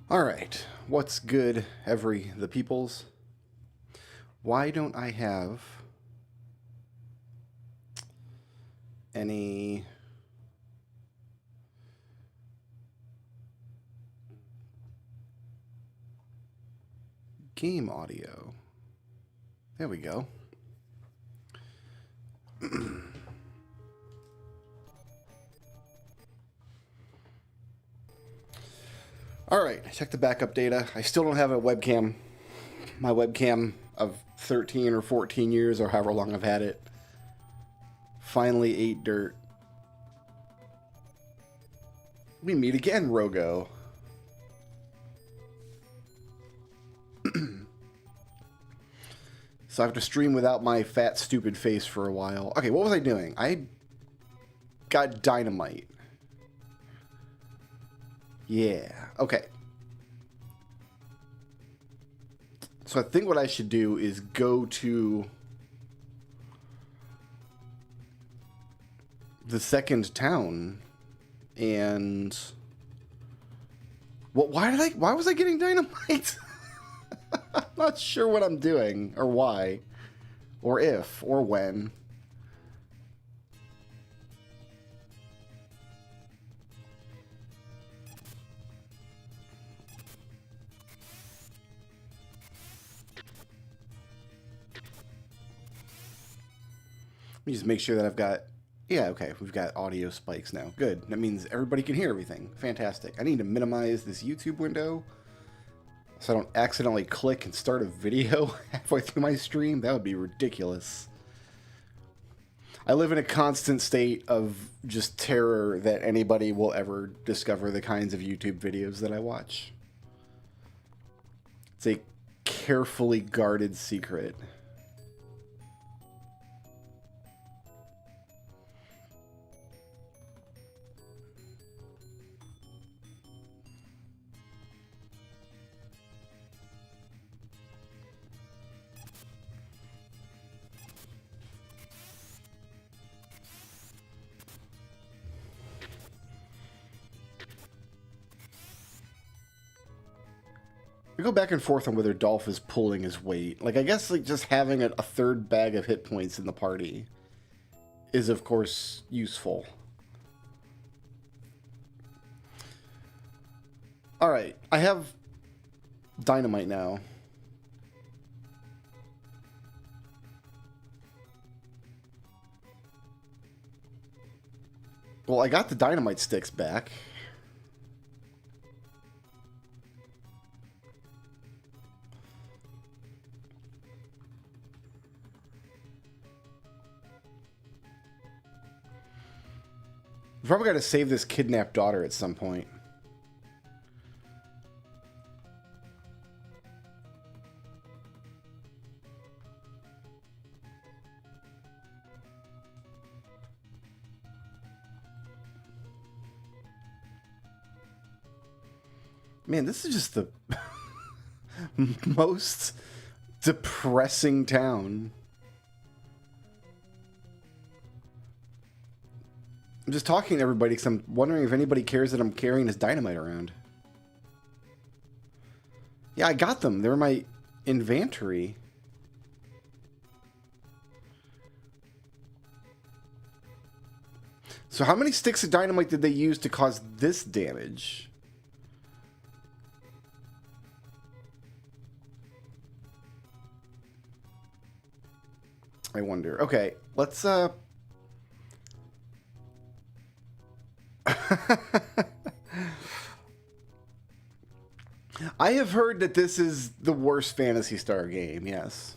All right, what's good, the peoples? Why don't I have any game audio? There we go. All right, I checked the backup data. I still don't have a webcam. My webcam of 13 or 14 years or however long I've had it finally ate dirt. We meet again, Rogo. So I have to stream without my fat, stupid face for a while. Okay, what was I doing? I got dynamite. Yeah, okay. So I think what I should do is go to the second town and... Well, why was I getting dynamite? I'm not sure what I'm doing, or why, or if, or when. Let me just make sure that I've got... Yeah, okay, we've got audio spikes now. Good. That means everybody can hear everything. Fantastic. I need to minimize this YouTube window so I don't accidentally click and start a video halfway through my stream. That would be ridiculous. I live in a constant state of just terror that anybody will ever discover the kinds of YouTube videos that I watch. It's a carefully guarded secret. I go back and forth on whether Dolph is pulling his weight. Like, I guess like just having a third bag of hit points in the party is, of course, useful. Alright, I have dynamite now. Well, I got the dynamite sticks back. We've probably got to save this kidnapped daughter at some point. Man, this is just the most depressing town. I'm just talking to everybody because I'm wondering if anybody cares that I'm carrying this dynamite around. Yeah, I got them. They're in my inventory. So how many sticks of dynamite did they use to cause this damage? I wonder. Okay, let's I have heard that this is the worst Phantasy Star game. Yes,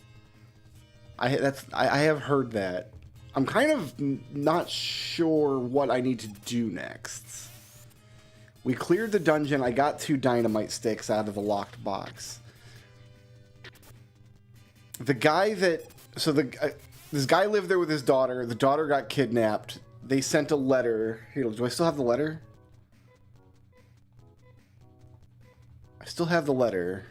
I have heard that. I'm kind of not sure what I need to do next. We cleared the dungeon. I got 2 dynamite sticks out of the locked box. The guy that this guy lived there with his daughter. The daughter got kidnapped. They sent a letter. Here, do I still have the letter? I still have the letter.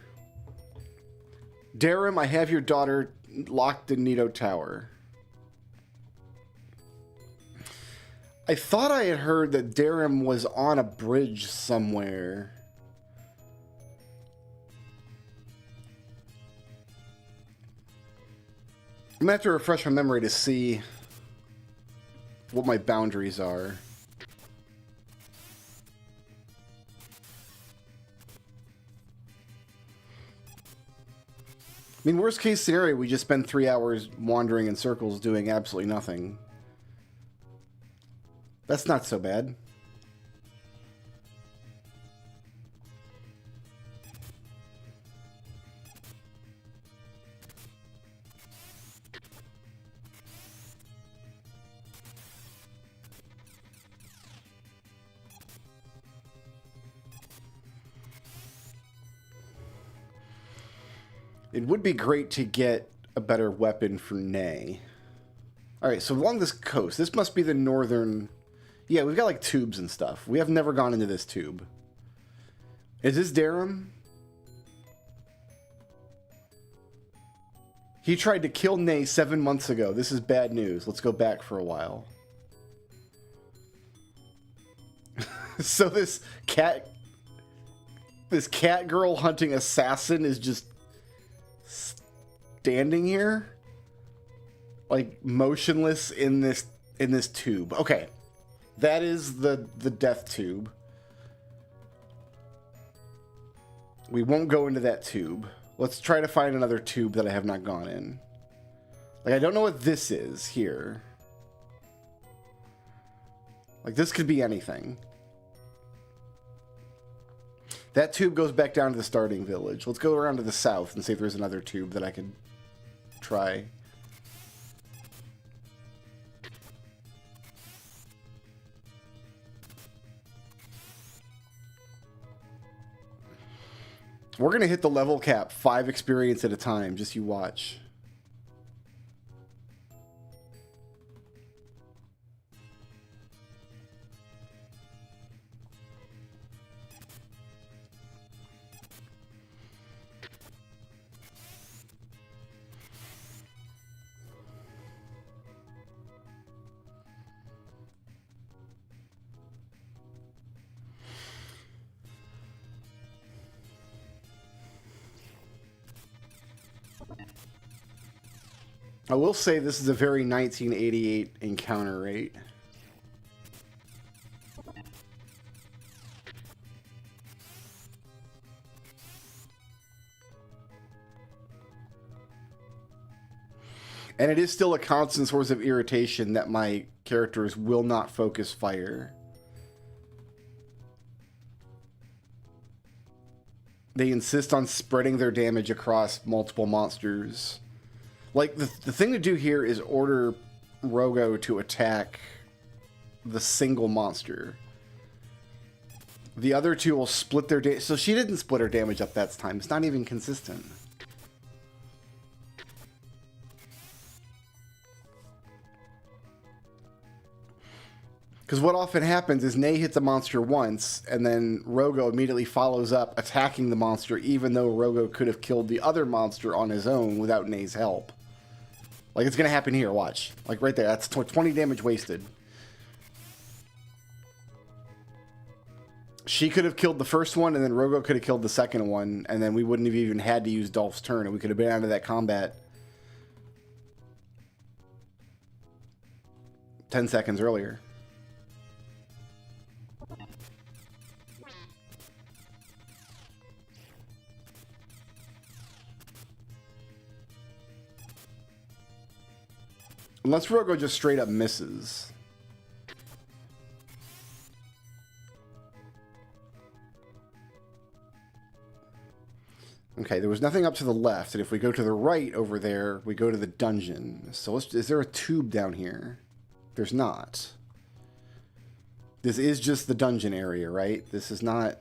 Darum, I have your daughter locked in Nito Tower. I thought I had heard that Darum was on a bridge somewhere. I'm gonna have to refresh my memory to see what my boundaries are. I mean, worst case scenario, we just spend 3 hours wandering in circles doing absolutely nothing. That's not so bad. It would be great to get a better weapon for Nay. Alright, so along this coast, this must be the northern... Yeah, we've got like tubes and stuff. We have never gone into this tube. Is this Durham? He tried to kill Nay 7 months ago. This is bad news. Let's go back for a while. So this cat girl hunting assassin is just standing here, like motionless in this tube. Okay, that is the death tube. We won't go into that tube. Let's try to find another tube that I have not gone in. Like, I don't know what this is here. Like, this could be anything. That tube goes back down to the starting village. Let's go around to the south and see if there's another tube that I could try. We're going to hit the level cap 5 experience at a time. Just you watch. I will say this is a very 1988 encounter rate. And it is still a constant source of irritation that my characters will not focus fire. They insist on spreading their damage across multiple monsters. Like, the thing to do here is order Rogo to attack the single monster. The other two will split their damage. So she didn't split her damage up that time. It's not even consistent. Because what often happens is Nay hits a monster once, and then Rogo immediately follows up attacking the monster, even though Rogo could have killed the other monster on his own without Nay's help. Like, it's going to happen here, watch. Like, right there, that's 20 damage wasted. She could have killed the first one, and then Rogo could have killed the second one, and then we wouldn't have even had to use Dolph's turn, and we could have been out of that combat 10 seconds earlier. Unless Rogo just straight up misses. Okay, there was nothing up to the left, and if we go to the right over there, we go to the dungeon. So is there a tube down here? There's not. This is just the dungeon area, right? This is not...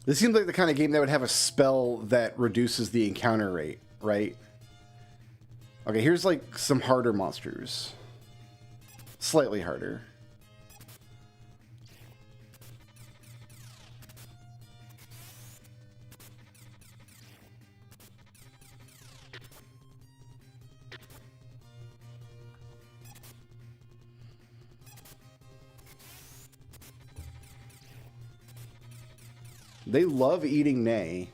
This seems like the kind of game that would have a spell that reduces the encounter rate, right? Okay, here's like some harder monsters. Slightly harder. They love eating nay.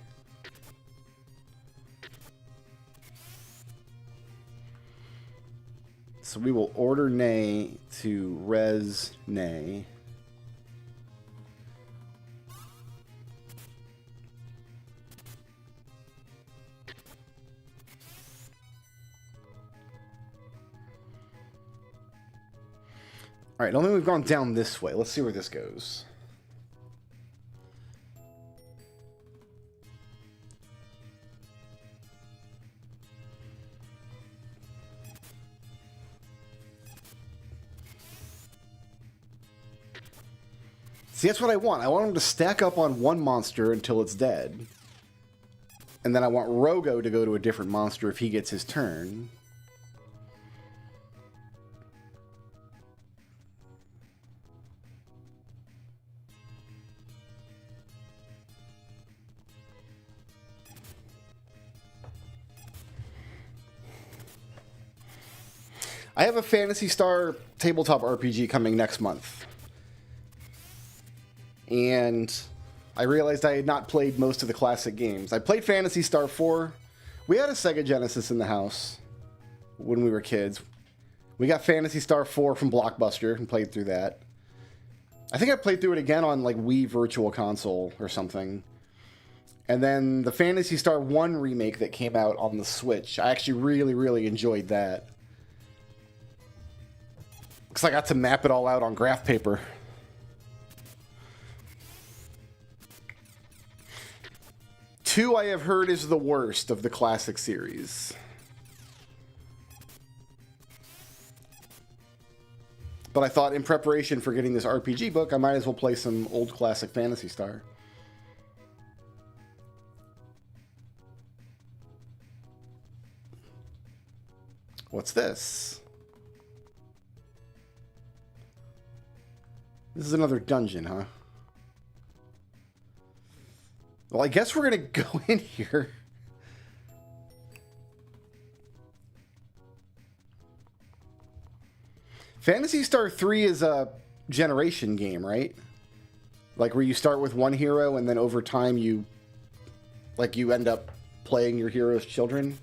So we will order nay to res nay. All right, I don't think we've gone down this way. Let's see where this goes. See, that's what I want. I want him to stack up on one monster until it's dead. And then I want Rogo to go to a different monster if he gets his turn. I have a Phantasy Star tabletop RPG coming next month. And I realized I had not played most of the classic games. I played Phantasy Star 4. We had a Sega Genesis in the house when we were kids. We got Phantasy Star 4 from Blockbuster and played through that. I think I played through it again on like Wii Virtual Console or something. And then the Phantasy Star 1 remake that came out on the Switch. I actually really enjoyed that. Because I got to map it all out on graph paper. Two, I have heard, is the worst of the classic series. But I thought in preparation for getting this RPG book, I might as well play some old classic Phantasy Star. What's this? This is another dungeon, huh? Well, I guess we're going to go in here. Phantasy Star 3 is a generation game, right? Like where you start with one hero and then over time you end up playing your hero's children.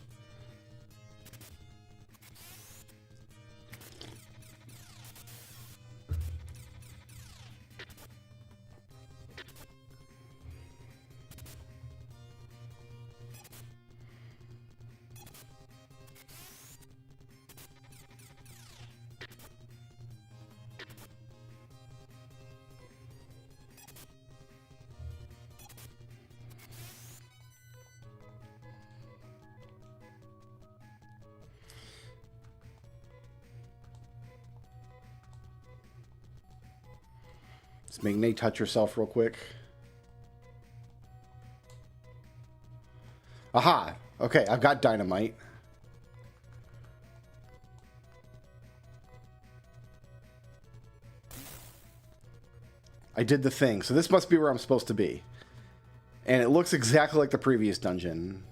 Let's make Nate touch herself real quick. Aha! Okay, I've got dynamite. I did the thing, so this must be where I'm supposed to be. And it looks exactly like the previous dungeon.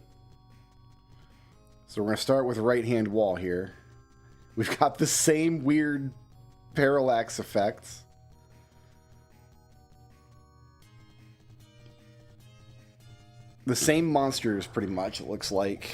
So we're going to start with right-hand wall here. We've got the same weird parallax effect. The same monsters, pretty much, it looks like.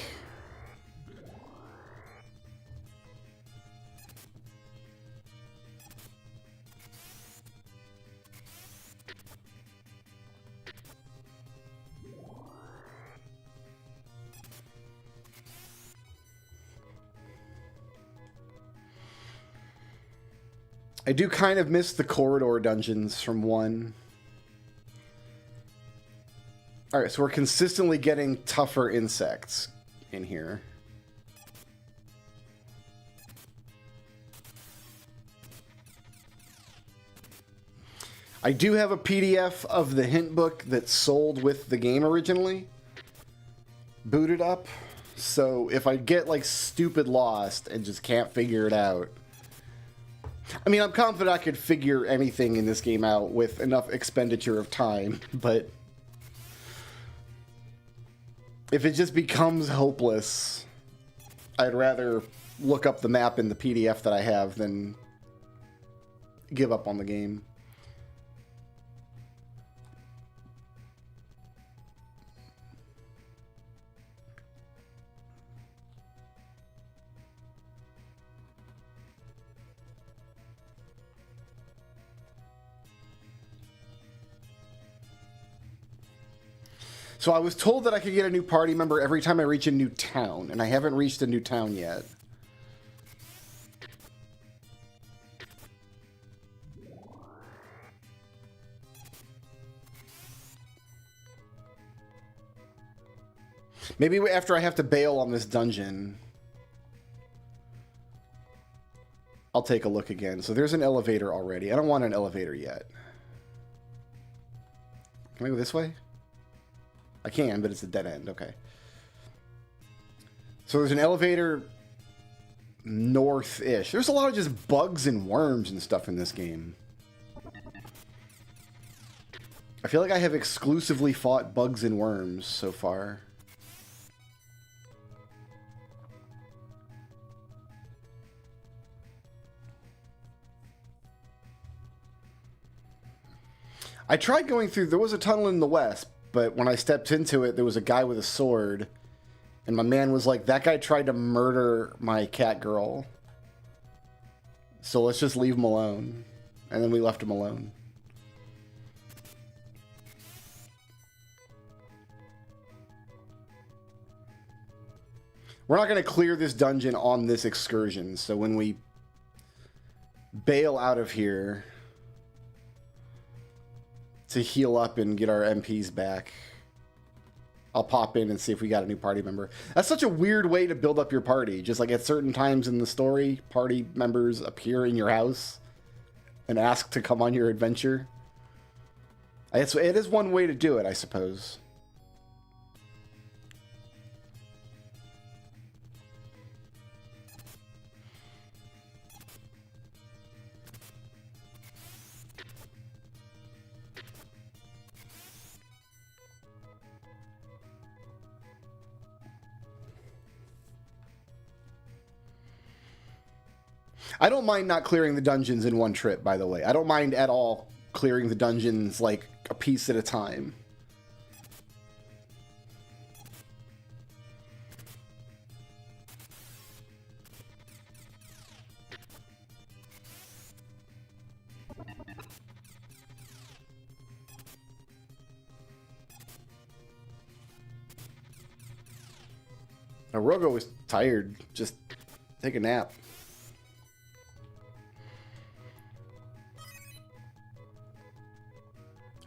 I do kind of miss the corridor dungeons from 1. Alright, so we're consistently getting tougher insects in here. I do have a PDF of the hint book that sold with the game originally, booted up. So if I get like stupid lost and just can't figure it out, I mean, I'm confident I could figure anything in this game out with enough expenditure of time, but if it just becomes hopeless, I'd rather look up the map in the PDF that I have than give up on the game. So I was told that I could get a new party member every time I reach a new town, and I haven't reached a new town yet. Maybe after I have to bail on this dungeon, I'll take a look again. So there's an elevator already. I don't want an elevator yet. Can I go this way? I can, but it's a dead end. Okay. So there's an elevator north-ish. There's a lot of just bugs and worms and stuff in this game. I feel like I have exclusively fought bugs and worms so far. I tried going through, there was a tunnel in the west, but when I stepped into it, there was a guy with a sword, and my man was like, that guy tried to murder my cat girl, so let's just leave him alone. And then we left him alone. We're not going to clear this dungeon on this excursion, so when we bail out of here to heal up and get our MPs back, I'll pop in and see if we got a new party member. That's such a weird way to build up your party. Just like at certain times in the story, party members appear in your house and ask to come on your adventure. It is one way to do it, I suppose. I don't mind not clearing the dungeons in one trip, by the way. I don't mind at all clearing the dungeons like a piece at a time. Now, Rogo was tired. Just take a nap.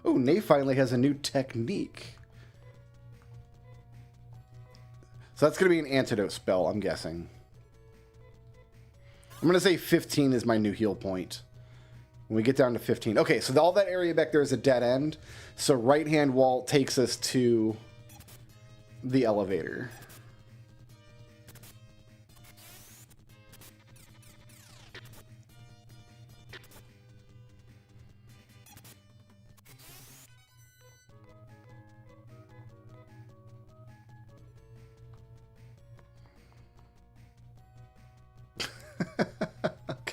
Oh, Nate finally has a new technique. So that's going to be an antidote spell, I'm guessing. I'm going to say 15 is my new heal point. When we get down to 15. Okay, so all that area back there is a dead end. So right-hand wall takes us to the elevator.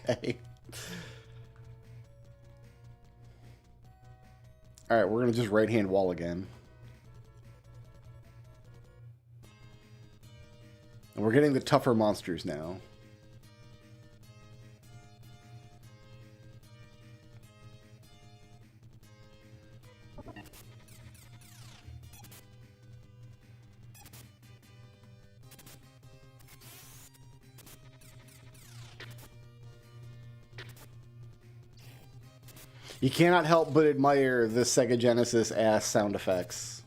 Okay. All right, we're going to just right-hand wall again. And we're getting the tougher monsters now. You cannot help but admire the Sega Genesis ass sound effects.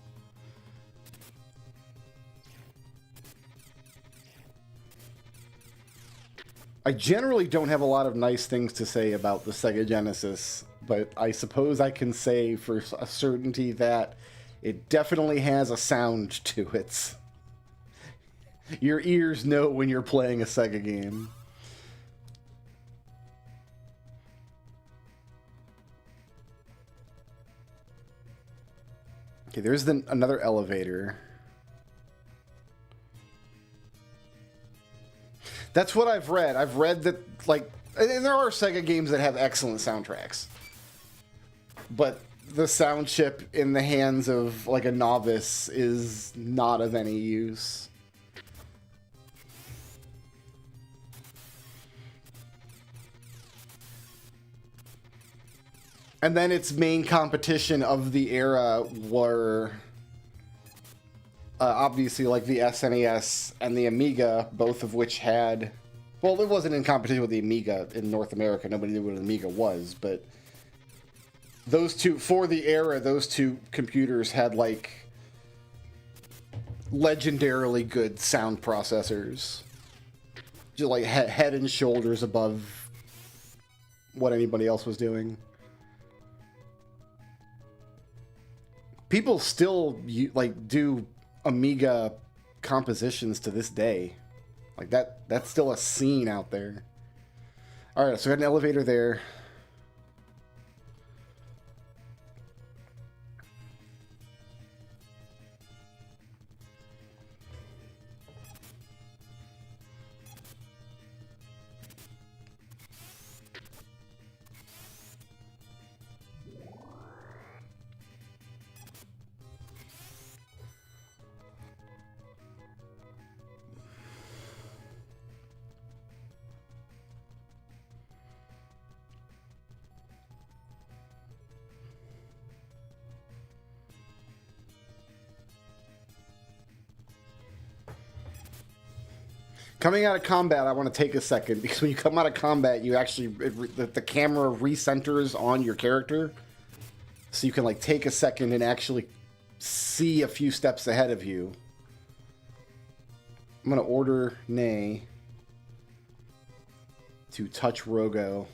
I generally don't have a lot of nice things to say about the Sega Genesis, but I suppose I can say for a certainty that it definitely has a sound to it. Your ears know when you're playing a Sega game. Okay, there's another elevator. That's what I've read. I've read that, like, and there are Sega games that have excellent soundtracks. But the sound chip in the hands of, like, a novice is not of any use. And then its main competition of the era were Obviously, like the SNES and the Amiga, both of which had... Well, it wasn't in competition with the Amiga in North America. Nobody knew what an Amiga was, but those two, for the era, those two computers had, like, legendarily good sound processors. Just, like, head and shoulders above what anybody else was doing. People still, like, do Amiga compositions to this day. Like, that's still a scene out there. Alright, so we got an elevator there. Coming out of combat, I want to take a second, because when you come out of combat, you actually, the camera recenters on your character, so you can, like, take a second and actually see a few steps ahead of you. I'm going to order Nay to touch Rogo.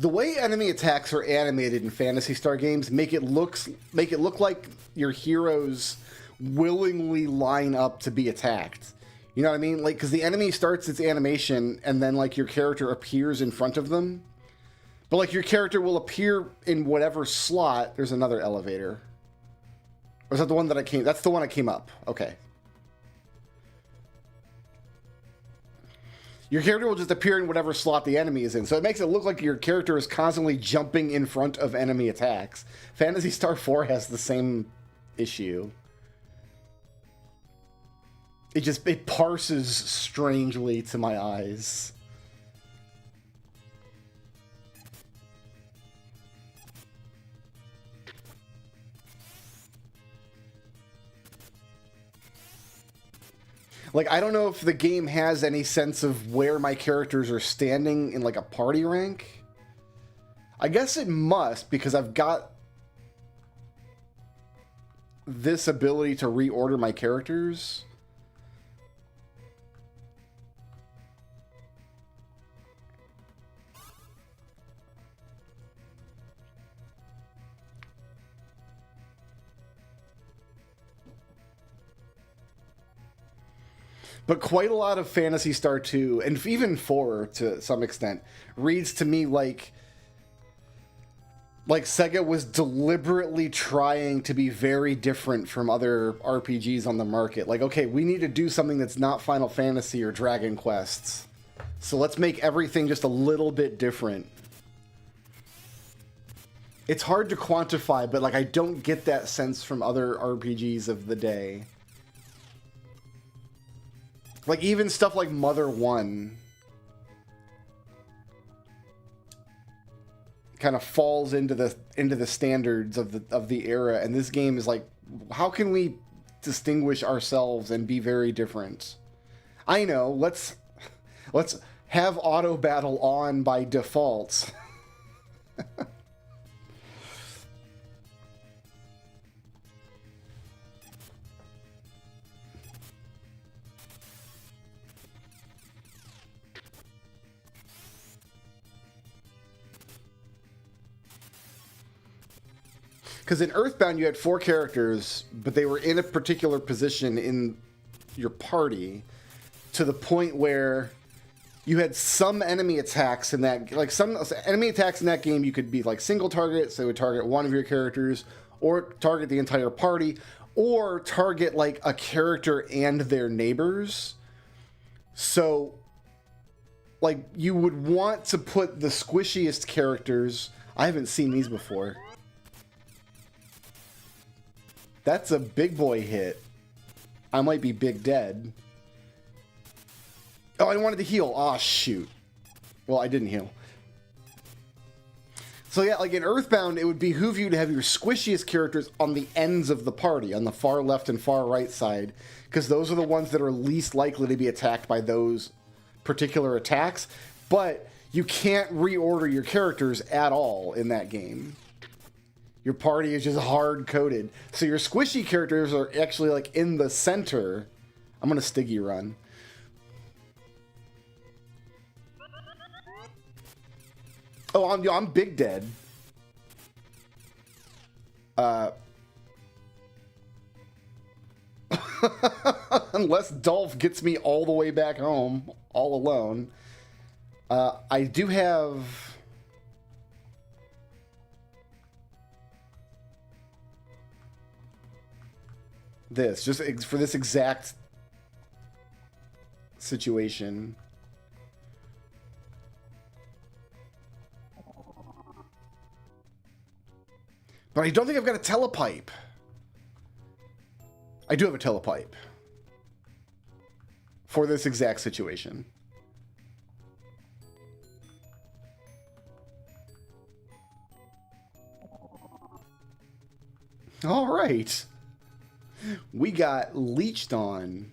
The way enemy attacks are animated in Phantasy Star games make it look like your heroes willingly line up to be attacked. You know what I mean? Like, because the enemy starts its animation and then, like, your character appears in front of them. But, like, your character will appear in whatever slot. There's another elevator. Or is that the one that I came... That's the one I came up. Okay. Your character will just appear in whatever slot the enemy is in. So it makes it look like your character is constantly jumping in front of enemy attacks. Phantasy Star 4 has the same issue. It parses strangely to my eyes. Like, I don't know if the game has any sense of where my characters are standing in, like, a party rank. I guess it must, because I've got this ability to reorder my characters. But quite a lot of Phantasy Star 2, and even 4 to some extent, reads to me like Sega was deliberately trying to be very different from other RPGs on the market. Like, okay, we need to do something that's not Final Fantasy or Dragon Quest. So let's make everything just a little bit different. It's hard to quantify, but, like, I don't get that sense from other RPGs of the day. Like, even stuff like Mother 1 kind of falls into the standards of the era, and this game is like, how can we distinguish ourselves and be very different? I know, let's have auto battle on by default. Because in Earthbound, you had 4 characters, but they were in a particular position in your party to the point where you had some enemy attacks in that... Like, some enemy attacks in that game, you could be, like, single target, so it would target one of your characters, or target the entire party, or target, like, a character and their neighbors. So, like, you would want to put the squishiest characters... I haven't seen these before. That's a big boy hit. I might be big dead. Oh, I wanted to heal. Oh, shoot. Well, I didn't heal. So yeah, like in Earthbound, it would behoove you to have your squishiest characters on the ends of the party, on the far left and far right side, because those are the ones that are least likely to be attacked by those particular attacks. But you can't reorder your characters at all in that game. Your party is just hard-coded. So your squishy characters are actually like in the center. I'm gonna Stiggy run. Oh, I'm big dead. Unless Dolph gets me all the way back home, all alone. I do have... this, just for this exact situation. But I don't think I've got a telepipe. I do have a telepipe. For this exact situation. All right. We got leeched on.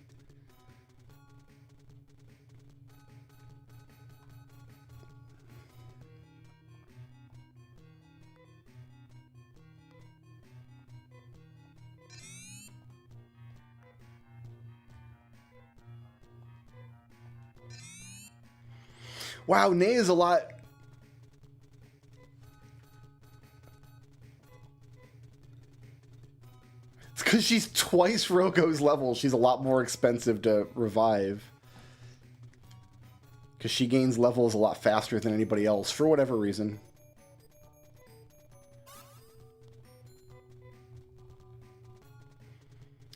Wow, Nay is a lot... It's because she's twice Roko's level. She's a lot more expensive to revive. Because she gains levels a lot faster than anybody else, for whatever reason.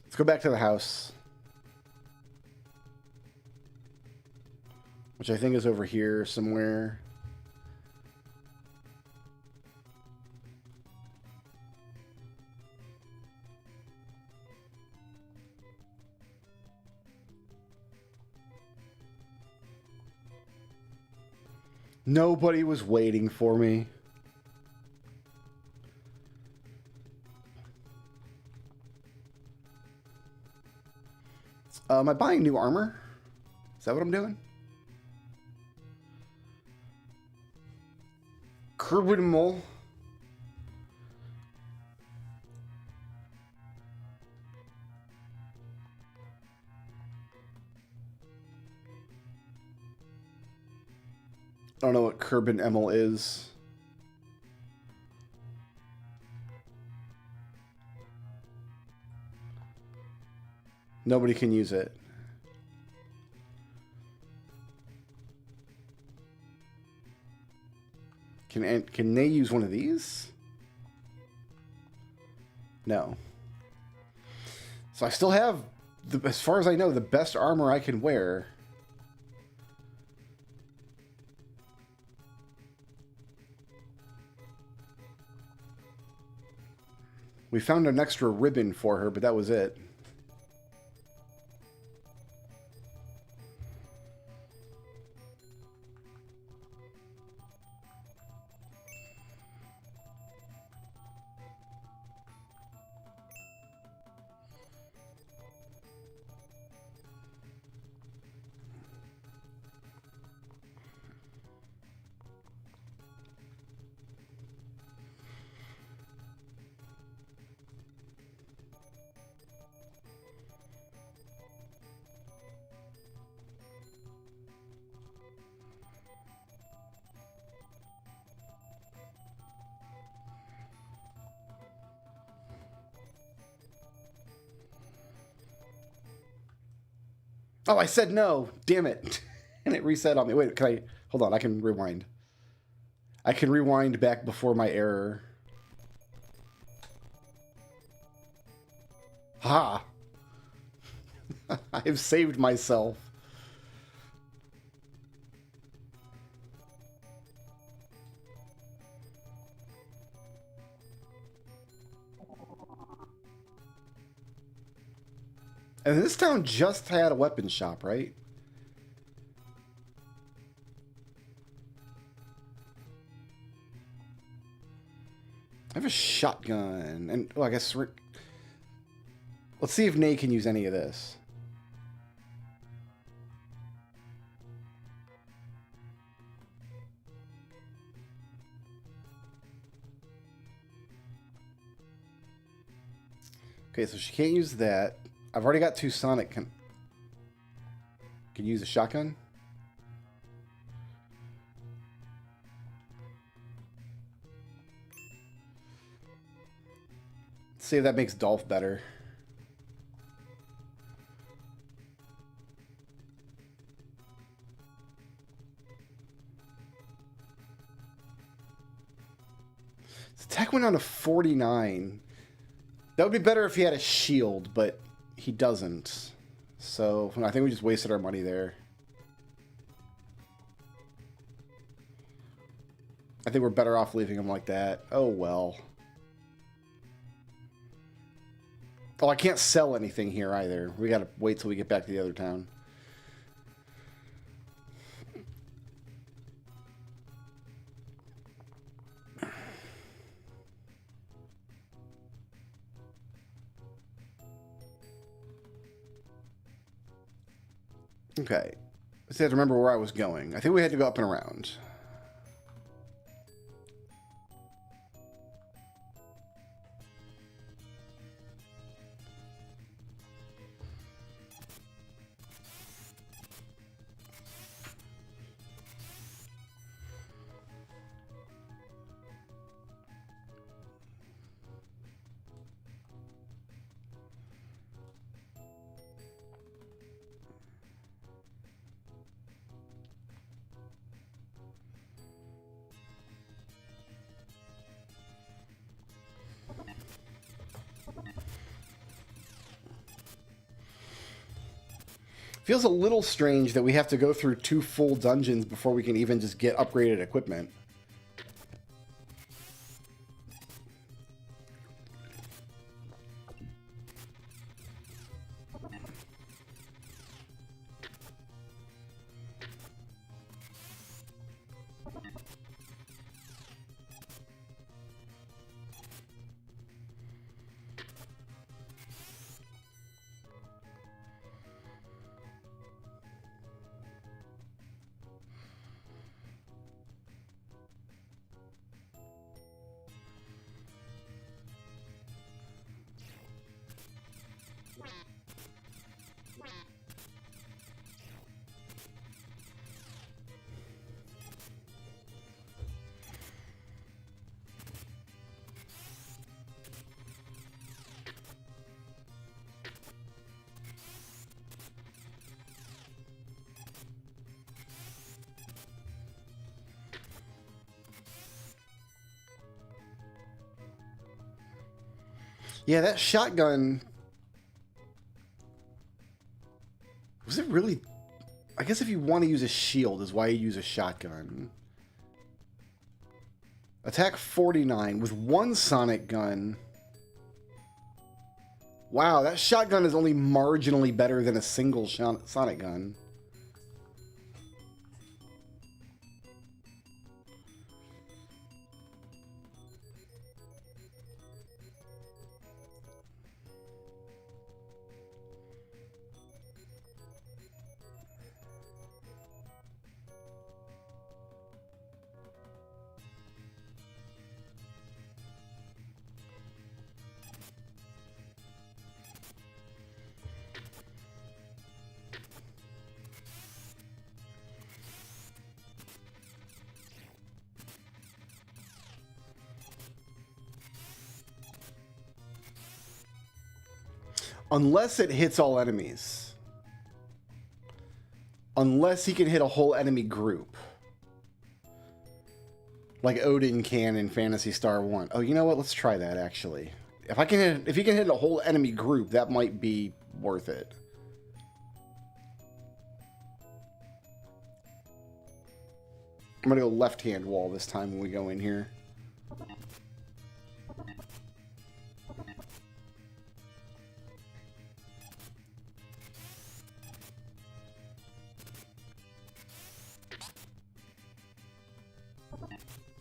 Let's go back to the house. Which I think is over here somewhere. Nobody was waiting for me. Am I buying new armor? Is that what I'm doing? Criminal. I don't know what Kerbin Emil is. Nobody can use it. Can they use one of these? No. So I still have, as far as I know, the best armor I can wear. We found an extra ribbon for her, but that was it. Oh, I said no. Damn it. And it reset on me. Wait, can I... Hold on, I can rewind. I can rewind back before my error. Ha! I've saved myself. And this town just had a weapons shop, right? I have a shotgun, and well, I guess let's see if Nay can use any of this. Okay, so she can't use that. I've already got 2 Sonic. Can you use a shotgun? Let's see if that makes Dolph better. His attack went down to 49. That would be better if he had a shield, but he doesn't. So I think we just wasted our money there. I think we're better off leaving him like that. Oh, well. Oh, I can't sell anything here either. We gotta wait till we get back to the other town. Okay. I just have to remember where I was going. I think we had to go up and around. Feels a little strange that we have to go through 2 full dungeons before we can even just get upgraded equipment. Yeah, that shotgun... Was it really... I guess if you want to use a shield is why you use a shotgun. Attack 49 with 1 Sonic gun. Wow, that shotgun is only marginally better than a single Sonic gun. Unless it hits all enemies. Unless he can hit a whole enemy group. Like Odin can in Phantasy Star 1. Oh, you know what? Let's try that, actually. If he can hit a whole enemy group, that might be worth it. I'm gonna go left-hand wall this time when we go in here.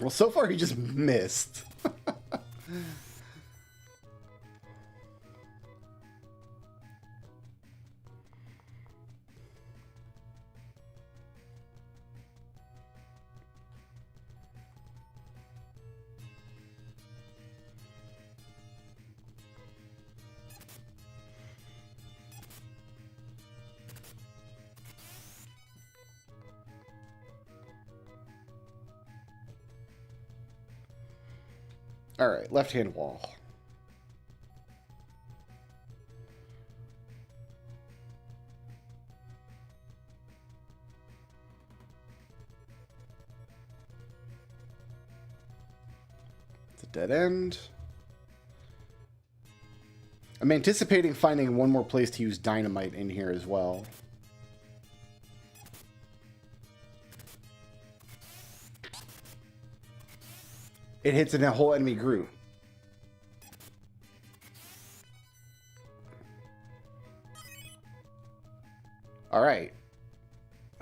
Well, so far he just missed. All right, left-hand wall. It's a dead end. I'm anticipating finding one more place to use dynamite in here as well. It hits in a whole enemy group. All right.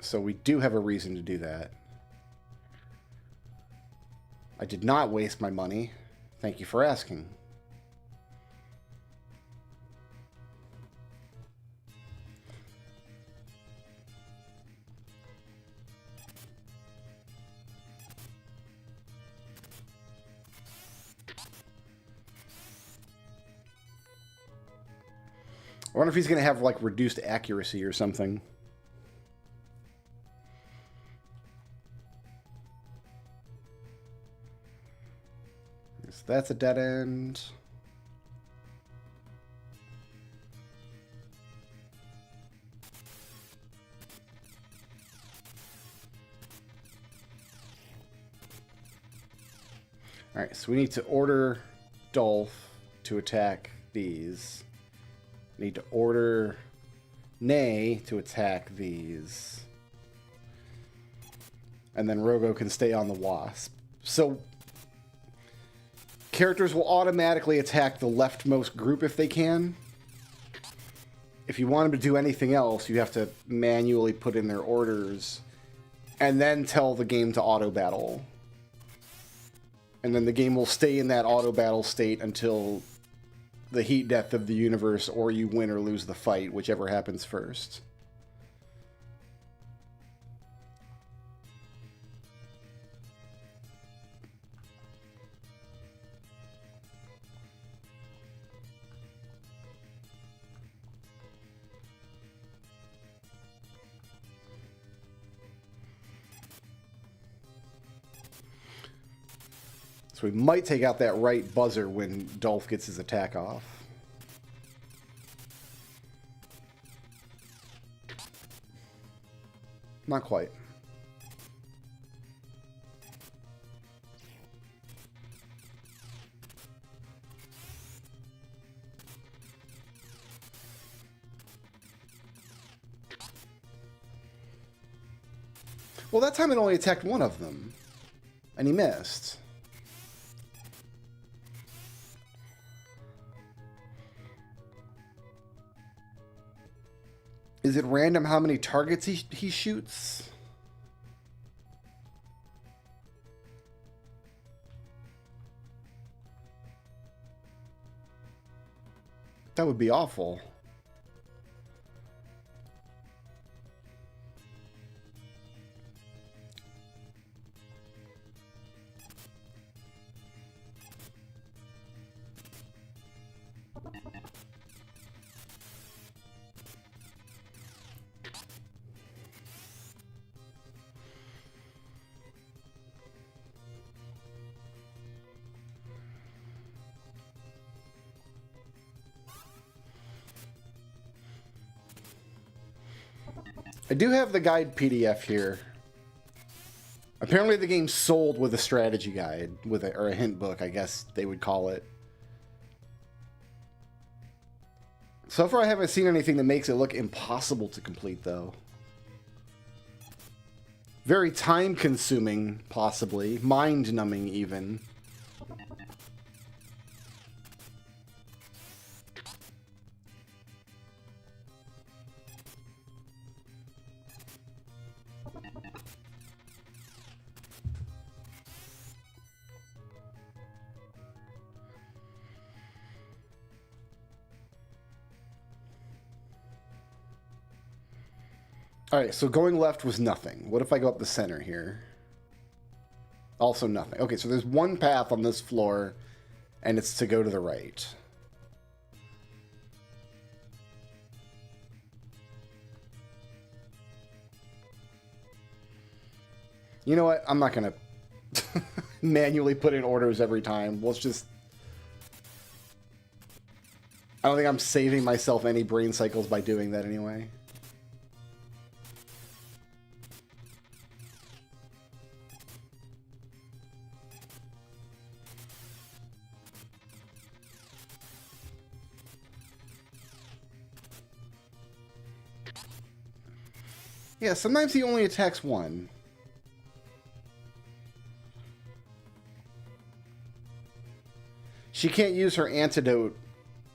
So we do have a reason to do that. I did not waste my money. Thank you for asking. I wonder if he's going to have, like, reduced accuracy or something. So that's a dead end. All right, so we need to order Dolph to attack these. Need to order Nay to attack these. And then Rogo can stay on the Wasp. So characters will automatically attack the leftmost group if they can. If you want them to do anything else, you have to manually put in their orders and then tell the game to auto battle. And then the game will stay in that auto battle state until the heat death of the universe, or you win or lose the fight, whichever happens first. So we might take out that right buzzer when Dolph gets his attack off. Not quite. Well, that time it only attacked one of them, and he missed. Is it random how many targets he shoots? That would be awful. I do have the guide PDF here. Apparently the game's sold with a strategy guide, or a hint book, I guess they would call it. So far I haven't seen anything that makes it look impossible to complete, though. Very time-consuming, possibly. Mind-numbing, even. Alright, so going left was nothing. What if I go up the center here? Also nothing. Okay, so there's one path on this floor, and it's to go to the right. You know what? I'm not going to manually put in orders every time. Let's just... I don't think I'm saving myself any brain cycles by doing that anyway. Yeah, sometimes he only attacks one. She can't use her antidote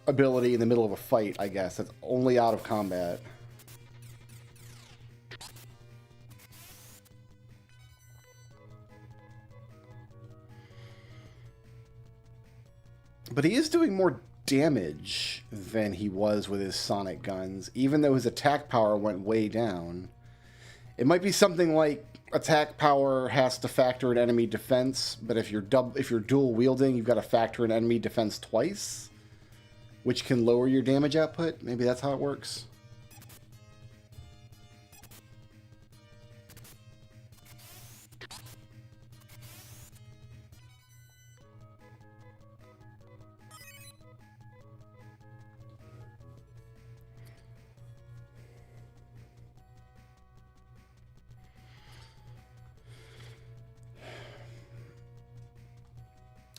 ability in the middle of a fight, I guess. That's only out of combat. But he is doing more damage than he was with his sonic guns, even though his attack power went way down. It might be something like attack power has to factor in enemy defense, but if you're dual wielding, you've got to factor in enemy defense twice, which can lower your damage output. Maybe that's how it works.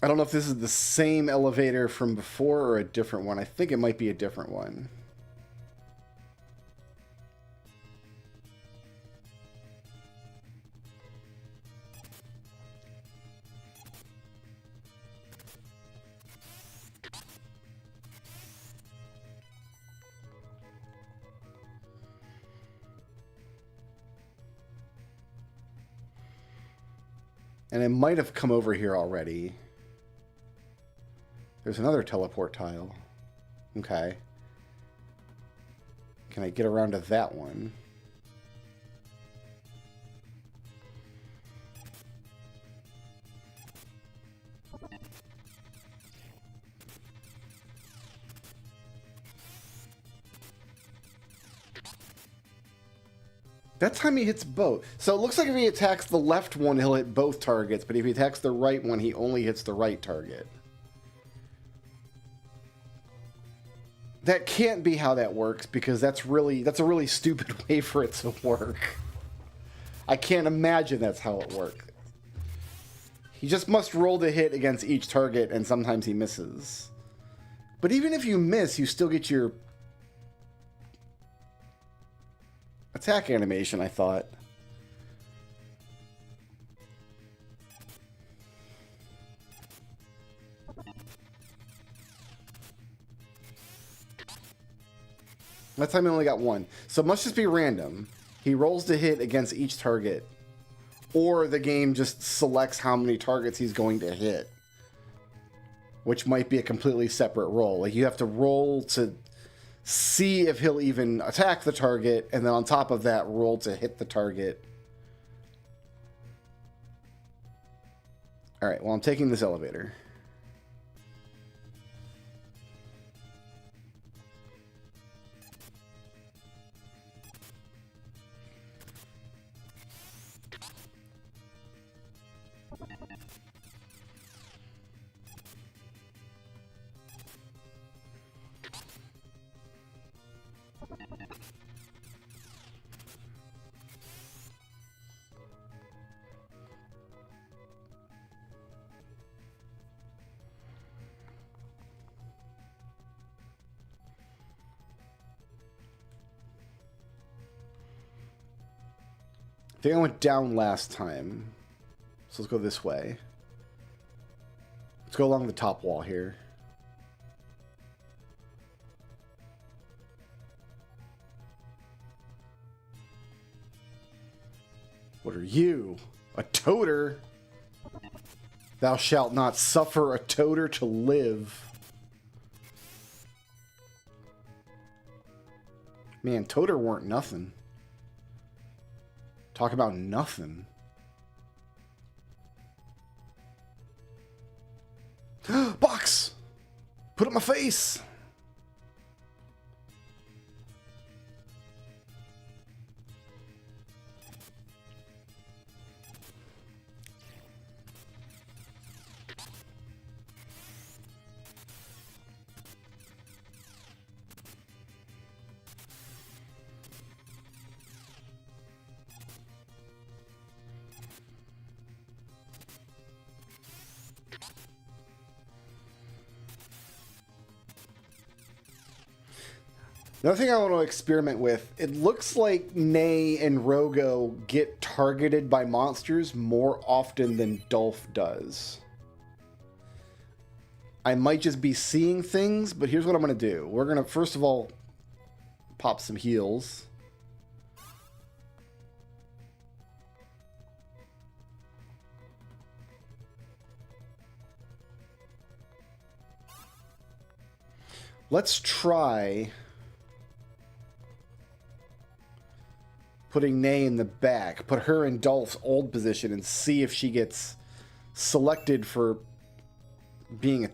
I don't know if this is the same elevator from before or a different one. I think it might be a different one. And it might have come over here already. There's another teleport tile. Okay. Can I get around to that one? That time he hits both. So it looks like if he attacks the left one, he'll hit both targets, but if he attacks the right one, he only hits the right target. That can't be how that works, because that's a really stupid way for it to work. I can't imagine that's how it works. He just must roll to hit against each target, and sometimes he misses. But even if you miss, you still get your attack animation, I thought. That time I only got one. So it must just be random. He rolls to hit against each target. Or the game just selects how many targets he's going to hit. Which might be a completely separate roll. Like, you have to roll to see if he'll even attack the target, and then on top of that, roll to hit the target. Alright, well, I'm taking this elevator. I think I went down last time. So let's go this way. Let's go along the top wall here. What are you? A toter? Thou shalt not suffer a toter to live. Man, toter weren't nothing. Talk about nothing. Box! Put it in my face! Another thing I want to experiment with, it looks like Nay and Rogo get targeted by monsters more often than Dolph does. I might just be seeing things, but here's what I'm going to do. We're going to, first of all, pop some heals. Let's try putting Nay in the back, put her in Dolph's old position, and see if she gets selected for being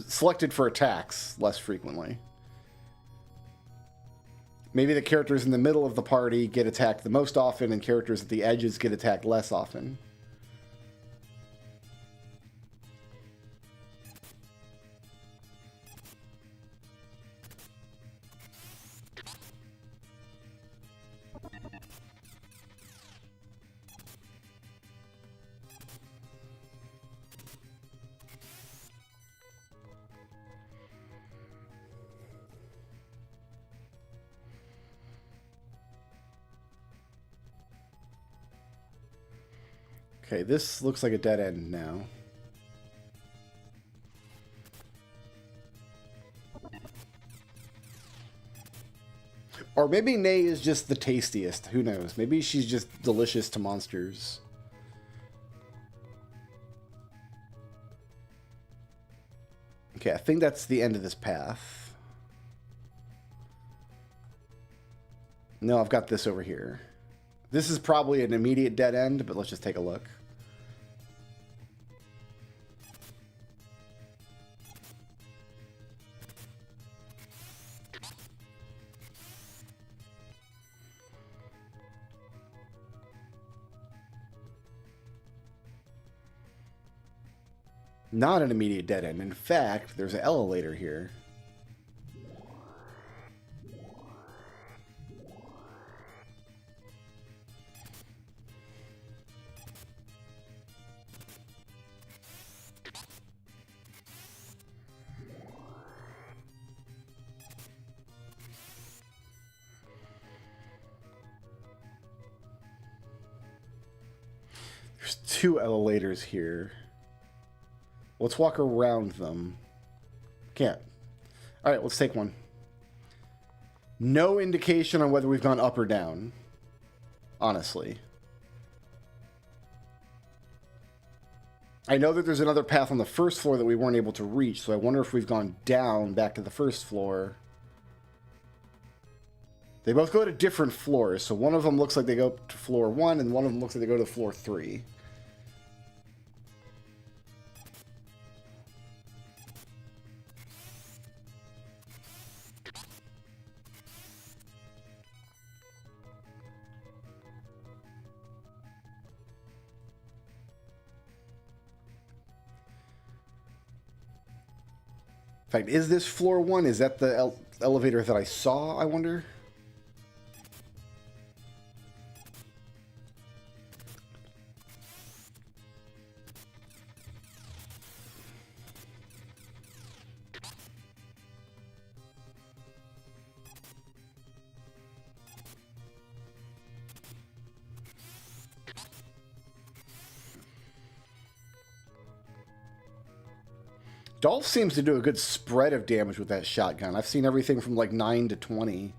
selected for attacks less frequently. Maybe the characters in the middle of the party get attacked the most often, and characters at the edges get attacked less often. Okay, this looks like a dead end now. Or maybe Nay is just the tastiest. Who knows? Maybe she's just delicious to monsters. Okay, I think that's the end of this path. No, I've got this over here. This is probably an immediate dead end, but let's just take a look. Not an immediate dead end. In fact, there's an elevator here. There's two elevators here. Let's walk around them. Can't. All right, let's take one. No indication on whether we've gone up or down, honestly. I know that there's another path on the first floor that we weren't able to reach, so I wonder if we've gone down back to the first floor. They both go to different floors, so one of them looks like they go to floor 1, and one of them looks like they go to floor 3. In fact, is this floor 1? Is that the elevator that I saw, I wonder? Dolph seems to do a good spread of damage with that shotgun. I've seen everything from like 9 to 20.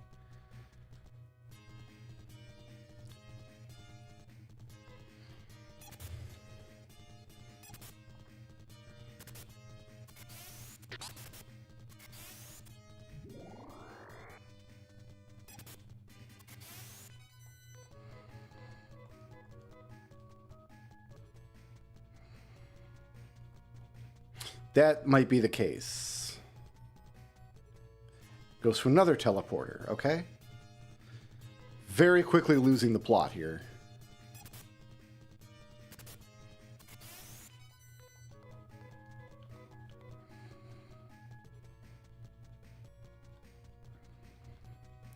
That might be the case. Goes to another teleporter, okay? Very quickly losing the plot here.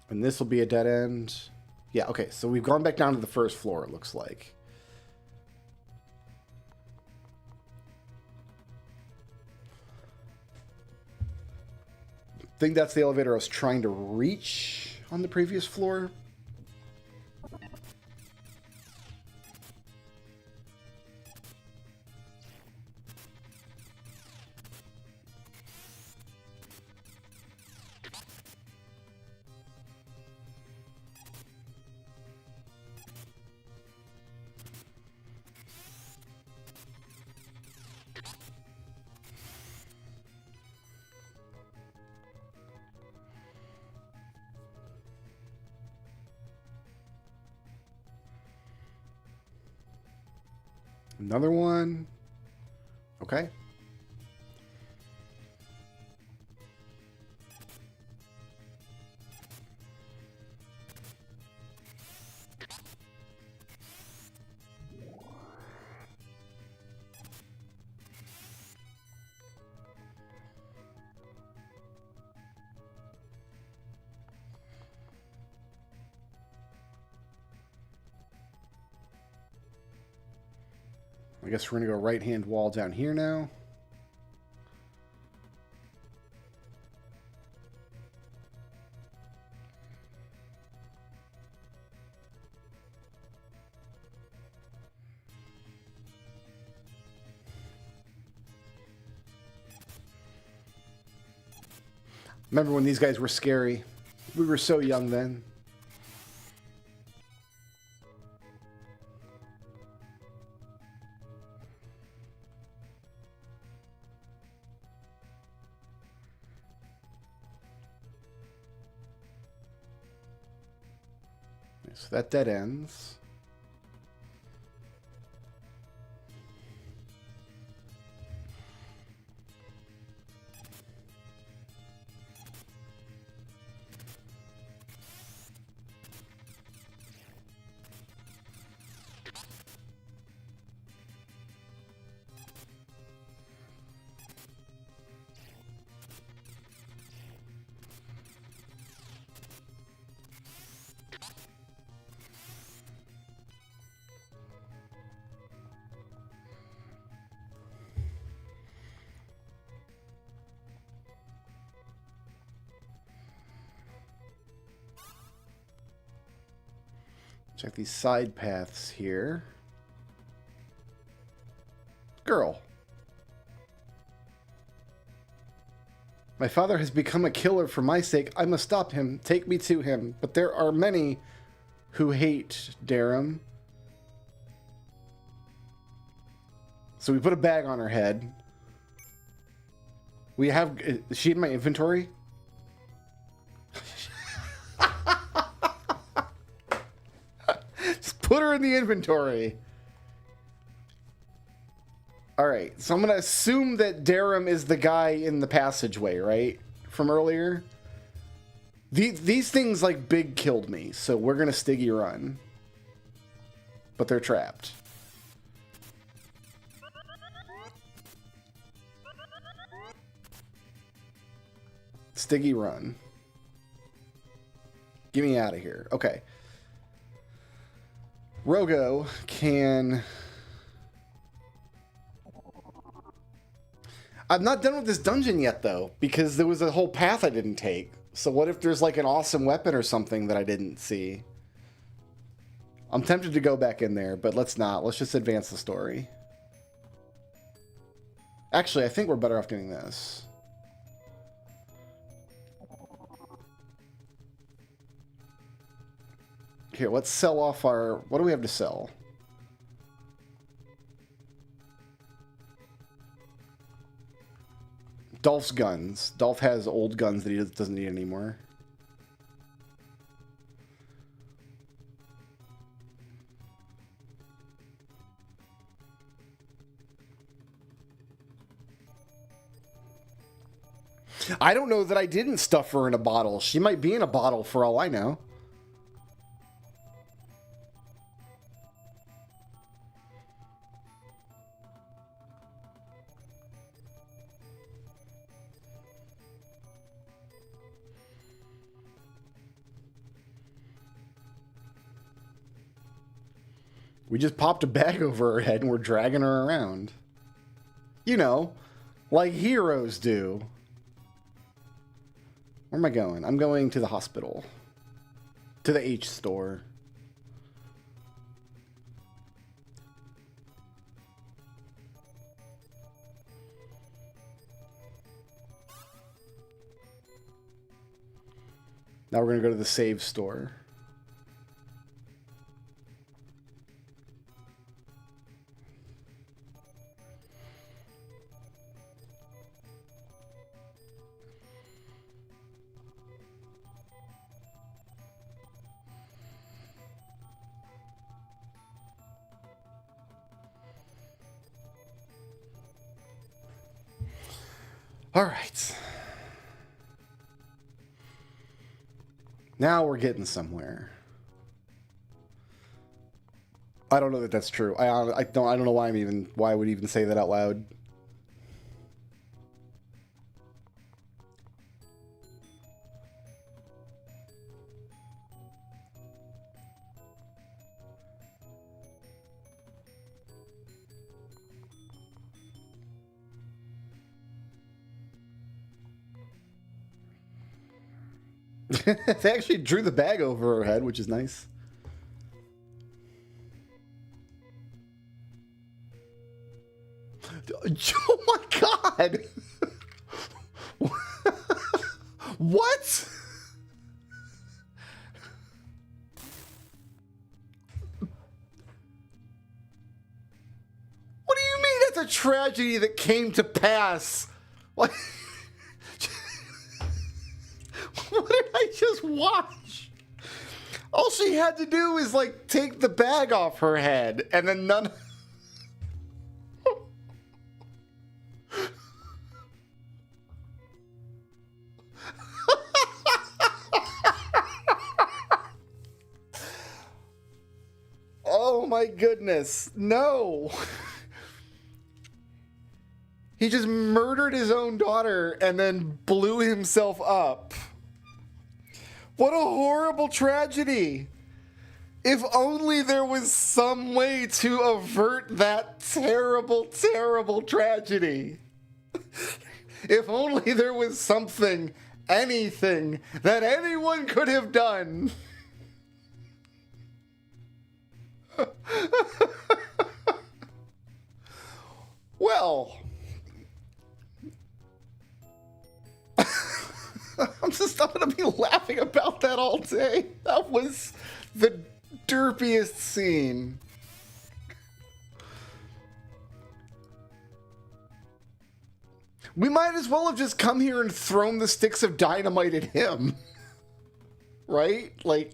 And this will be a dead end. Yeah, okay, so we've gone back down to the first floor, it looks like. I think that's the elevator I was trying to reach on the previous floor. Another one. Okay. I guess we're going to go right-hand wall down here now. Remember when these guys were scary? We were so young then. So that dead ends. Check these side paths here. Girl. My father has become a killer for my sake. I must stop him. Take me to him. But there are many who hate Darum. So we put a bag on her head. We have... Is she in my inventory? Put her in the inventory. Alright, so I'm going to assume that Darum is the guy in the passageway, right? From earlier. These things, like, big killed me, so we're going to Stiggy run. But they're trapped. Stiggy run. Get me out of here. Okay. Rogo can... I'm not done with this dungeon yet, though, because there was a whole path I didn't take. So what if there's, like, an awesome weapon or something that I didn't see? I'm tempted to go back in there, but let's not. Let's just advance the story. Actually, I think we're better off doing this. Here, let's sell off our... What do we have to sell? Dolph's guns. Dolph has old guns that he doesn't need anymore. I don't know that I didn't stuff her in a bottle. She might be in a bottle for all I know. We just popped a bag over her head and we're dragging her around. You know, like heroes do. Where am I going? I'm going to the hospital. To the H store. Now we're going to go to the save store. All right. Now we're getting somewhere. I don't know that that's true. I don't know why I would even say that out loud. They actually drew the bag over her head, which is nice. Oh my god! What? What do you mean that's a tragedy that came to pass? What? What did I just watch? All she had to do is, like, take the bag off her head, and then none... Oh my goodness, no! He just murdered his own daughter and then blew himself up. What a horrible tragedy! If only there was some way to avert that terrible, terrible tragedy. If only there was something, anything, that anyone could have done. Well... I'm gonna be laughing about that all day. That was the derpiest scene. We might as well have just come here and thrown the sticks of dynamite at him. Right? Like...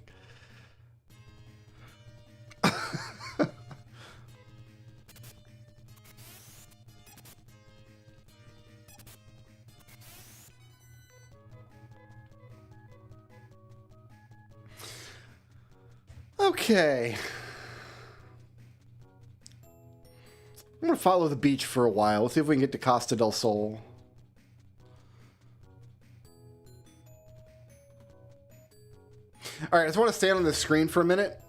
Okay. I'm going to follow the beach for a while. Let's see if we can get to Costa del Sol. Alright, I just want to stand on the screen for a minute.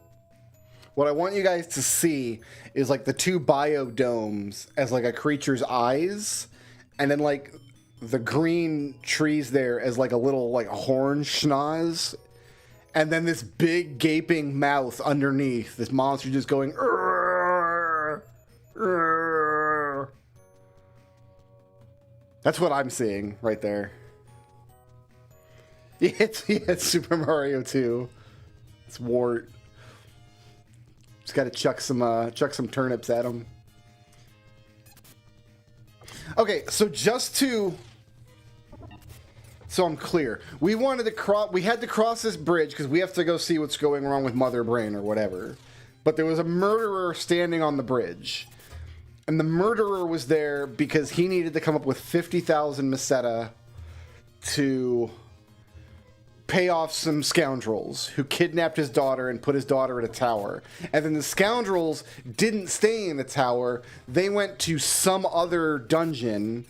What I want you guys to see is like the two biodomes as like a creature's eyes. And then like the green trees there as like a little like horn schnoz. And then this big gaping mouth underneath. This monster just going... "Urgh, urgh." That's what I'm seeing right there. It's Super Mario 2. It's Wart. Just got to chuck some turnips at him. Okay, so just to... So I'm clear. We wanted to cross. We had to cross this bridge because we have to go see what's going wrong with Mother Brain or whatever. But there was a murderer standing on the bridge, and the murderer was there because he needed to come up with 50,000 meseta to pay off some scoundrels who kidnapped his daughter and put his daughter in a tower. And then the scoundrels didn't stay in the tower. They went to some other dungeon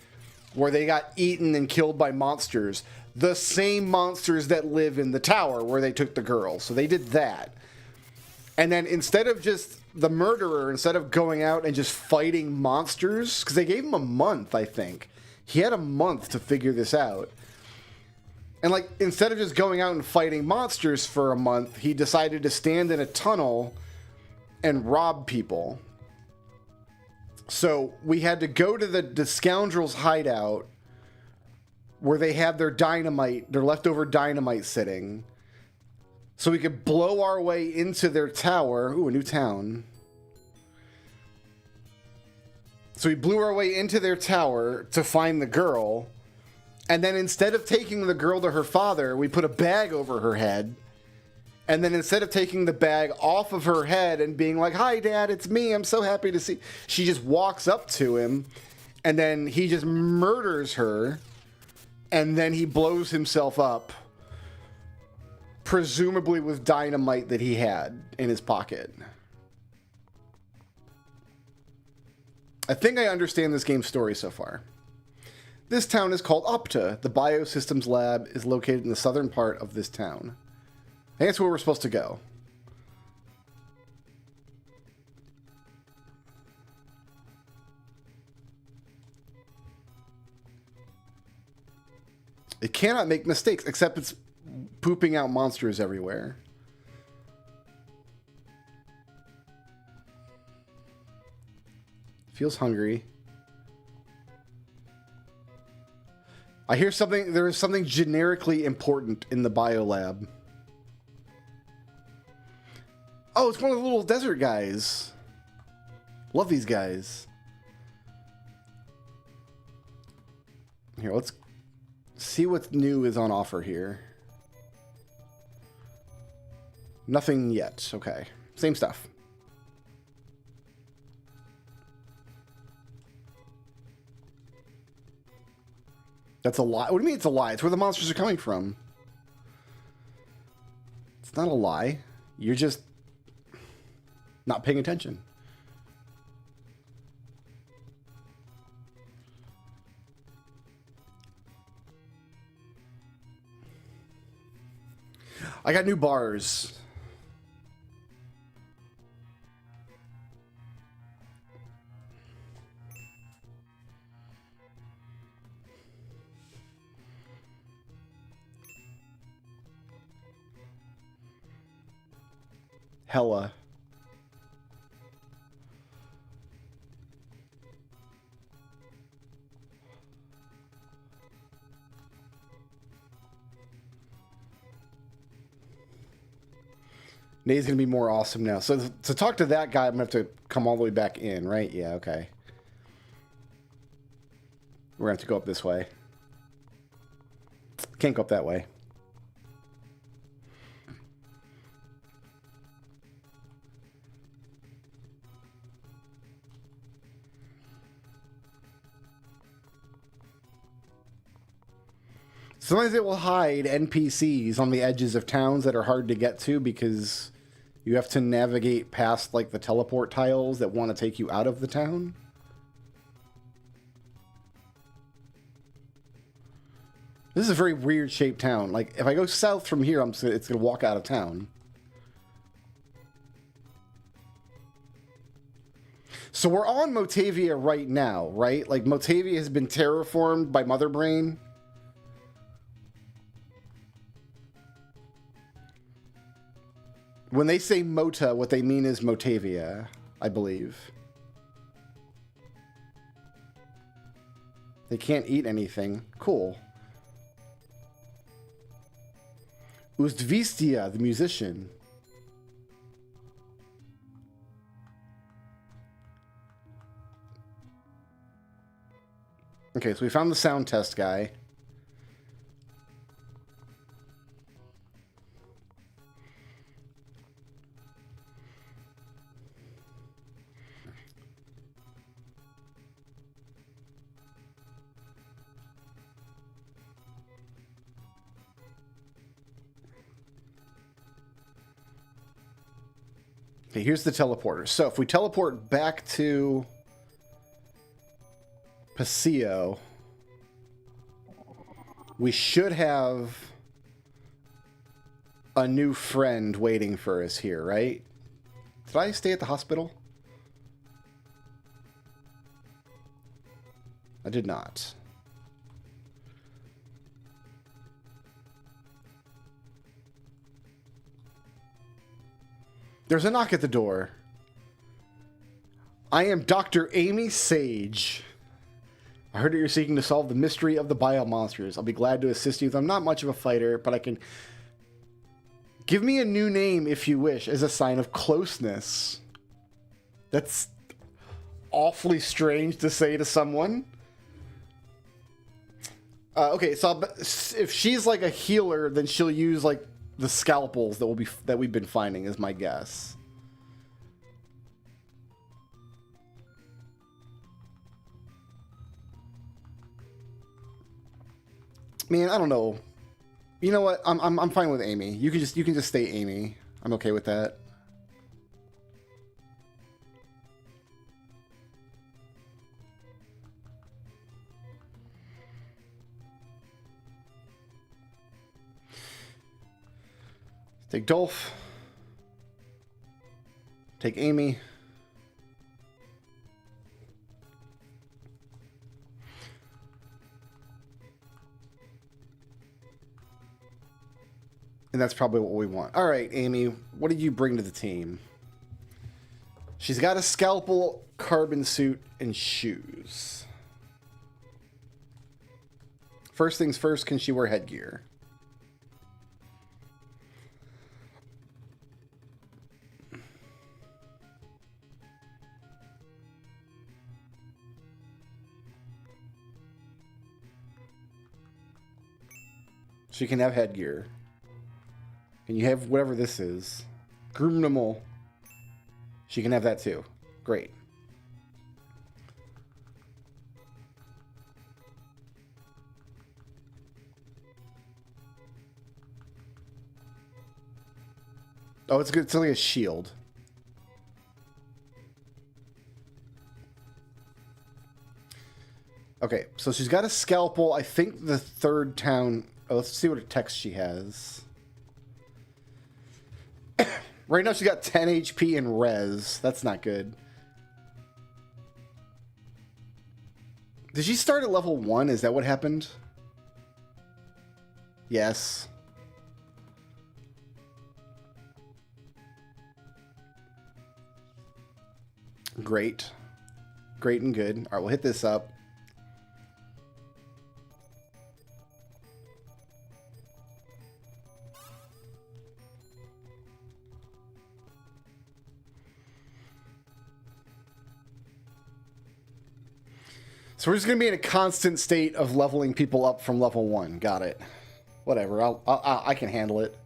where they got eaten and killed by monsters. The same monsters that live in the tower where they took the girl. So they did that. And then instead of just the murderer, instead of going out and just fighting monsters, because they gave him a month, I think. He had a month to figure this out. And like, instead of just going out and fighting monsters for a month, he decided to stand in a tunnel and rob people. So we had to go to the scoundrels' hideout where they have their dynamite, their leftover dynamite sitting. So we could blow our way into their tower. Ooh, a new town. So we blew our way into their tower to find the girl. And then instead of taking the girl to her father, we put a bag over her head. And then instead of taking the bag off of her head and being like, "Hi, Dad, it's me. I'm so happy to see," she just walks up to him. And then he just murders her. And then he blows himself up. Presumably with dynamite that he had in his pocket. I think I understand this game's story so far. This town is called Opta. The Biosystems Lab is located in the southern part of this town. I think that's where we're supposed to go. It cannot make mistakes, except it's pooping out monsters everywhere. Feels hungry. I hear something. There is something generically important in the biolab. Oh, it's one of the little desert guys. Love these guys. Here, let's see what new is on offer here. Nothing yet. Okay. Same stuff. That's a lie. What do you mean it's a lie? It's where the monsters are coming from. It's not a lie. You're just not paying attention. I got new bars. Hella. Nate's gonna be more awesome now. So to talk to that guy, I'm gonna have to come all the way back in, right? Yeah, okay. We're gonna have to go up this way. Can't go up that way. Sometimes it will hide NPCs on the edges of towns that are hard to get to because you have to navigate past like the teleport tiles that want to take you out of the town. This is a very weird shaped town. Like if I go south from here, it's going to walk out of town. So we're on Motavia right now, right? Like Motavia has been terraformed by Mother Brain. When they say Mota, what they mean is Motavia, I believe. They can't eat anything. Cool. Uzdvistia, the musician. Okay, so we found the sound test guy. Okay, here's the teleporter. So if we teleport back to Paseo, we should have a new friend waiting for us here, right? Did I stay at the hospital? I did not. There's a knock at the door. I am Dr. Amy Sage. I heard that you're seeking to solve the mystery of the biomonsters. I'll be glad to assist you. I'm not much of a fighter, but I can... Give me a new name if you wish, as a sign of closeness. That's awfully strange to say to someone. Okay, so if she's like a healer, then she'll use like the scalpels that we've been finding, is my guess. Man, I don't know. You know what? I'm fine with Amy. You can just stay Amy. I'm okay with that. Take Dolph. Take Amy. And that's probably what we want. All right, Amy, what did you bring to the team? She's got a scalpel, carbon suit, and shoes. First things first, can she wear headgear? She can have headgear. And you have whatever this is. Groomable. She can have that too. Great. Oh, it's good. It's like a shield. Okay, so she's got a scalpel. I think the third town... Oh, let's see what text she has. Right now she's got 10 HP and res. That's not good. Did she start at level 1? Is that what happened? Yes. Great. Great and good. All right, we'll hit this up. So we're just going to be in a constant state of leveling people up from level 1. Got it. Whatever. I can handle it.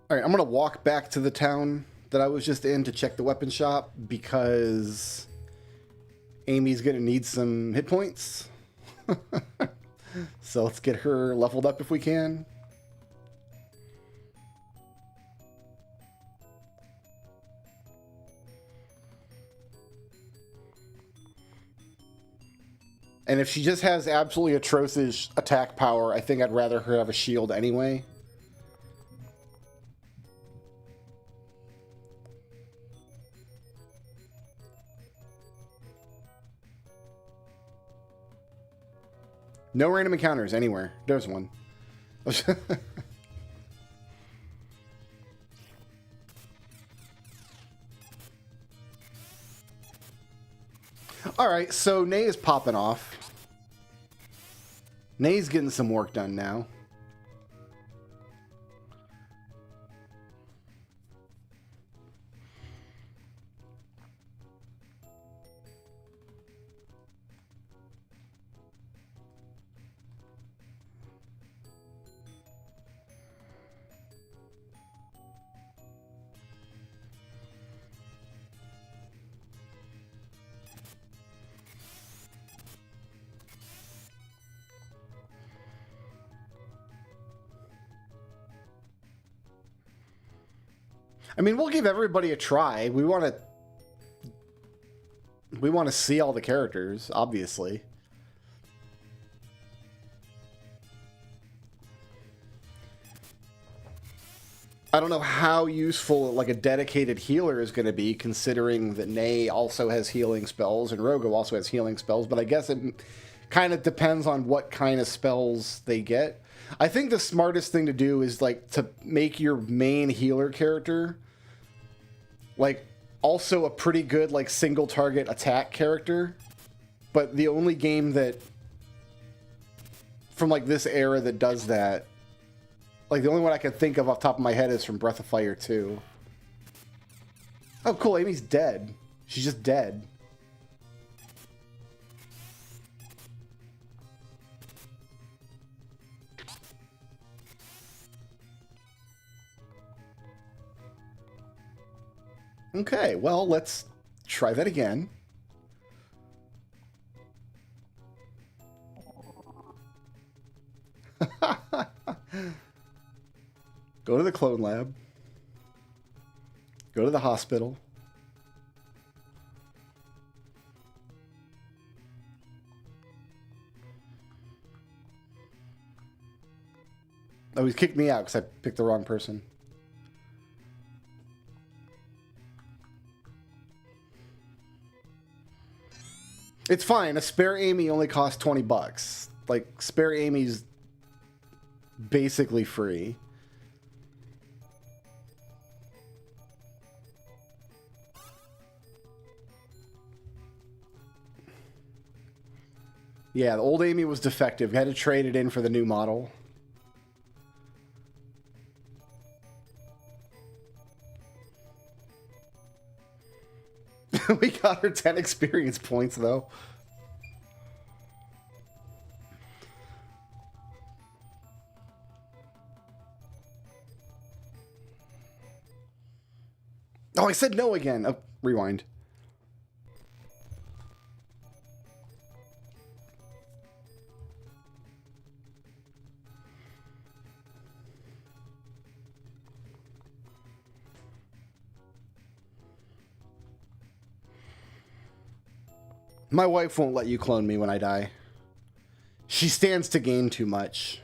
All right, I'm going to walk back to the town that I was just in to check the weapon shop because Amy's going to need some hit points. So let's get her leveled up if we can. And if she just has absolutely atrocious attack power, I think I'd rather her have a shield anyway. No random encounters anywhere. There's one. All right, so Nay is popping off. Nay's getting some work done now. I mean, we'll give everybody a try. We want to see all the characters, obviously. I don't know how useful like a dedicated healer is going to be, considering that Nay also has healing spells and Rogo also has healing spells, but I guess it kind of depends on what kind of spells they get. I think the smartest thing to do is like to make your main healer character like also a pretty good like single target attack character, but the only game that from like this era that does that, like the only one I can think of off the top of my head is from Breath of Fire 2. Oh cool, Amy's dead. She's just dead. Okay, well, let's try that again. Go to the clone lab. Go to the hospital. Oh, he's kicked me out because I picked the wrong person. It's fine. A spare Amy only costs $20. Like, spare Amy's basically free. Yeah, the old Amy was defective. We had to trade it in for the new model. We got her 10 experience points, though. Oh, I said no again. Oh, rewind. My wife won't let you clone me when I die. She stands to gain too much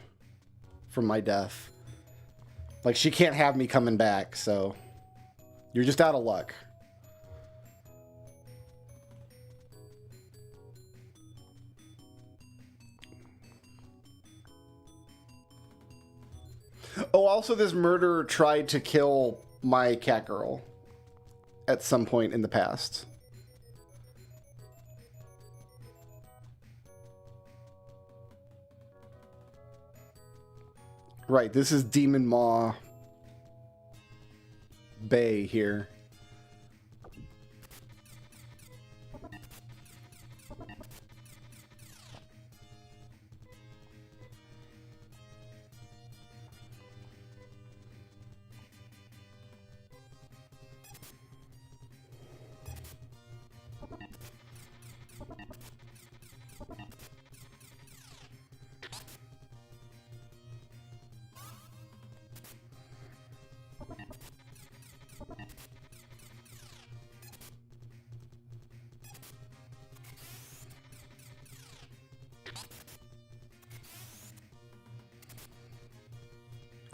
from my death. Like, she can't have me coming back, so... You're just out of luck. Oh, also this murderer tried to kill my cat girl at some point in the past. Right, this is Demon Maw Bay here.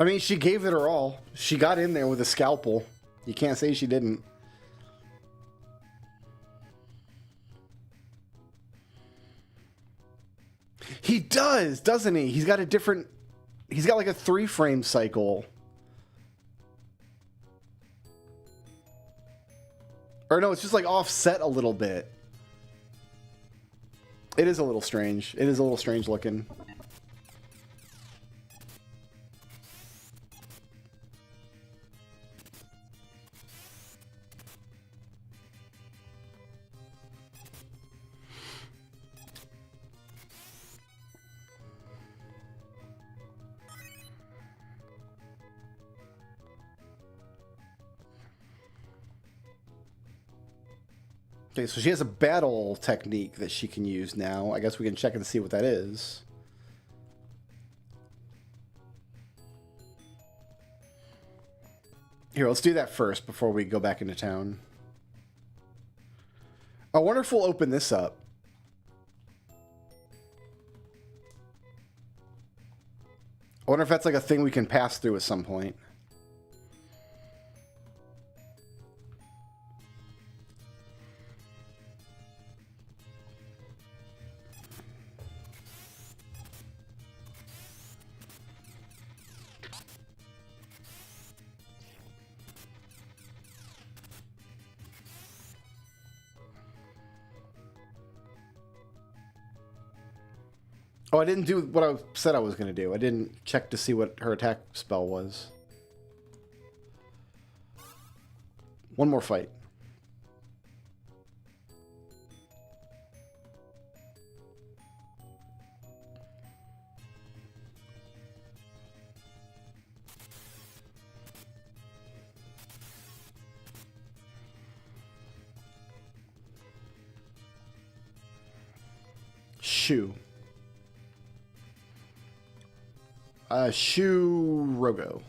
I mean, she gave it her all. She got in there with a scalpel. You can't say she didn't. He does, doesn't he? He's got a different... He's got like a 3-frame cycle. Or no, it's just like offset a little bit. It is a little strange. It is a little strange looking. Okay, so she has a battle technique that she can use now. I guess we can check and see what that is. Here, let's do that first before we go back into town. I wonder if we'll open this up. I wonder if that's like a thing we can pass through at some point. Oh, I didn't do what I said I was going to do. I didn't check to see what her attack spell was. One more fight. Shoo. Shoo Rogo.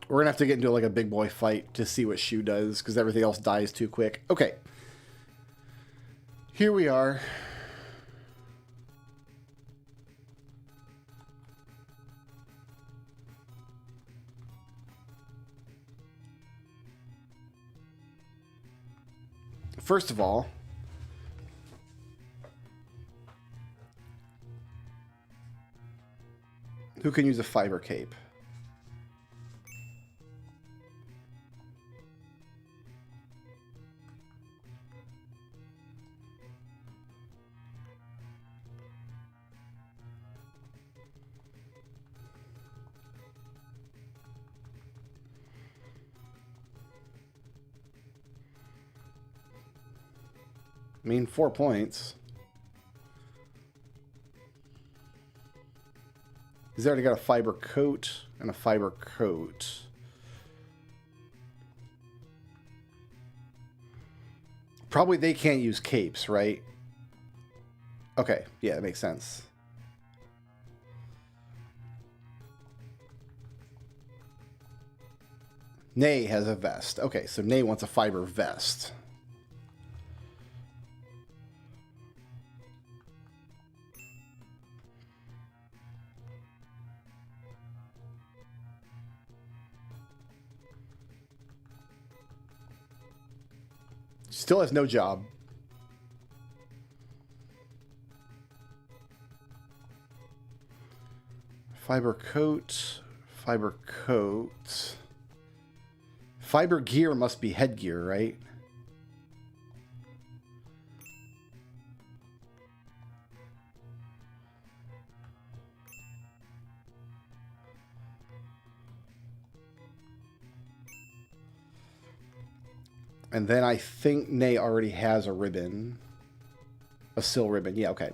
We're gonna have to get into like a big boy fight to see what Shoo does, because everything else dies too quick. Okay. Here we are. First of all, who can use a fiber cape? I mean, 4 points. He's already got a fiber coat and a fiber coat. Probably they can't use capes, right? Okay, yeah, that makes sense. Nay has a vest. Okay, so Nay wants a fiber vest. Still has no job. Fiber coat. Fiber coat. Fiber gear must be headgear, right? And then I think Nay already has a ribbon. A sil ribbon. Yeah, okay.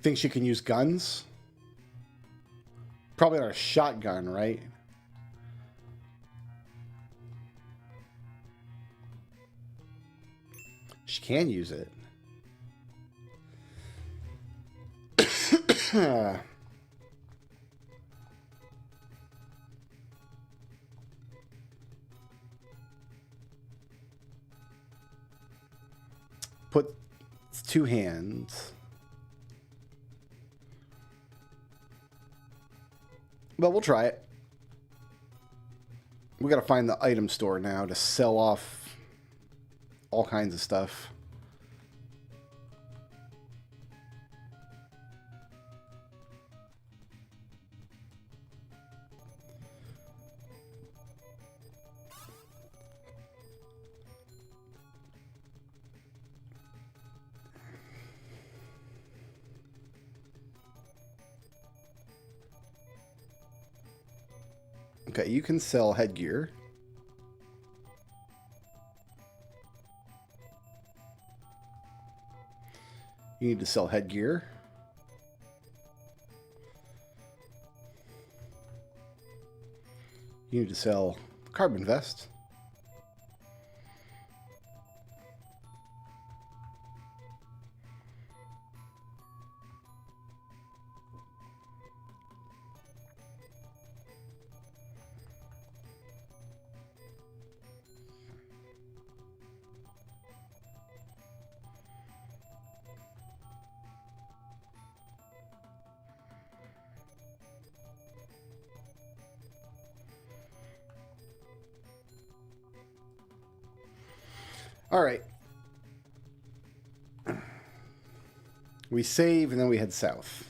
Think she can use guns? Probably not a shotgun, right? She can use it. Put 2 hands. But we'll try it. We gotta find the item store now to sell off all kinds of stuff. Okay, you can sell headgear. You need to sell headgear. You need to sell carbon vest. All right. We save and then we head south.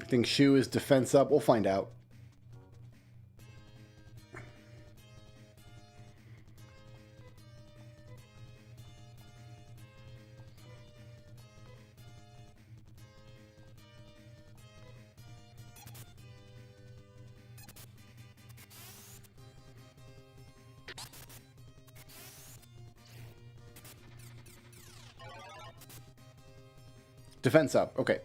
I think Shu is defense up. We'll find out. Defense up. Okay.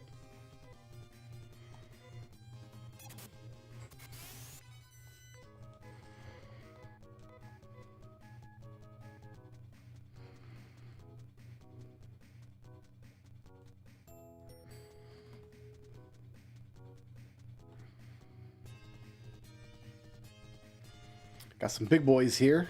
Got some big boys here.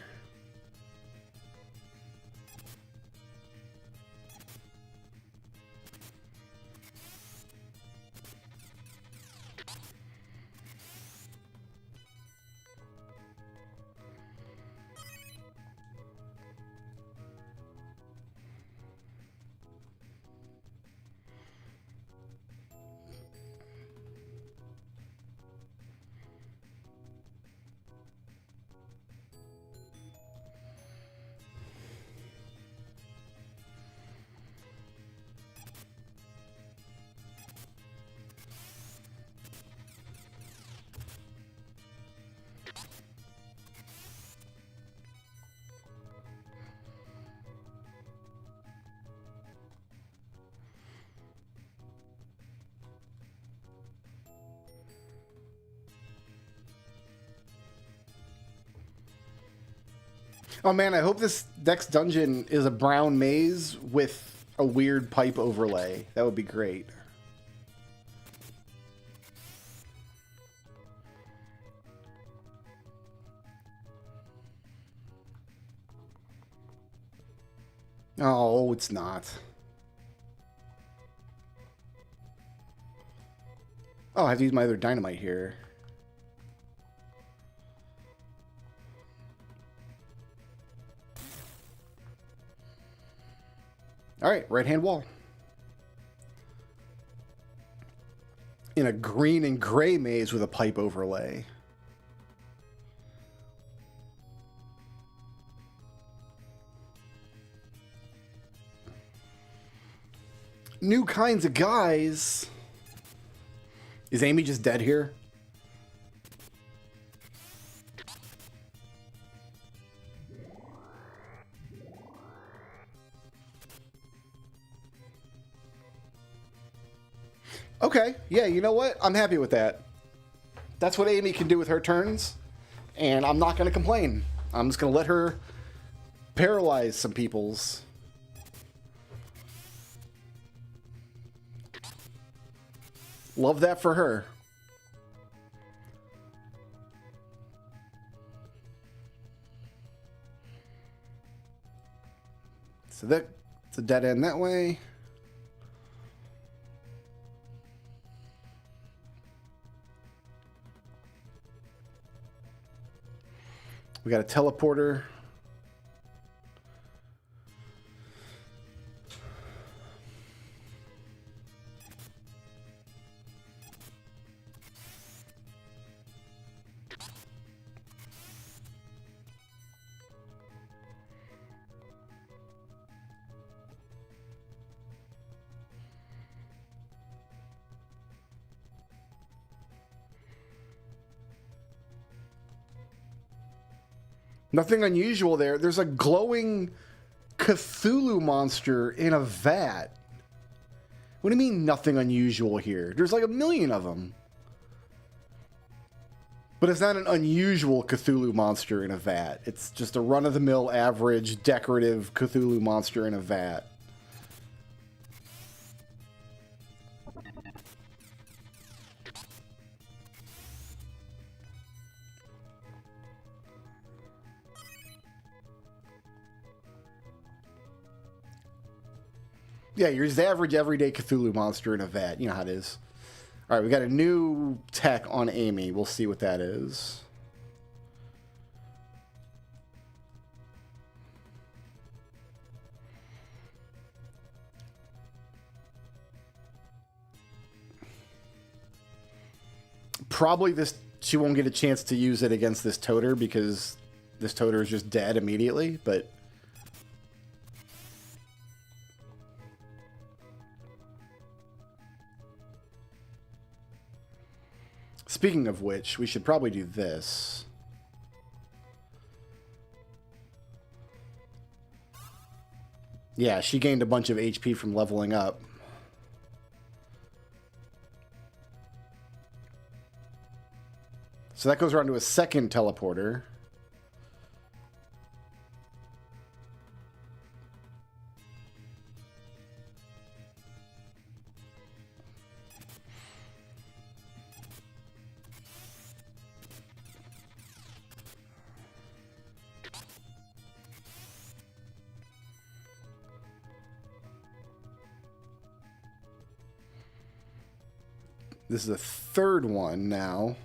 Oh man, I hope this next dungeon is a brown maze with a weird pipe overlay. That would be great. Oh, it's not. Oh, I have to use my other dynamite here. All right, right-hand wall. In a green and gray maze with a pipe overlay. New kinds of guys. Is Amy just dead here? Okay, yeah, you know what? I'm happy with that. That's what Amy can do with her turns, and I'm not going to complain. I'm just going to let her paralyze some peoples. Love that for her. So that's a dead end that way. We got a teleporter. Nothing unusual there. There's a glowing Cthulhu monster in a vat. What do you mean nothing unusual here? There's like a million of them. But it's not an unusual Cthulhu monster in a vat. It's just a run-of-the-mill average decorative Cthulhu monster in a vat. Yeah, you're just average everyday Cthulhu monster in a vat. You know how it is. All right, we got a new tech on Amy. We'll see what that is. Probably this, she won't get a chance to use it against this toter because this toter is just dead immediately, but... Speaking of which, we should probably do this. Yeah, she gained a bunch of HP from leveling up. So that goes around to a second teleporter. This is a third one now.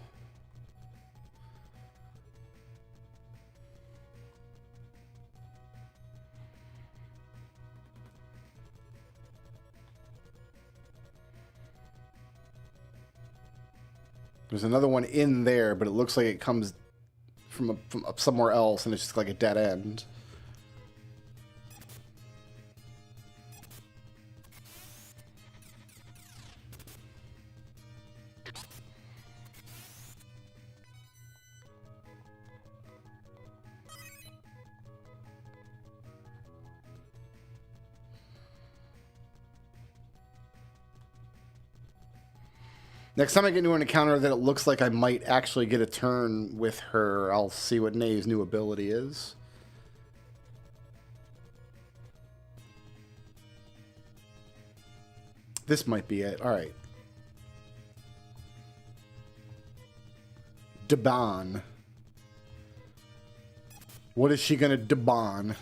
There's another one in there, but it looks like it comes from up somewhere else, and it's just like a dead end. Next time I get into an encounter that it looks like I might actually get a turn with her, I'll see what Nae's new ability is. This might be it. All right. Daban. What is she going to Daban?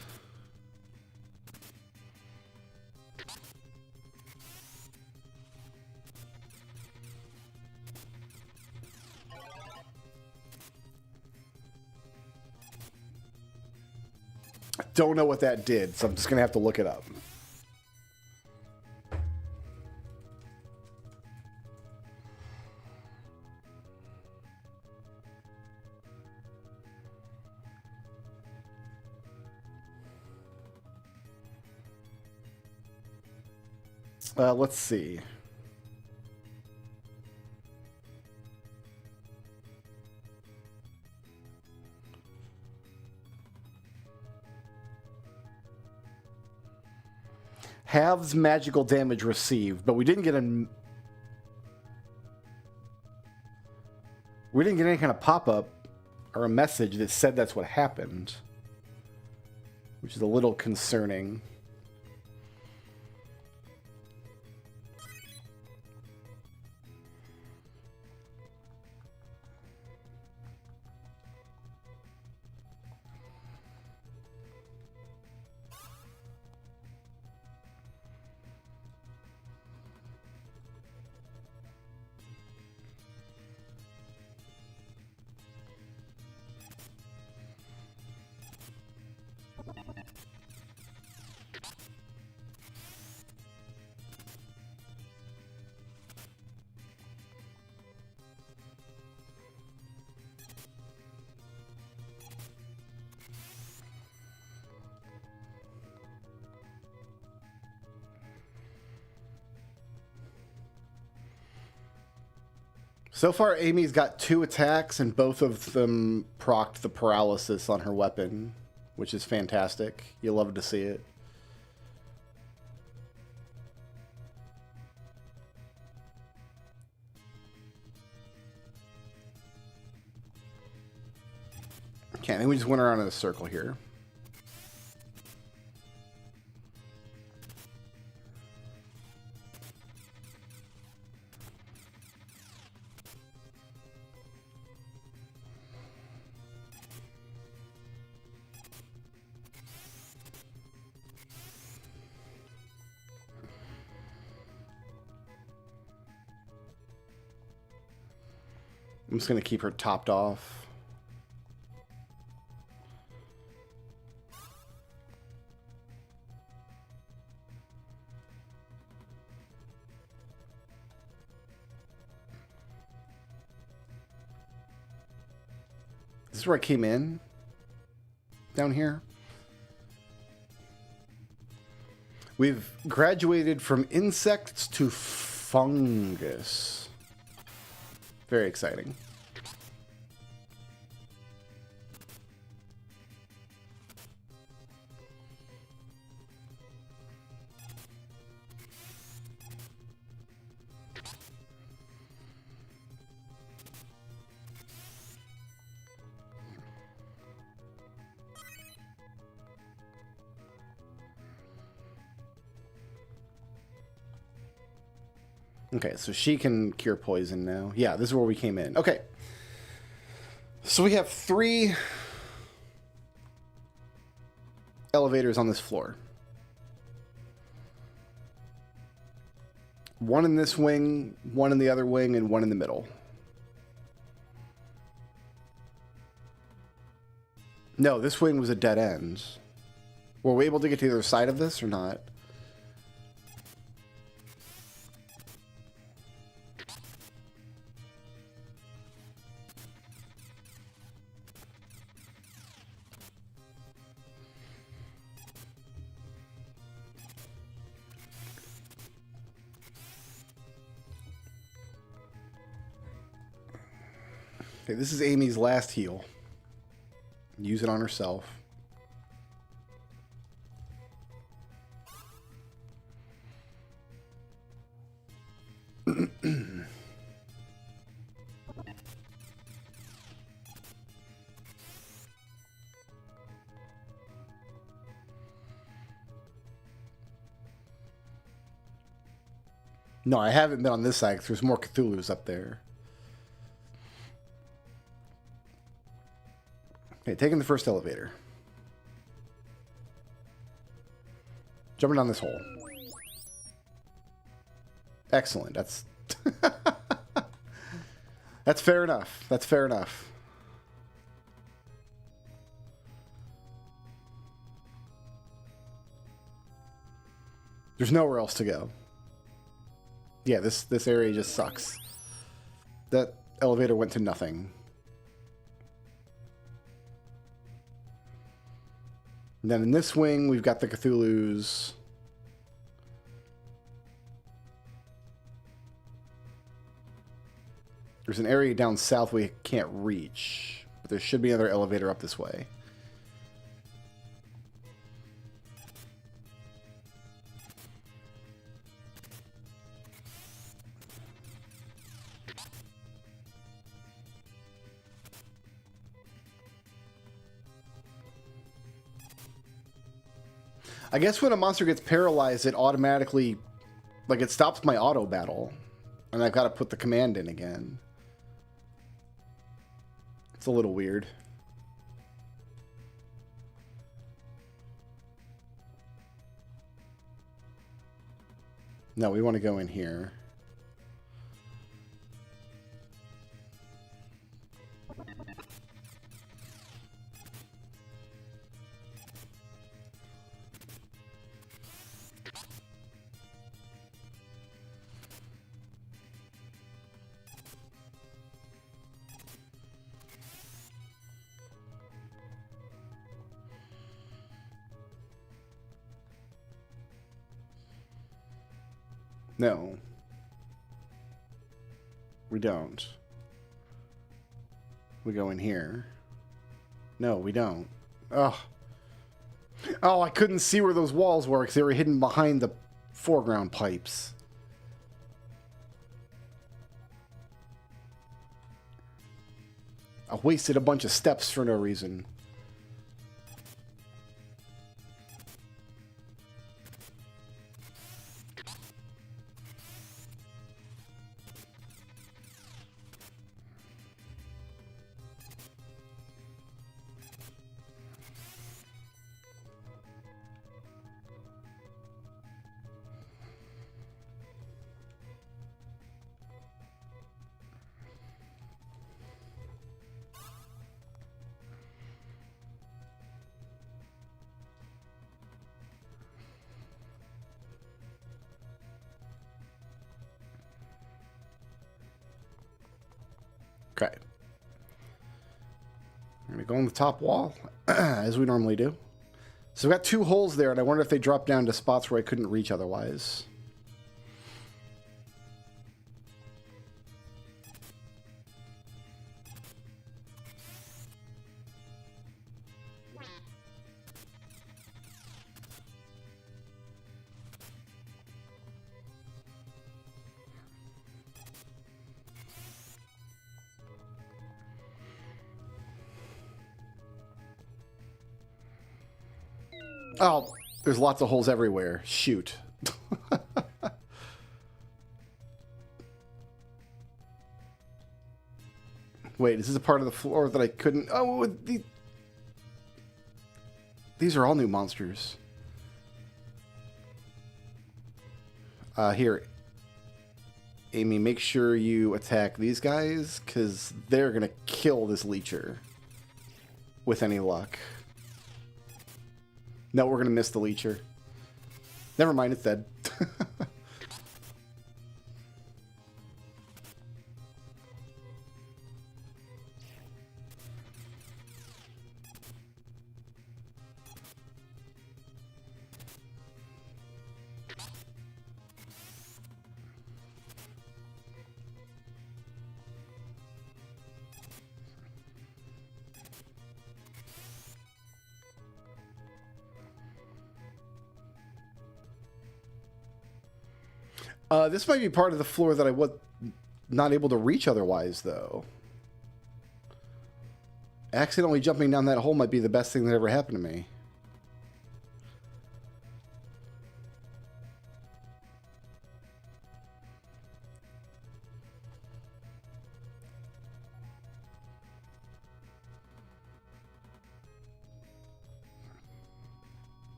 I don't know what that did, so I'm just going to have to look it up. Let's see. Halves magical damage received, but we didn't get any kind of pop-up or a message that said that's what happened, which is a little concerning. So far, Amy's got 2 attacks, and both of them procced the paralysis on her weapon, which is fantastic. You love to see it. Okay, I think we just went around in a circle here. I'm just going to keep her topped off. This is where I came in. Down here. We've graduated from insects to fungus. Very exciting. Okay, so she can cure poison now. Yeah, this is where we came in. Okay. So we have 3 elevators on this floor. 1 in this wing, 1 in the other wing, and 1 in the middle. No, this wing was a dead end. Were we able to get to the other side of this or not? Okay, this is Amy's last heal. Use it on herself. No, I haven't been on this side because there's more Cthulhu's up there. Okay, taking the first elevator. Jumping down this hole. Excellent. That's that's fair enough. That's fair enough. There's nowhere else to go. Yeah, this area just sucks. That elevator went to nothing. And then in this wing, we've got the Cthulhu's. There's an area down south we can't reach, but there should be another elevator up this way. I guess when a monster gets paralyzed, it automatically, like, it stops my auto battle. And I've got to put the command in again. It's a little weird. No, we want to go in here. No. We don't. we go in here. No, we don't. Oh. Oh, I couldn't see where those walls were because they were hidden behind the foreground pipes. I wasted a bunch of steps for no reason. Okay. I'm going to go on the top wall, as we normally do. So I've got 2 holes there, and I wonder if they drop down to spots where I couldn't reach otherwise. Oh, there's lots of holes everywhere. Shoot. Wait, is this a part of the floor that I couldn't... Oh, these are all new monsters. Here. Amy, make sure you attack these guys, because they're going to kill this leecher. With any luck. No, we're going to miss the leecher. Never mind, it's dead. This might be part of the floor that I was not able to reach otherwise, though. Accidentally jumping down that hole might be the best thing that ever happened to me.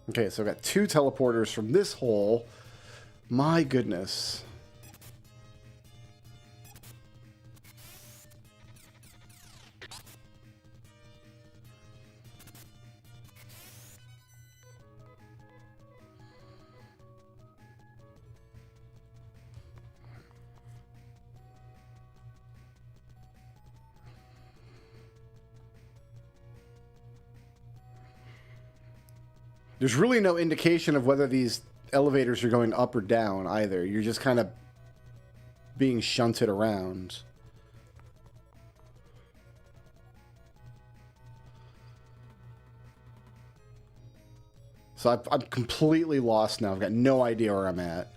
Okay, so I've got 2 teleporters from this hole. My goodness. There's really no indication of whether these elevators are going up or down either. You're just kind of being shunted around. So I'm completely lost now. I've got no idea where I'm at.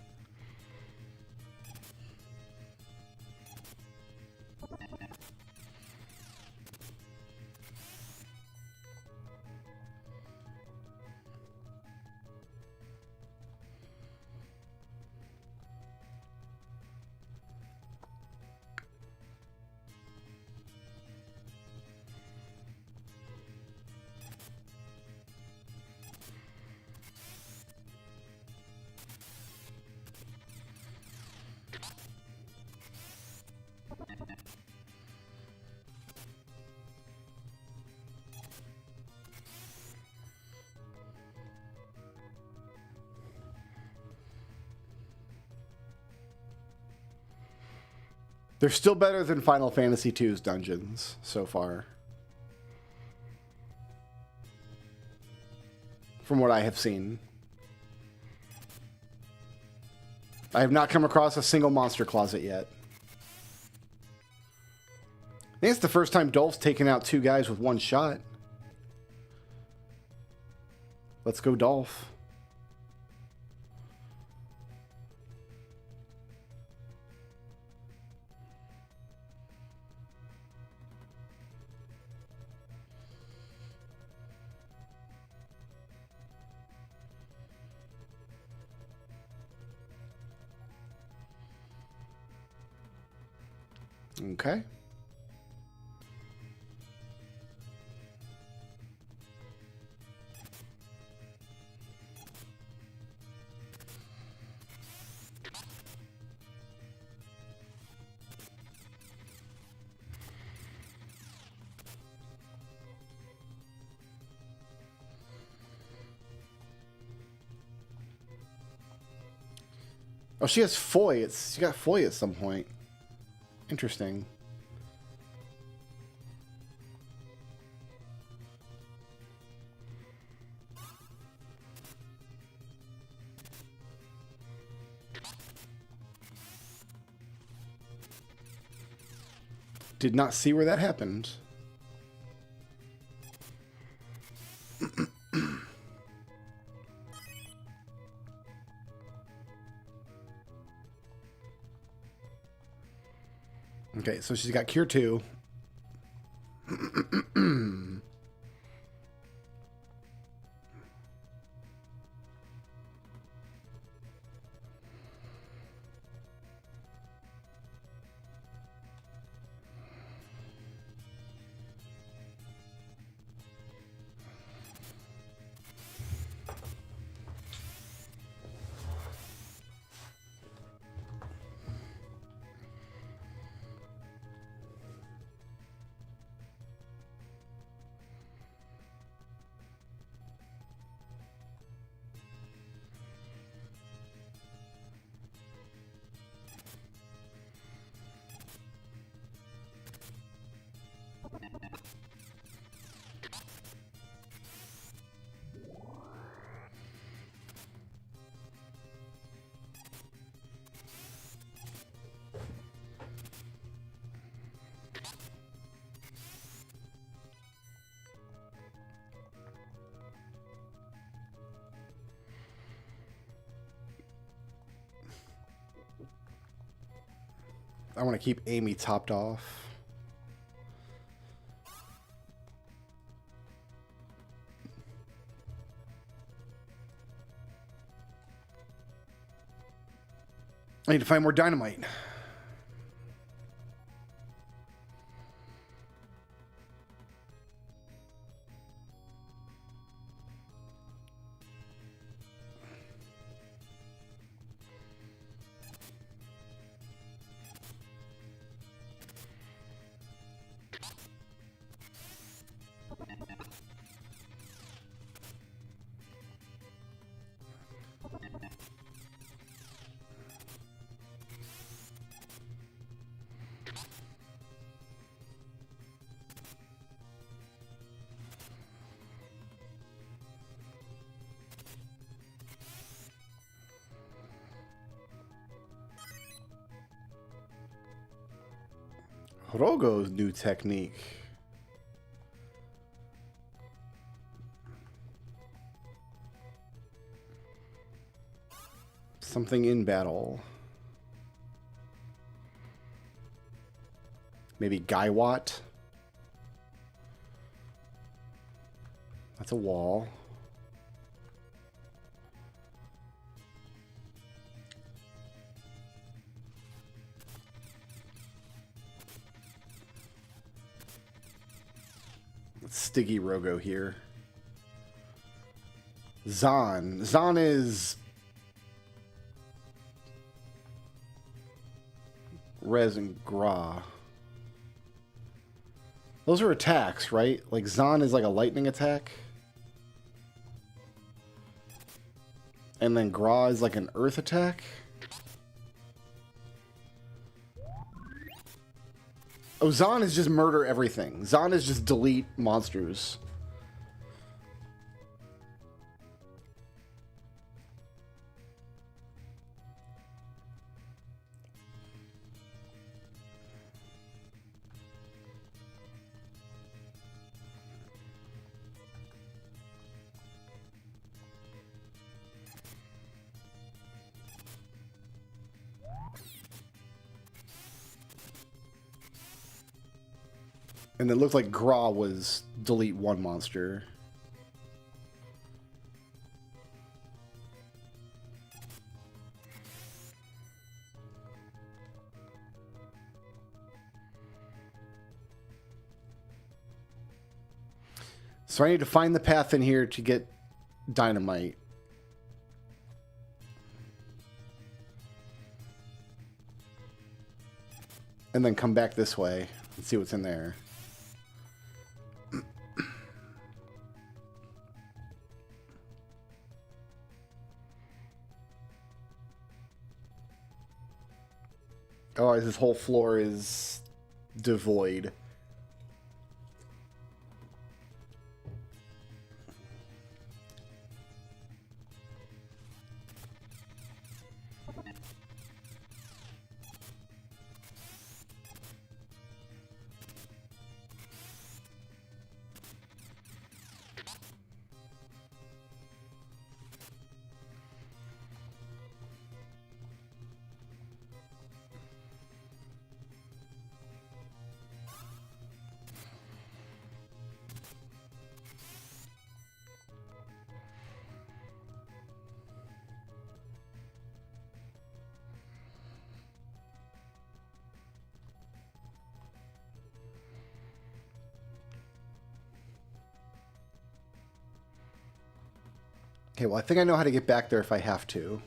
They're still better than Final Fantasy II's dungeons so far. From what I have seen. I have not come across a single monster closet yet. think it's the first time Dolph's taken out 2 guys with 1 shot. Let's go, Dolph. Okay. Oh, she has Foy. She got Foy at some point. Interesting. Did not see where that happened. Okay, so she's got Cure 2. I want to keep Amy topped off. I need to find more dynamite. Rogo's new technique. Something in battle. Maybe Gaiwat. That's a wall. Stiggy Rogo here. Zon. Zon is Rez and Gra. Those are attacks, right? Like Zon is like a lightning attack. And then Gra is like an earth attack. Oh, Zon is just murder everything. Zon is just delete monsters. And it looked like Gra was delete one monster. So I need to find the path in here to get dynamite. And then come back this way and see what's in there. Oh, this whole floor is devoid. Okay, well, I think I know how to get back there if I have to.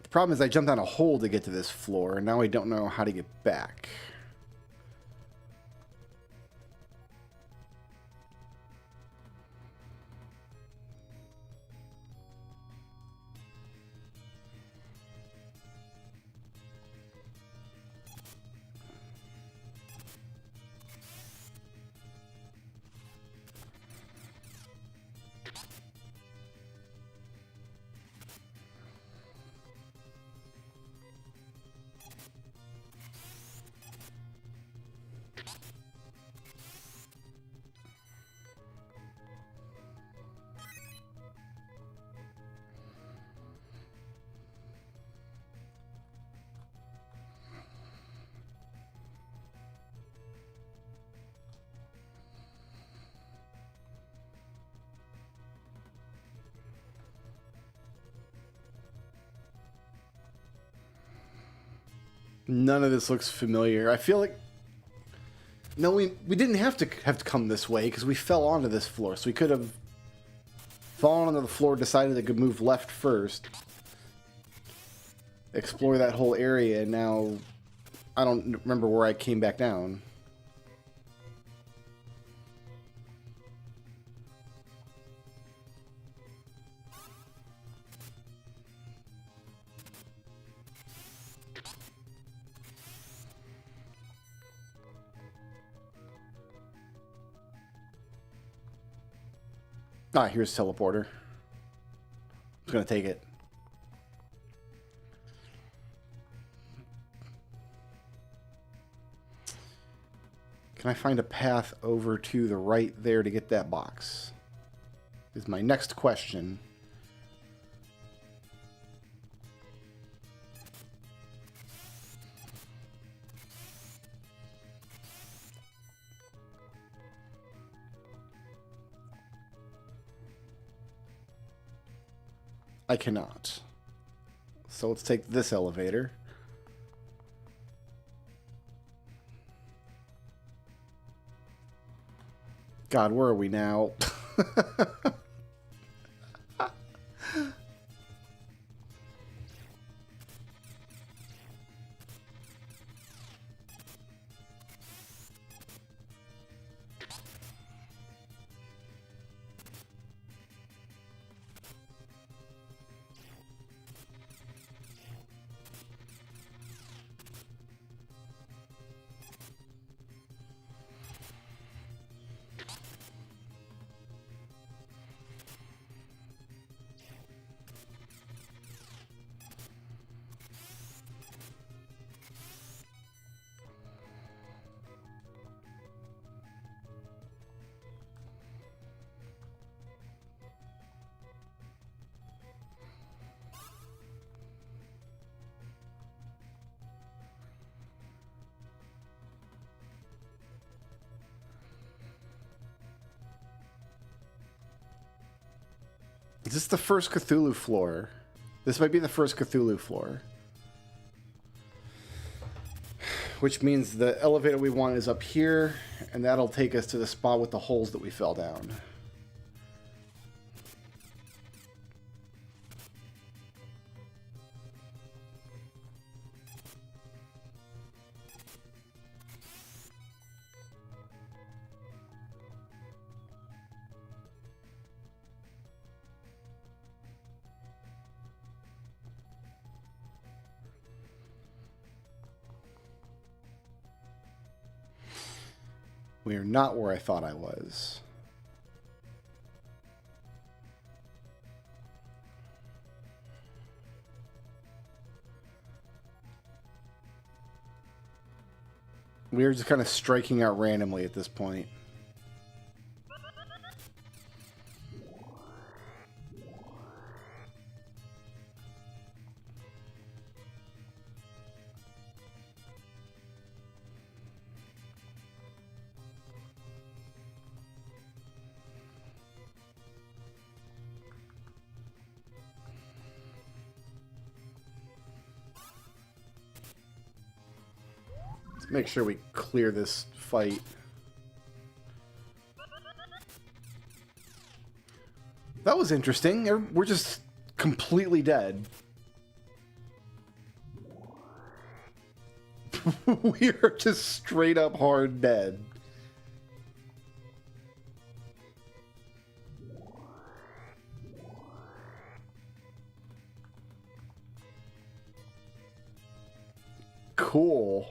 The problem is I jumped down a hole to get to this floor, and now I don't know how to get back. None of this looks familiar. I feel like... No, we didn't have to come this way because we fell onto this floor. So we could have fallen onto the floor, decided it could move left first. Explore that whole area, and now I don't remember where I came back down. Ah, here's teleporter. I'm just gonna take it. Can I find a path over to the right there to get that box? Is my next question. I cannot. So let's take this elevator. God, where are we now? Is this the first Cthulhu floor? This might be the first Cthulhu floor. Which means the elevator we want is up here, and that'll take us to the spot with the holes that we fell down. We are not where I thought I was. We are just kind of striking out randomly at this point. Make sure we clear this fight. That was interesting. We're just completely dead. We are just straight up hard dead. Cool.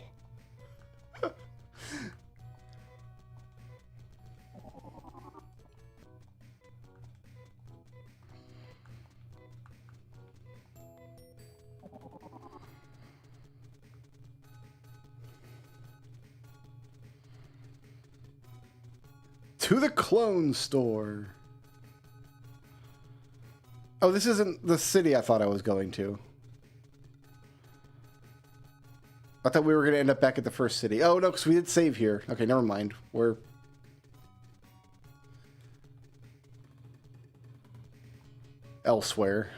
To the clone store. Oh, this isn't the city I thought I was going to. I thought we were going to end up back at the first city. Oh, no, because we did save here. Okay, never mind. We're... elsewhere.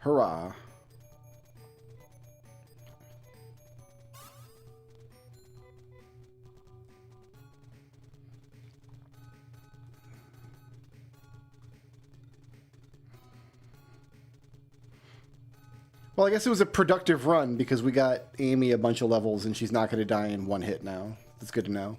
Hurrah. Well, I guess it was a productive run because we got Amy a bunch of levels and she's not going to die in one hit now. That's good to know.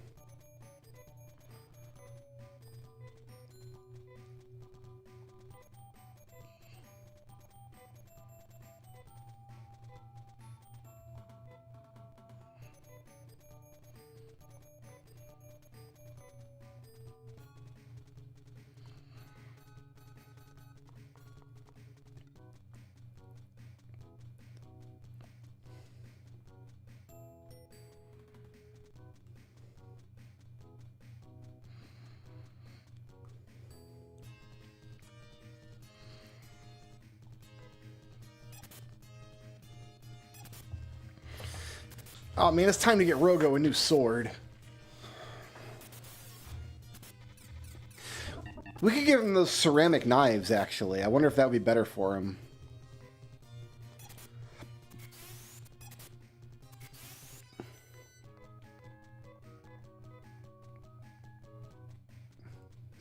Oh man, it's time to get Rogo a new sword. We could give him those ceramic knives, actually. I wonder if that would be better for him.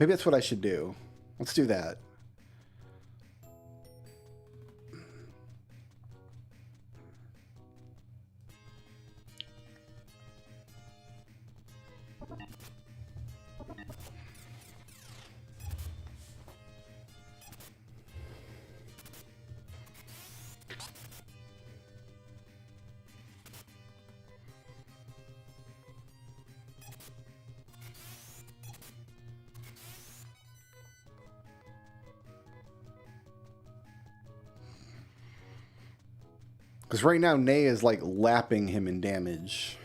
Maybe that's what I should do. Let's do that. Because right now, Nay is like lapping him in damage.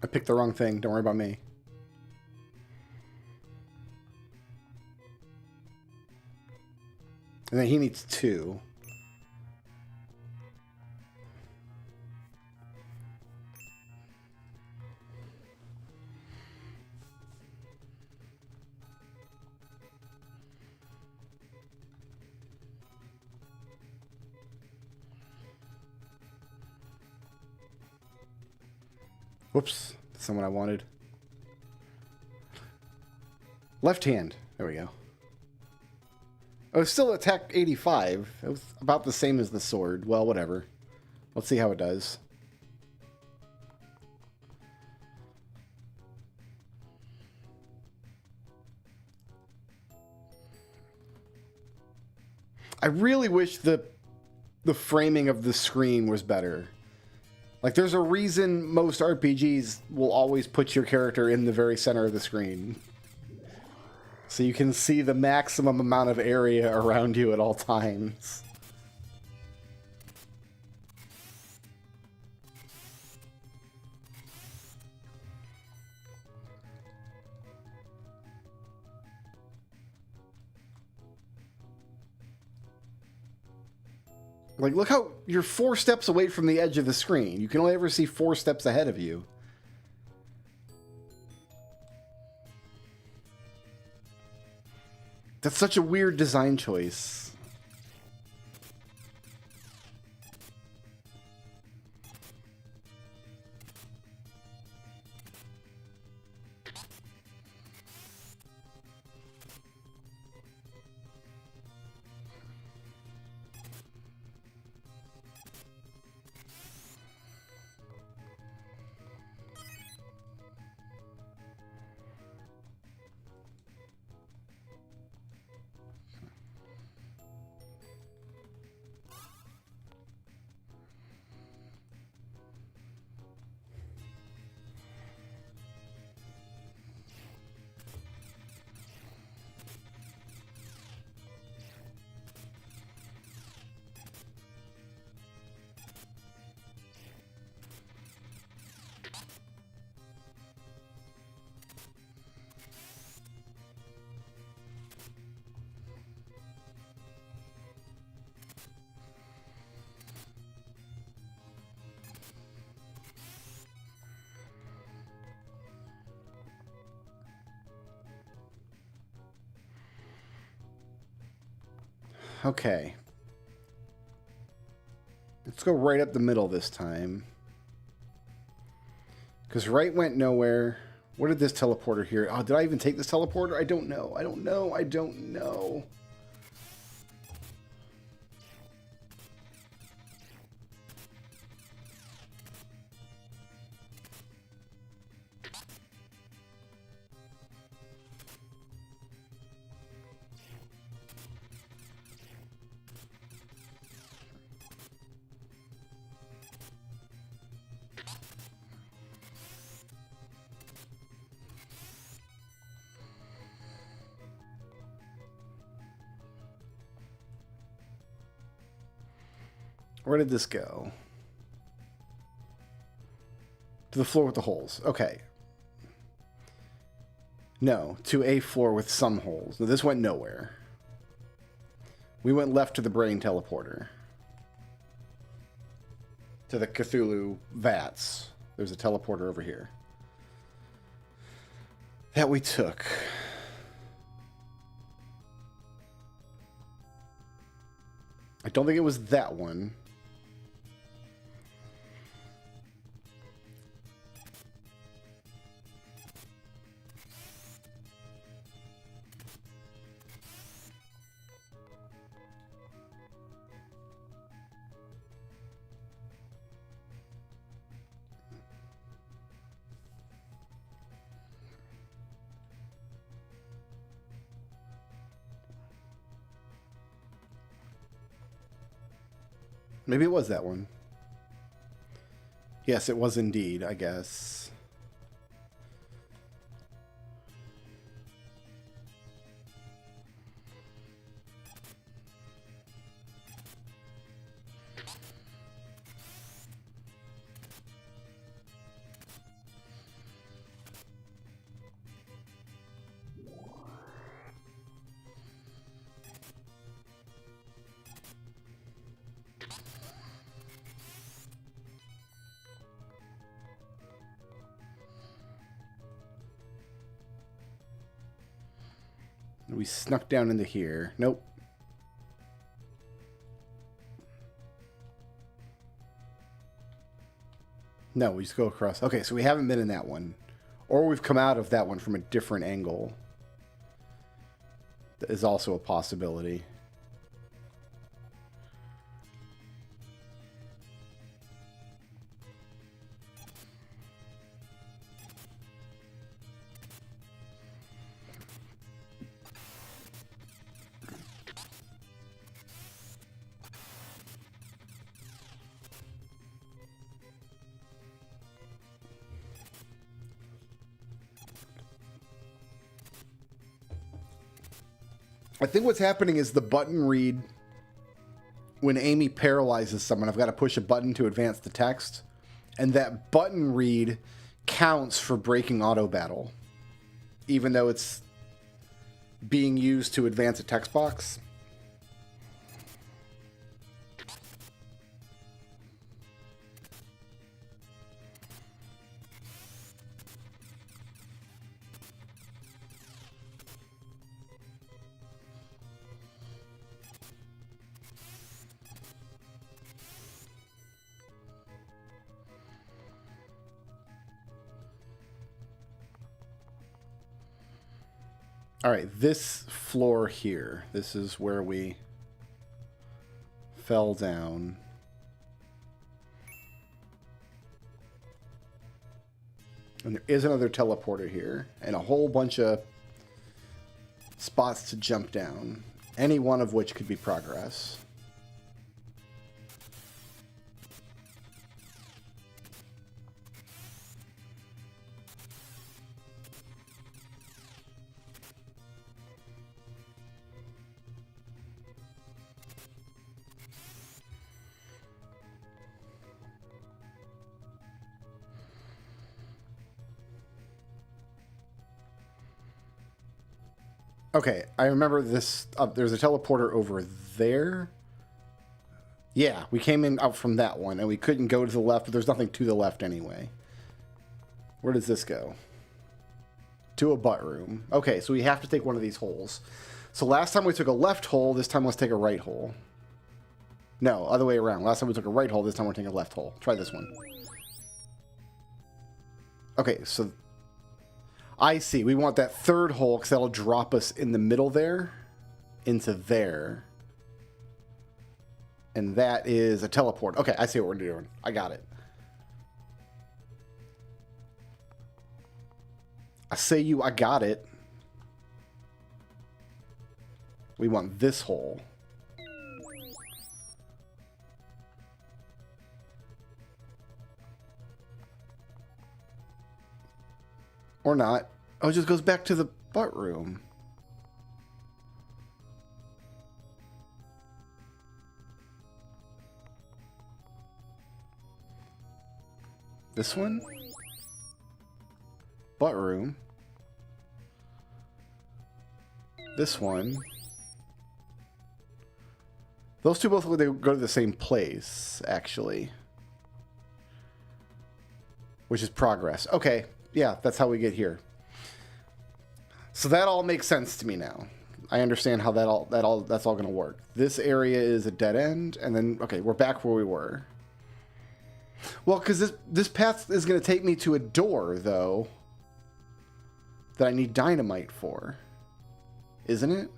I picked the wrong thing. Don't worry about me. And then he needs 2. Whoops. That's not what I wanted. Left hand. There we go. Oh, it's still attack 85. It was about the same as the sword. Well, whatever. Let's see how it does. I really wish the framing of the screen was better. Like, there's a reason most RPGs will always put your character in the very center of the screen. So you can see the maximum amount of area around you at all times. Like, look how you're 4 steps away from the edge of the screen. You can only ever see 4 steps ahead of you. That's such a weird design choice. Okay. Let's go right up the middle this time. Because right went nowhere. What did this teleporter here? Oh, did I even take this teleporter? I don't know. I don't know. I don't know. Where did this go? To the floor with the holes. Okay. No, to a floor with some holes. No, this went nowhere. We went left to the brain teleporter. To the Cthulhu vats. There's a teleporter over here. That we took. I don't think it was that one. Maybe it was that one. Yes, it was indeed, I guess. We snuck down into here. Nope. No, we just go across. Okay, so we haven't been in that one. Or we've come out of that one from a different angle. That is also a possibility. I think what's happening is the button read, when Amy paralyzes someone, I've got to push a button to advance the text, and that button read counts for breaking auto battle, even though it's being used to advance a text box. All right, this floor here, this is where we fell down. And there is another teleporter here, and a whole bunch of spots to jump down, any one of which could be progress. Okay, I remember this. There's a teleporter over there. Yeah, we came in out from that one, and we couldn't go to the left, but there's nothing to the left anyway. Where does this go? To a butt room. Okay, so we have to take one of these holes. So last time we took a left hole, this time let's take a right hole. No, other way around. Last time we took a right hole, this time we're taking a left hole. Try this one. Okay, so I see. We want that third hole because that'll drop us in the middle there into there. And that is a teleport. Okay, I see what we're doing. I got it. I got it. We want this hole. Or not. Oh, it just goes back to the butt room. This one? Butt room. This one. Those two both they go to the same place, actually. Which is progress. Okay. Yeah, that's how we get here. So that all makes sense to me now. I understand how that's all going to work. This area is a dead end, and then okay, we're back where we were. Well, because this path is going to take me to a door, though, that I need dynamite for, isn't it?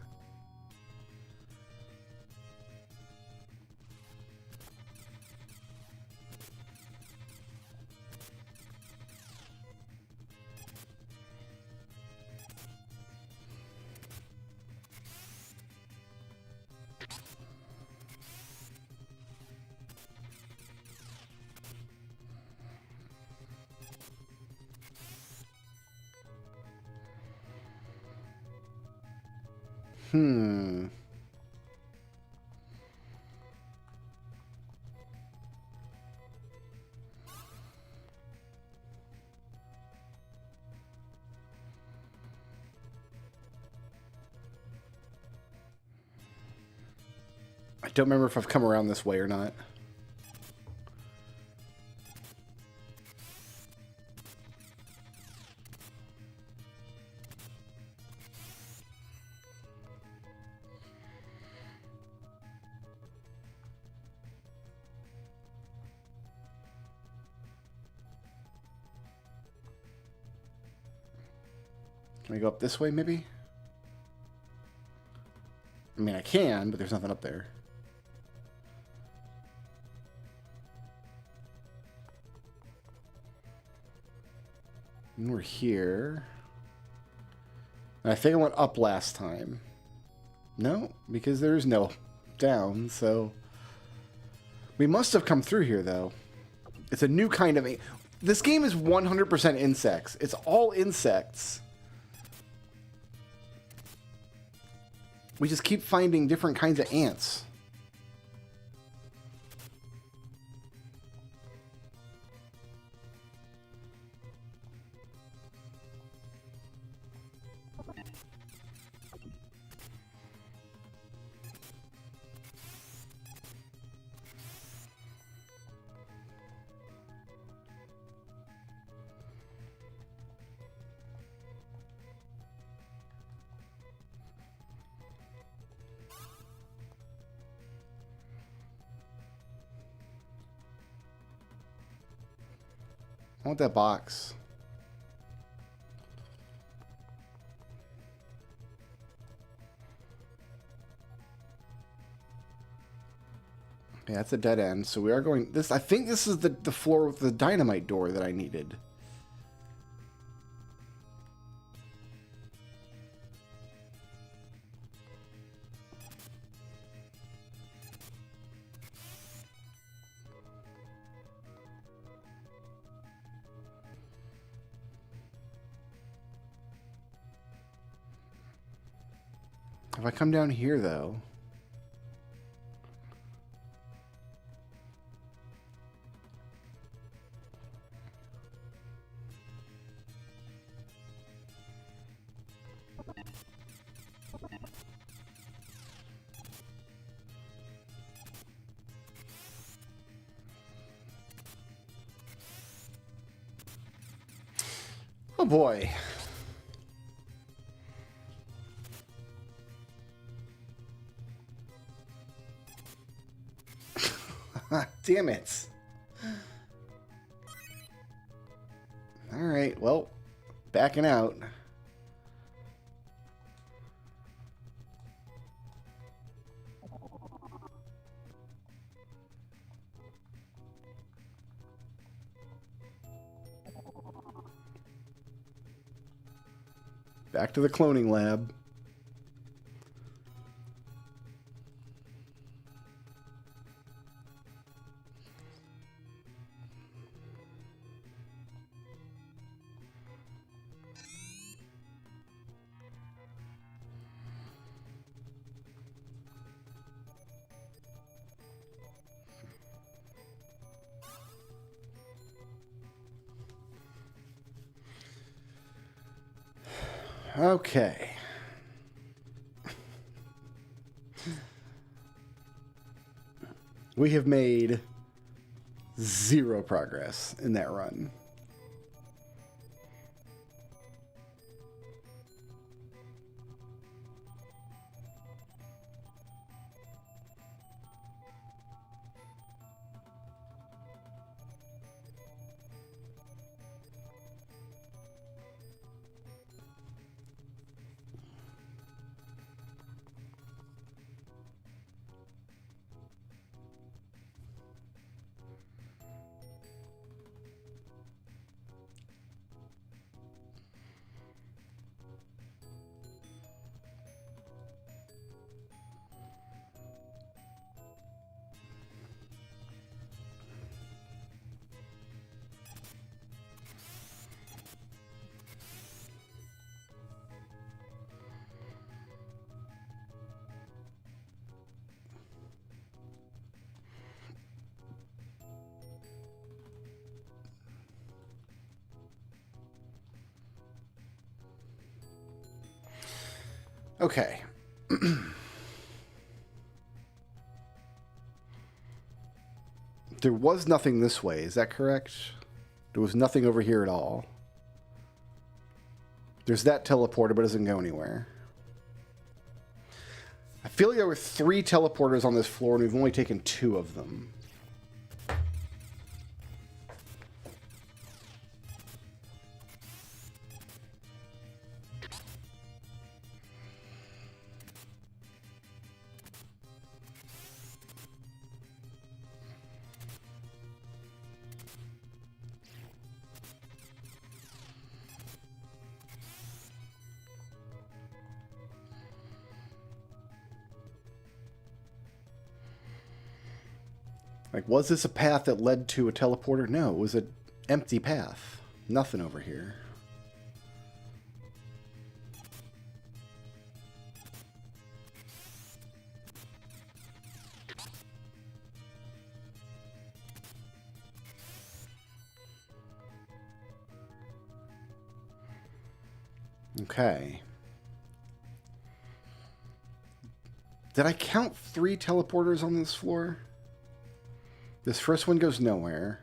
Hmm. I don't remember if I've come around this way or not. Can I go up this way, maybe? I mean, I can, but there's nothing up there. And we're here. And I think I went up last time. No, because there's no down, so... We must have come through here, though. It's a new kind of... This game is 100% insects. It's all insects. We just keep finding different kinds of ants. I want that box. Yeah, that's a dead end. So we are going this. I think this is the floor with the dynamite door that I needed. If I come down here, though... Oh, boy. Damn it. Alright, well, backing out. Back to the cloning lab. Okay. We have made 0 progress in that run. Okay. There was nothing this way, is that correct? There was nothing over here at all. There's that teleporter, but it doesn't go anywhere. I feel like there were 3 teleporters on this floor, and we've only taken 2 of them. Like, was this a path that led to a teleporter? No, it was an empty path. Nothing over here. Okay. Did I count 3 teleporters on this floor? This first one goes nowhere.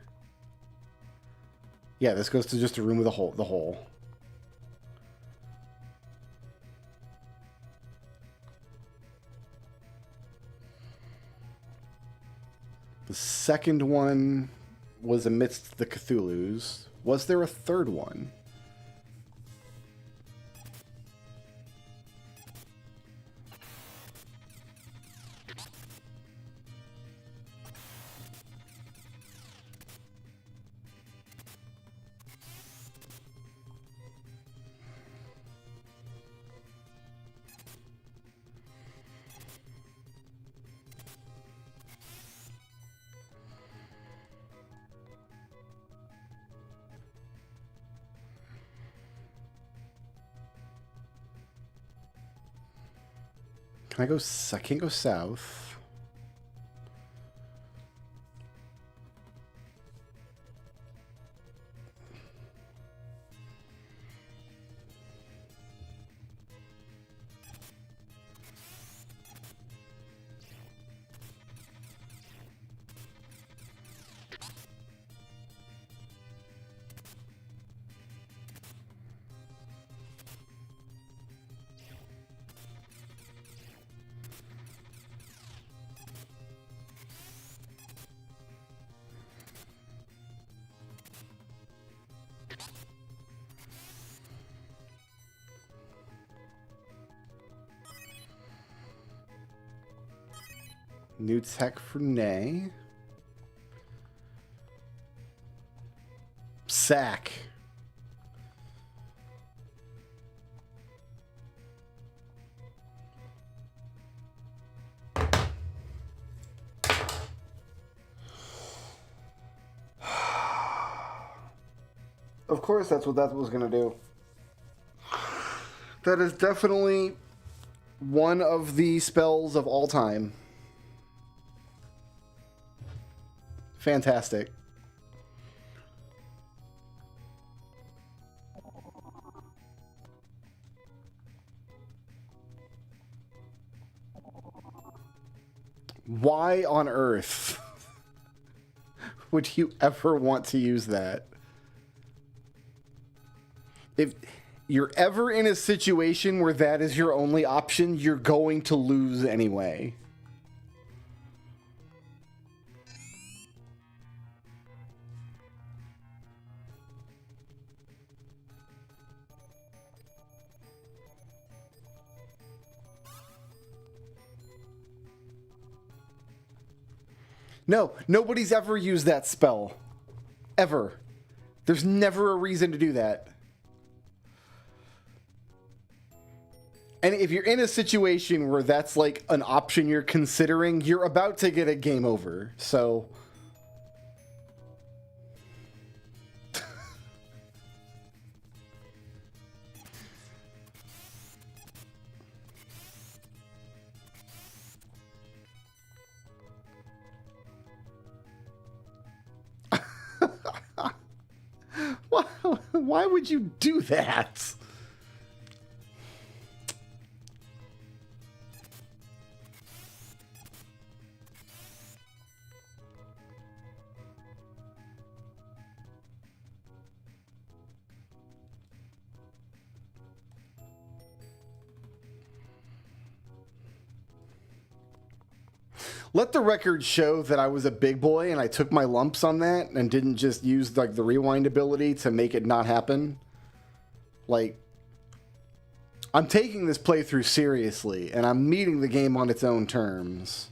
Yeah, this goes to just a room with a hole. The hole. The second one was amidst the Cthulhus. Was there a third one? Can I go? I can't go south. New tech for Nay. Sack. Of course, that's what that was going to do. That is definitely one of the spells of all time. Fantastic. Why on earth would you ever want to use that? If you're ever in a situation where that is your only option, you're going to lose anyway. No, nobody's ever used that spell. Ever. There's never a reason to do that. And if you're in a situation where that's like an option you're considering, you're about to get a game over. So... Why would you do that? Let the record show that I was a big boy and I took my lumps on that and didn't just use like the rewind ability to make it not happen. Like, I'm taking this playthrough seriously and I'm meeting the game on its own terms.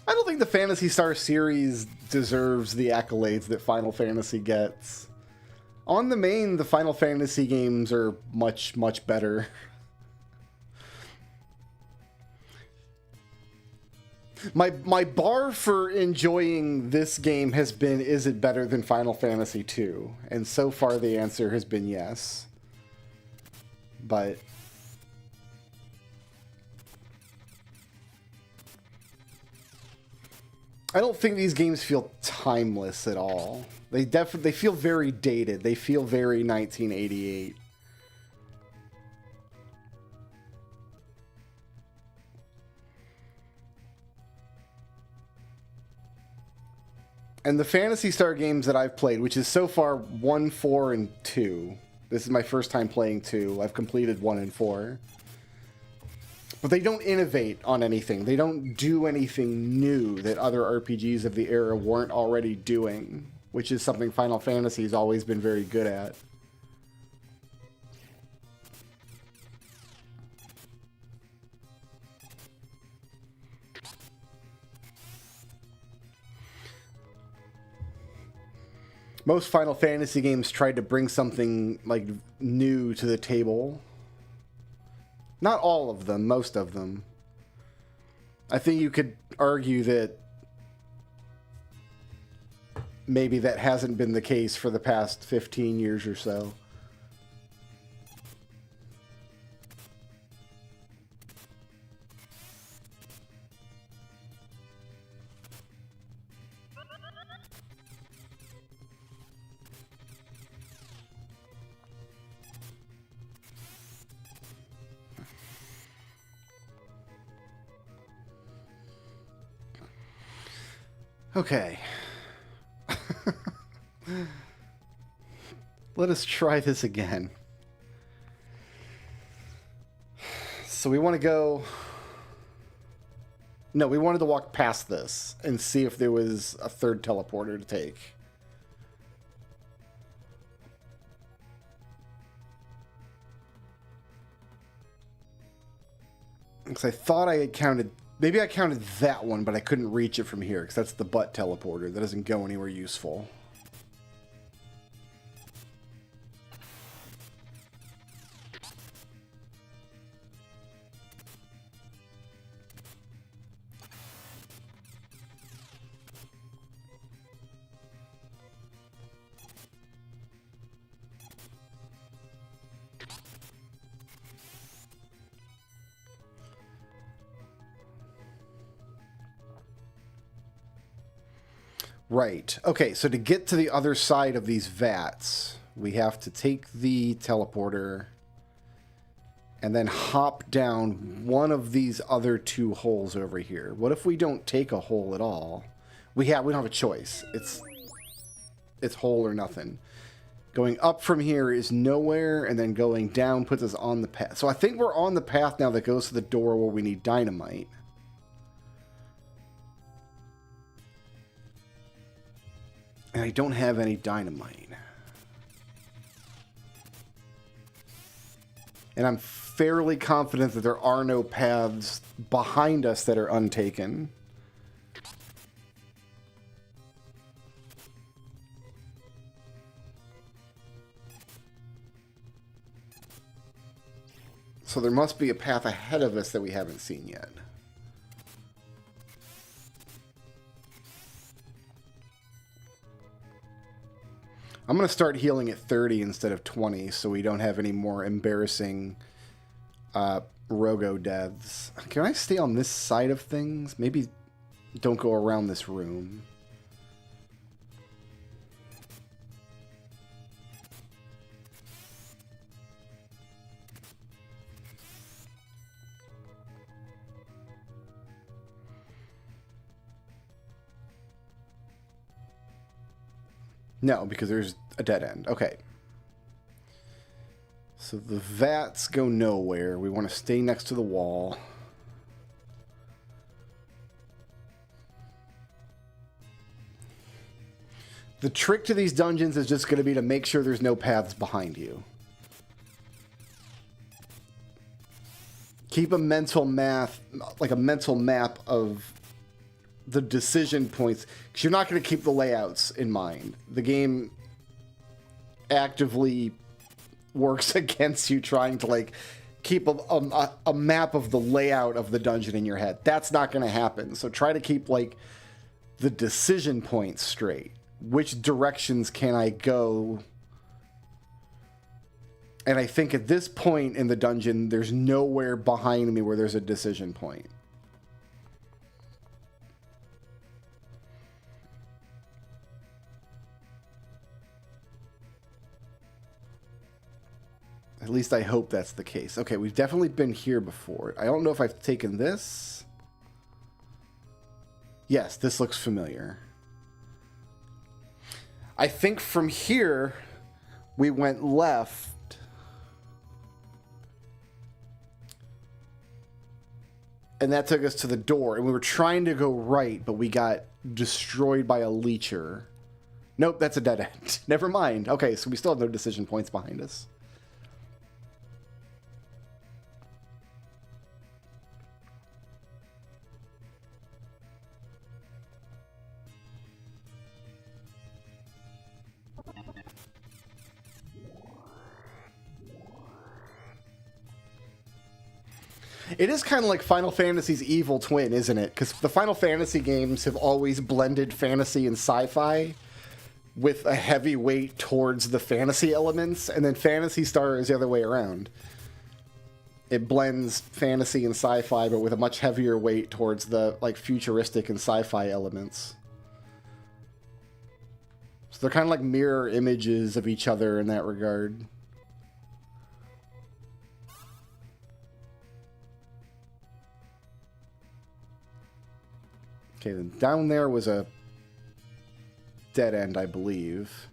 I don't think the Phantasy Star series deserves the accolades that Final Fantasy gets. On the main, the Final Fantasy games are much, much better. My bar for enjoying this game has been, is it better than Final Fantasy II? And so far the answer has been yes. But I don't think these games feel timeless at all. They feel very dated. They feel very 1988. And the Phantasy Star games that I've played, which is so far 1, 4, and 2. This is my first time playing 2. I've completed 1 and 4. But they don't innovate on anything. They don't do anything new that other RPGs of the era weren't already doing, which is something Final Fantasy has always been very good at. Most Final Fantasy games tried to bring something like new to the table. Not all of them, most of them. I think you could argue that maybe that hasn't been the case for the past 15 years or so. Okay. Let us try this again. So we want to go... No, we wanted to walk past this and see if there was a third teleporter to take. Because I thought I had counted... Maybe I counted that one, but I couldn't reach it from here, because that's the butt teleporter. That doesn't go anywhere useful. Right. Okay, so to get to the other side of these vats, we have to take the teleporter and then hop down one of these other two holes over here. What if we don't take a hole at all? We don't have a choice. It's hole or nothing. Going up from here is nowhere, and then going down puts us on the path. So I think we're on the path now that goes to the door where we need dynamite. And I don't have any dynamite. And I'm fairly confident that there are no paths behind us that are untaken. So there must be a path ahead of us that we haven't seen yet. I'm going to start healing at 30 instead of 20 so we don't have any more embarrassing Rogo deaths. Can I stay on this side of things? Maybe don't go around this room. No, because there's a dead end. Okay. So the vats go nowhere. We want to stay next to the wall. The trick to these dungeons is just going to be to make sure there's no paths behind you. Keep a mental math, like a mental map of the decision points, because you're not going to keep the layouts in mind. The game actively works against you trying to like keep a map of the layout of the dungeon in your head. That's not going to happen. So try to keep like the decision points straight. Which directions can I go? And I think at this point in the dungeon, there's nowhere behind me where there's a decision point. At least I hope that's the case. Okay, we've definitely been here before. I don't know if I've taken this. Yes, this looks familiar. I think from here, we went left. And that took us to the door. And we were trying to go right, but we got destroyed by a leecher. Nope, that's a dead end. Never mind. Okay, so we still have no decision points behind us. It is kind of like Final Fantasy's evil twin, isn't it? Because the Final Fantasy games have always blended fantasy and sci-fi with a heavy weight towards the fantasy elements, and then Phantasy Star is the other way around. It blends fantasy and sci-fi, but with a much heavier weight towards the like futuristic and sci-fi elements. So they're kind of like mirror images of each other in that regard. Okay, then down there was a dead end, I believe.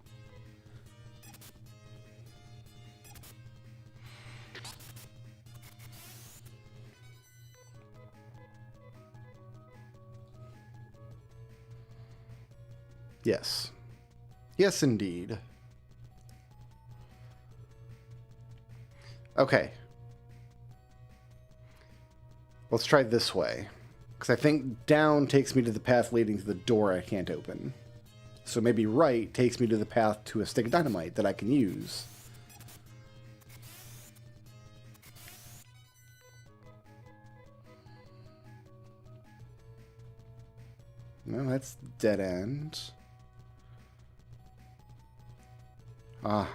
Yes. Yes, indeed. Okay. Let's try this way. Because I think down takes me to the path leading to the door I can't open. So maybe right takes me to the path to a stick of dynamite that I can use. No, that's dead end. Ah.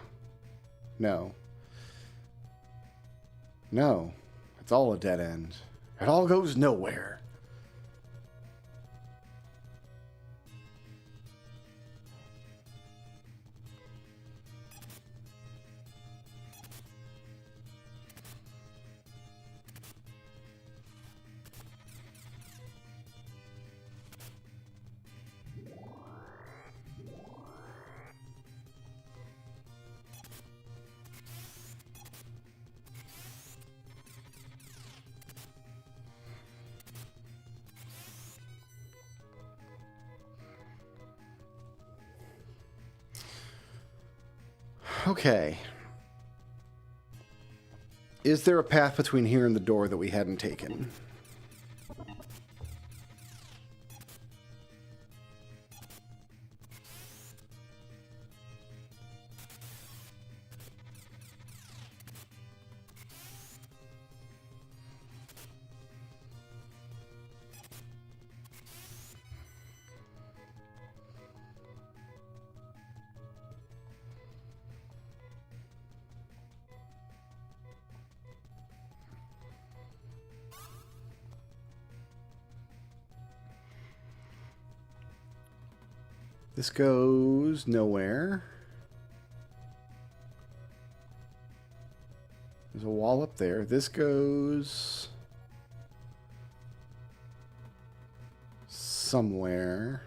No. No. It's all a dead end. It all goes nowhere. Okay. Is there a path between here and the door that we hadn't taken? This goes nowhere. There's a wall up there. This goes somewhere.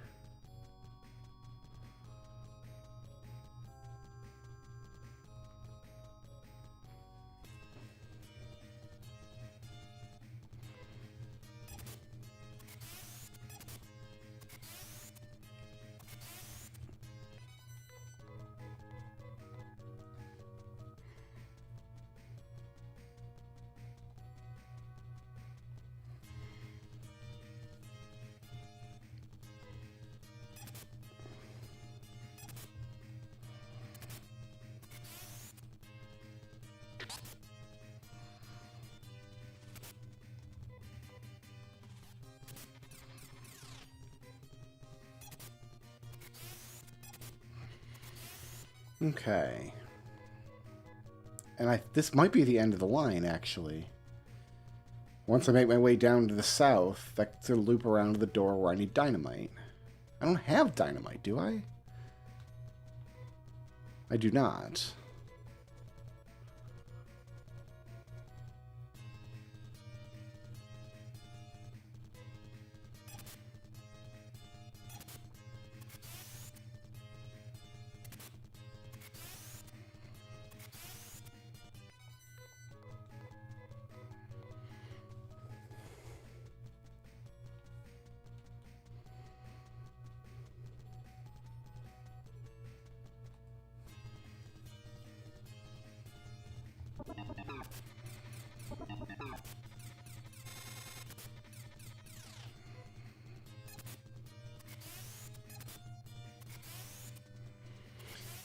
Okay. And this might be the end of the line, actually. Once I make my way down to the south, that's to loop around to the door where I need dynamite. I don't have dynamite, do I? I do not.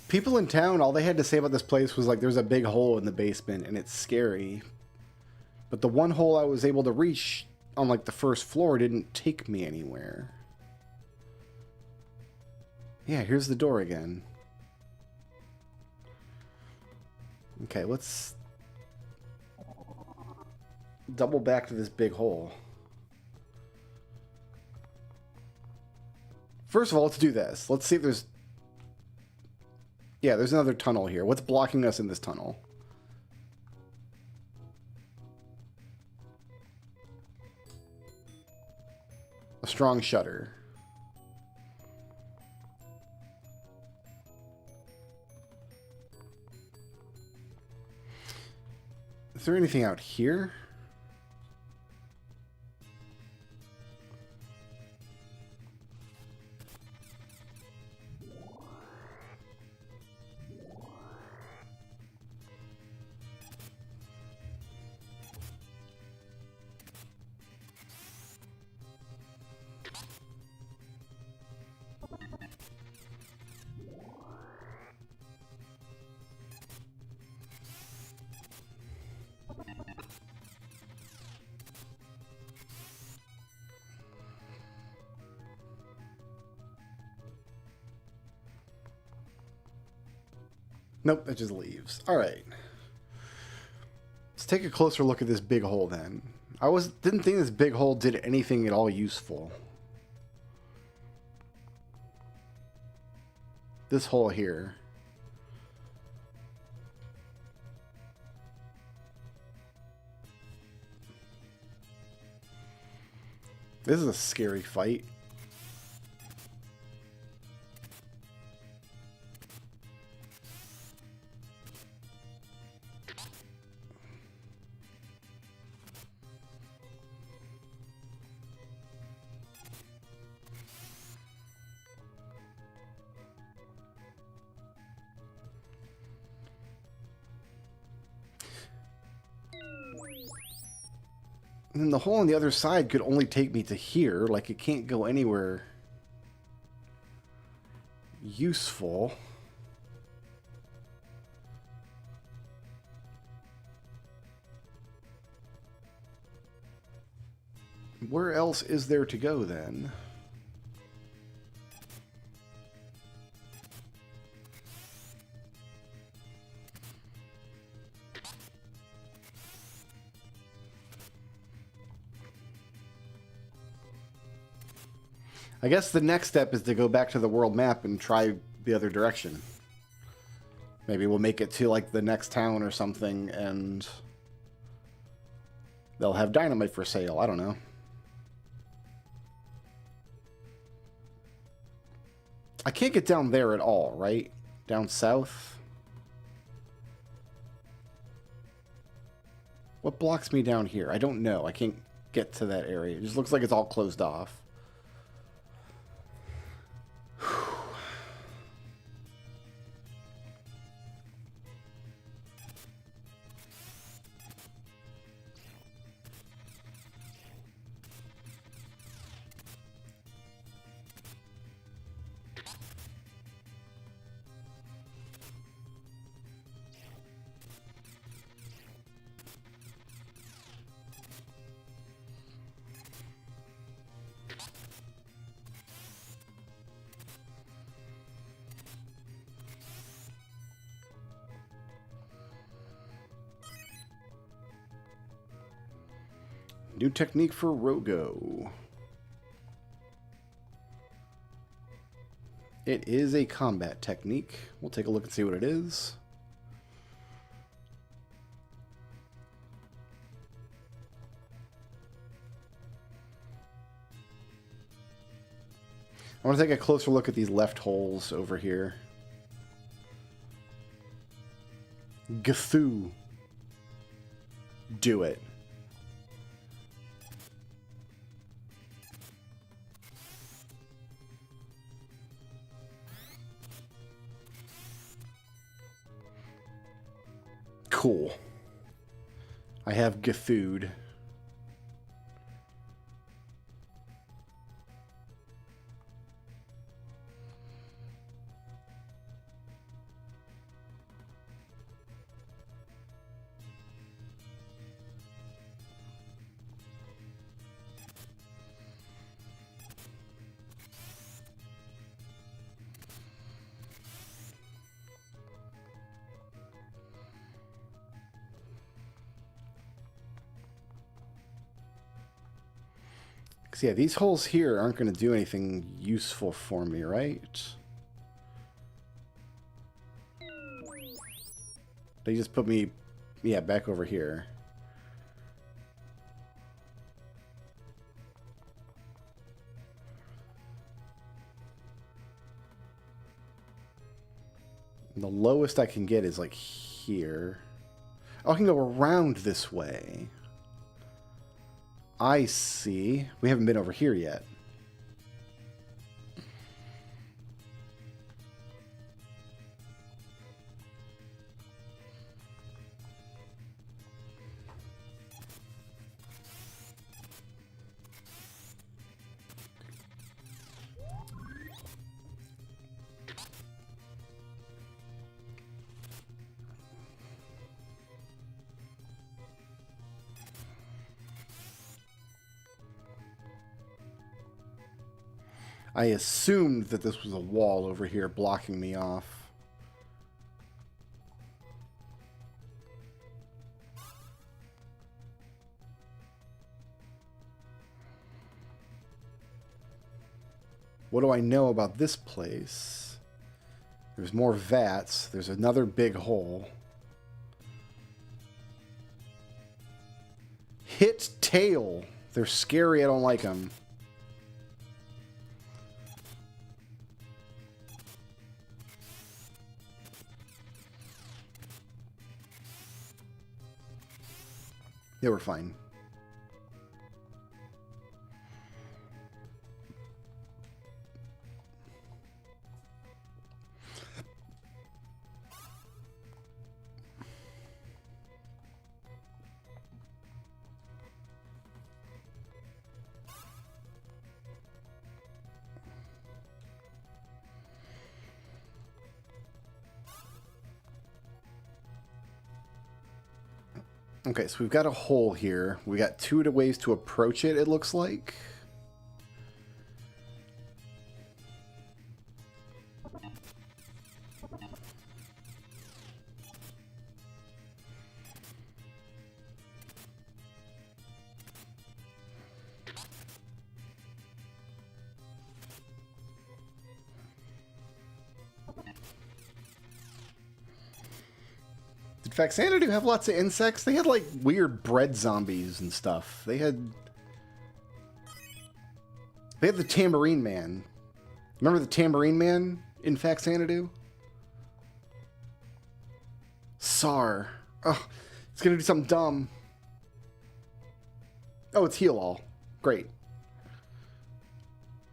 People in town, all they had to say about this place was like, there's a big hole in the basement and it's scary. But the one hole I was able to reach on like the first floor didn't take me anywhere. Yeah, here's the door again. Okay, let's double back to this big hole. First of all, let's do this. Let's see if there's... Yeah, there's another tunnel here. What's blocking us in this tunnel? A strong shutter. Is there anything out here? Nope, it just leaves. All right. Let's take a closer look at this big hole then. Didn't think this big hole did anything at all useful. This hole here. This is a scary fight. And then the hole on the other side could only take me to here. Like, it can't go anywhere useful. Where else is there to go then? I guess the next step is to go back to the world map and try the other direction. Maybe we'll make it to like the next town or something and they'll have dynamite for sale. I don't know. I can't get down there at all, right? Down south? What blocks me down here? I don't know. I can't get to that area. It just looks like it's all closed off. New technique for Rogo. It is a combat technique. We'll take a look and see what it is. I want to take a closer look at these left holes over here. Gthoo. Do it. Cool. I have Gthooed. So yeah, these holes here aren't going to do anything useful for me, right? They just put me, yeah, back over here. And the lowest I can get is like here. Oh, I can go around this way. I see. We haven't been over here yet. I assumed that this was a wall over here blocking me off. What do I know about this place? There's more vats. There's another big hole. Hit tail. They're scary. I don't like them. They were fine. Okay, so we've got a hole here. We got two ways to approach it, it looks like. Did Phantasy have lots of insects? They had like weird bread zombies and stuff. They had the Tambourine Man. Remember the Tambourine Man in Phantasy? Sar. Oh, it's gonna do something dumb. Oh, it's heal all. Great.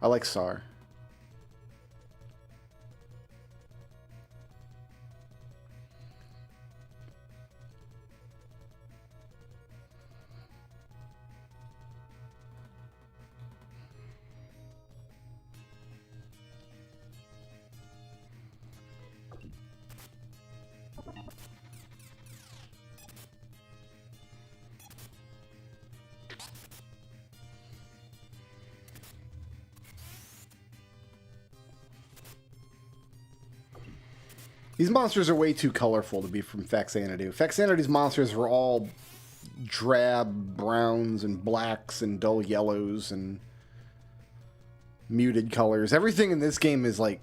I like Sar. These monsters are way too colorful to be from Phantasy. Phantasy's monsters were all drab browns and blacks and dull yellows and muted colors. Everything in this game is like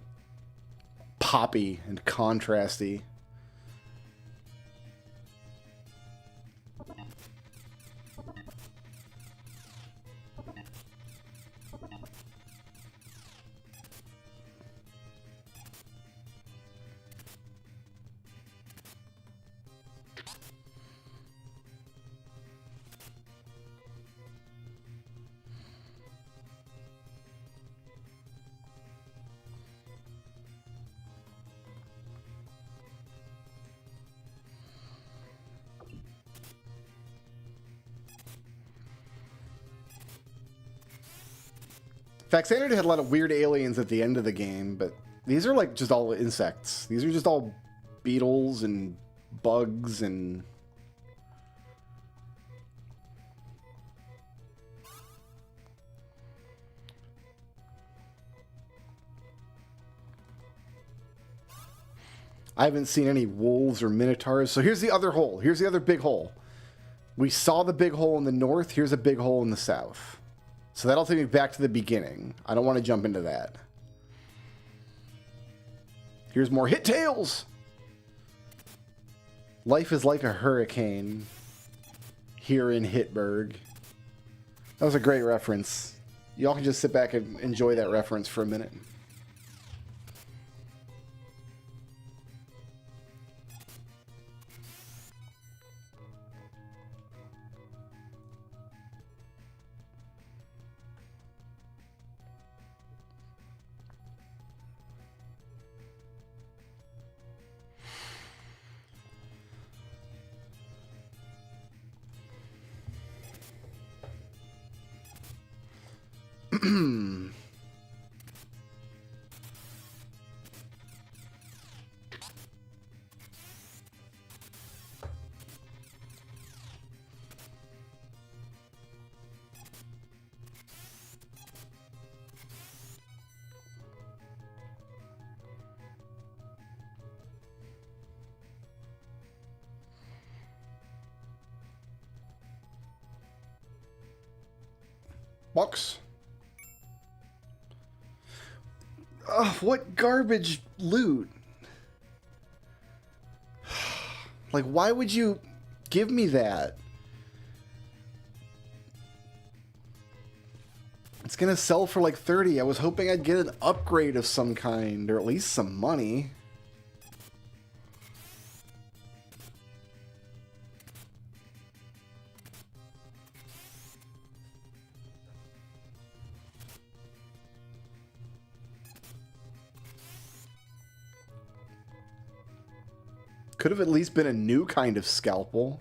poppy and contrasty. Phantasy had a lot of weird aliens at the end of the game, but these are like just all insects. These are just all beetles and bugs and... I haven't seen any wolves or minotaurs. So here's the other hole. Here's the other big hole. We saw the big hole in the north. Here's a big hole in the south. So that'll take me back to the beginning. I don't want to jump into that. Here's more hit tails. Life is like a hurricane here in Hitburg. That was a great reference. Y'all can just sit back and enjoy that reference for a minute. Box. Ugh, what garbage loot. Like, why would you give me that? It's gonna sell for like 30. I was hoping I'd get an upgrade of some kind, or at least some money. Could have at least been a new kind of scalpel.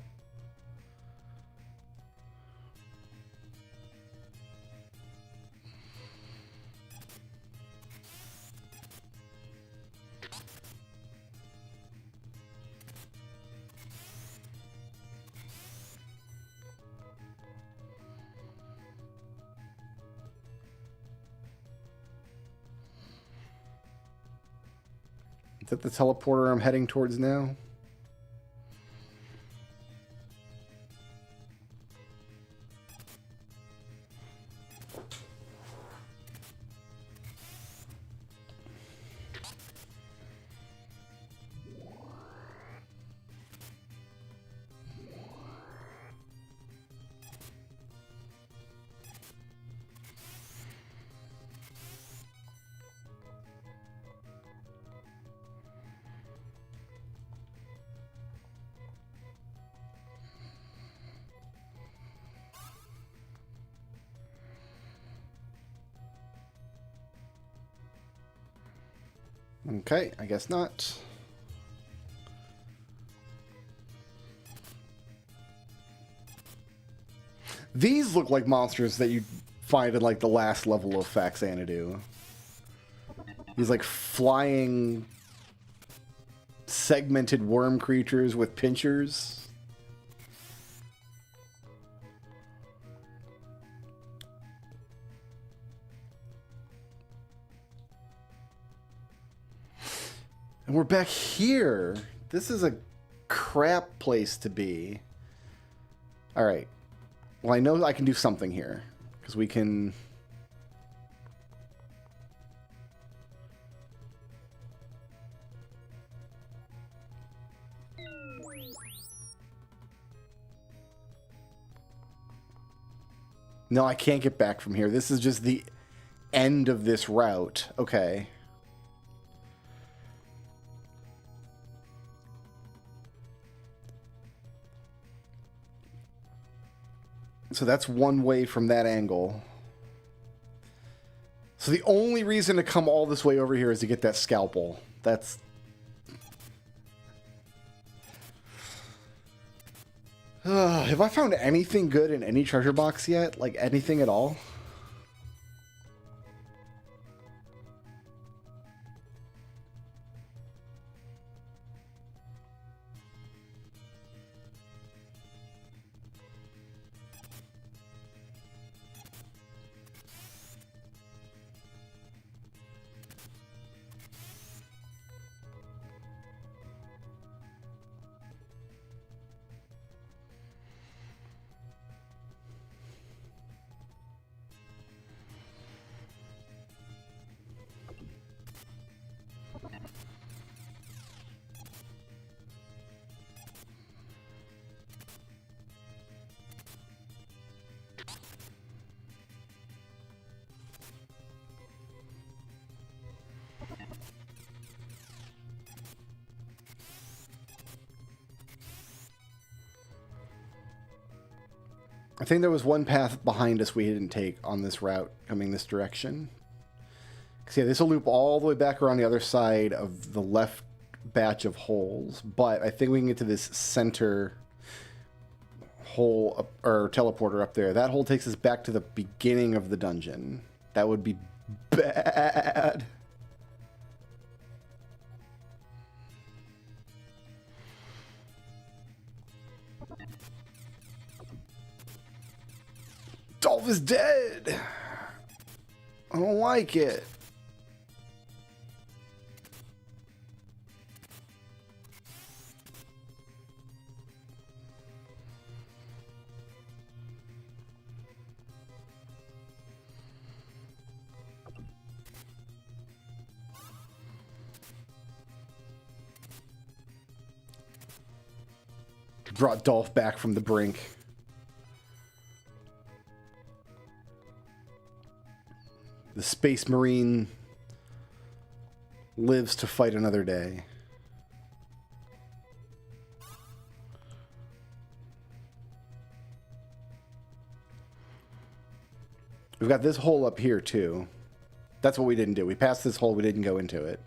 Is that the teleporter I'm heading towards now? Okay, I guess not. These look like monsters that you find in like the last level of Phantasy. These like flying segmented worm creatures with pinchers. And we're back here. This is a crap place to be. All right. Well, I know I can do something here. Because we can... No, I can't get back from here. This is just the end of this route. Okay. So that's one way from that angle. So the only reason to come all this way over here is to get that scalpel. That's... have I found anything good in any treasure box yet? Like, anything at all? I think there was one path behind us we didn't take on this route coming this direction. Because yeah, this will loop all the way back around the other side of the left batch of holes. But I think we can get to this center hole up, or teleporter up there. That hole takes us back to the beginning of the dungeon. That would be bad. Dolph is dead. I don't like it. Brought Dolph back from the brink. The Space Marine lives to fight another day. We've got this hole up here, too. That's what we didn't do. We passed this hole, we didn't go into it.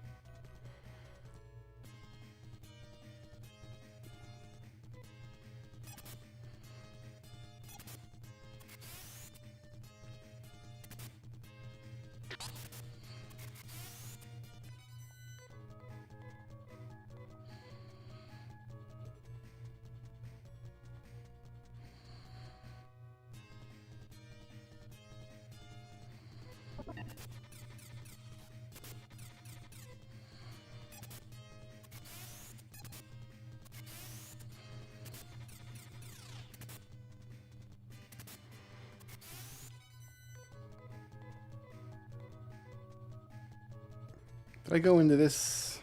Did I go into this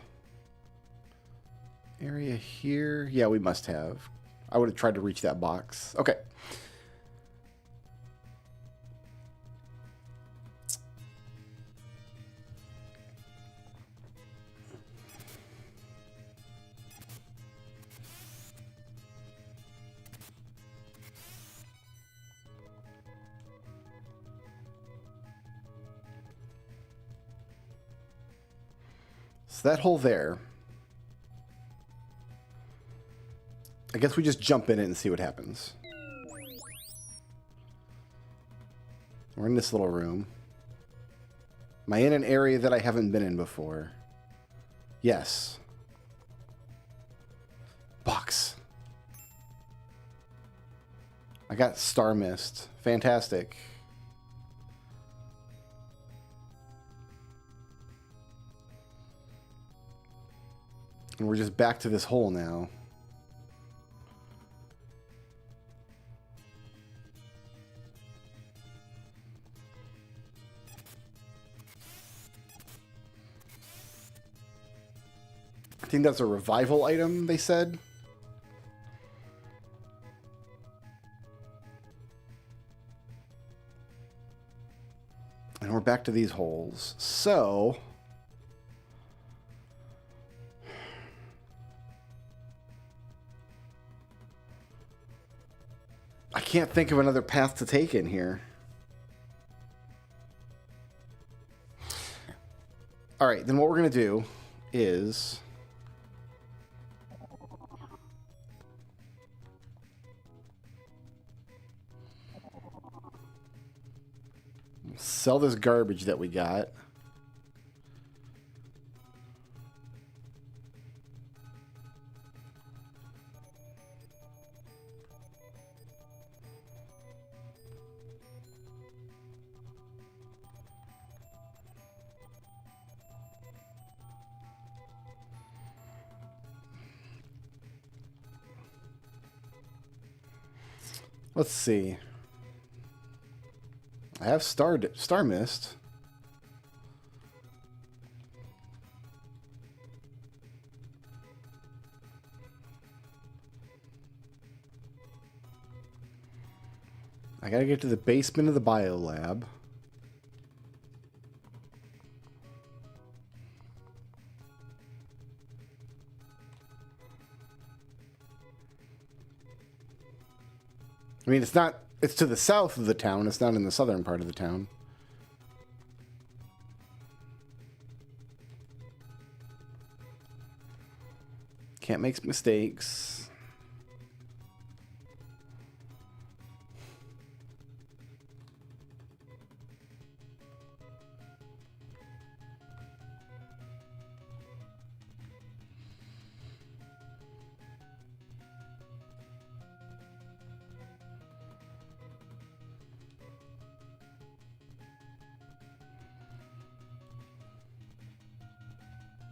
area here? Yeah, we must have. I would have tried to reach that box. Okay. So that hole there, I guess we just jump in it and see what happens. We're in this little room. Am I in an area that I haven't been in before? Yes. Box. I got Star Mist. Fantastic. And we're just back to this hole now. think that's a revival item, they said. And we're back to these holes. So... I can't think of another path to take in here. Alright, then what we're going to do is... sell this garbage that we got. Let's see. I have Star Mist. I gotta get to the basement of the biolab. I mean, it's not... It's to the south of the town. It's not in the southern part of the town. Can't make mistakes.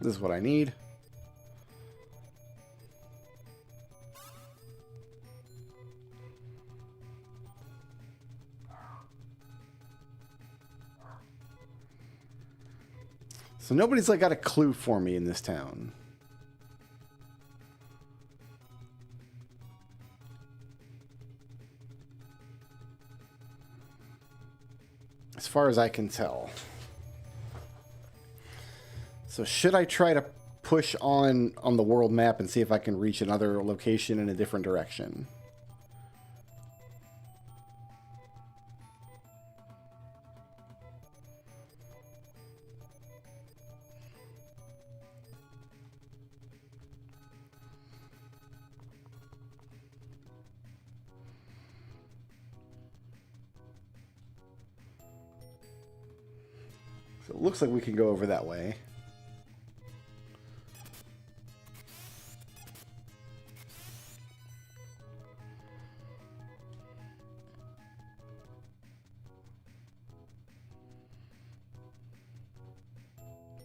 This is what I need. So nobody's like got a clue for me in this town. As far as I can tell. So should I try to push on the world map and see if I can reach another location in a different direction? So it looks like we can go over that way.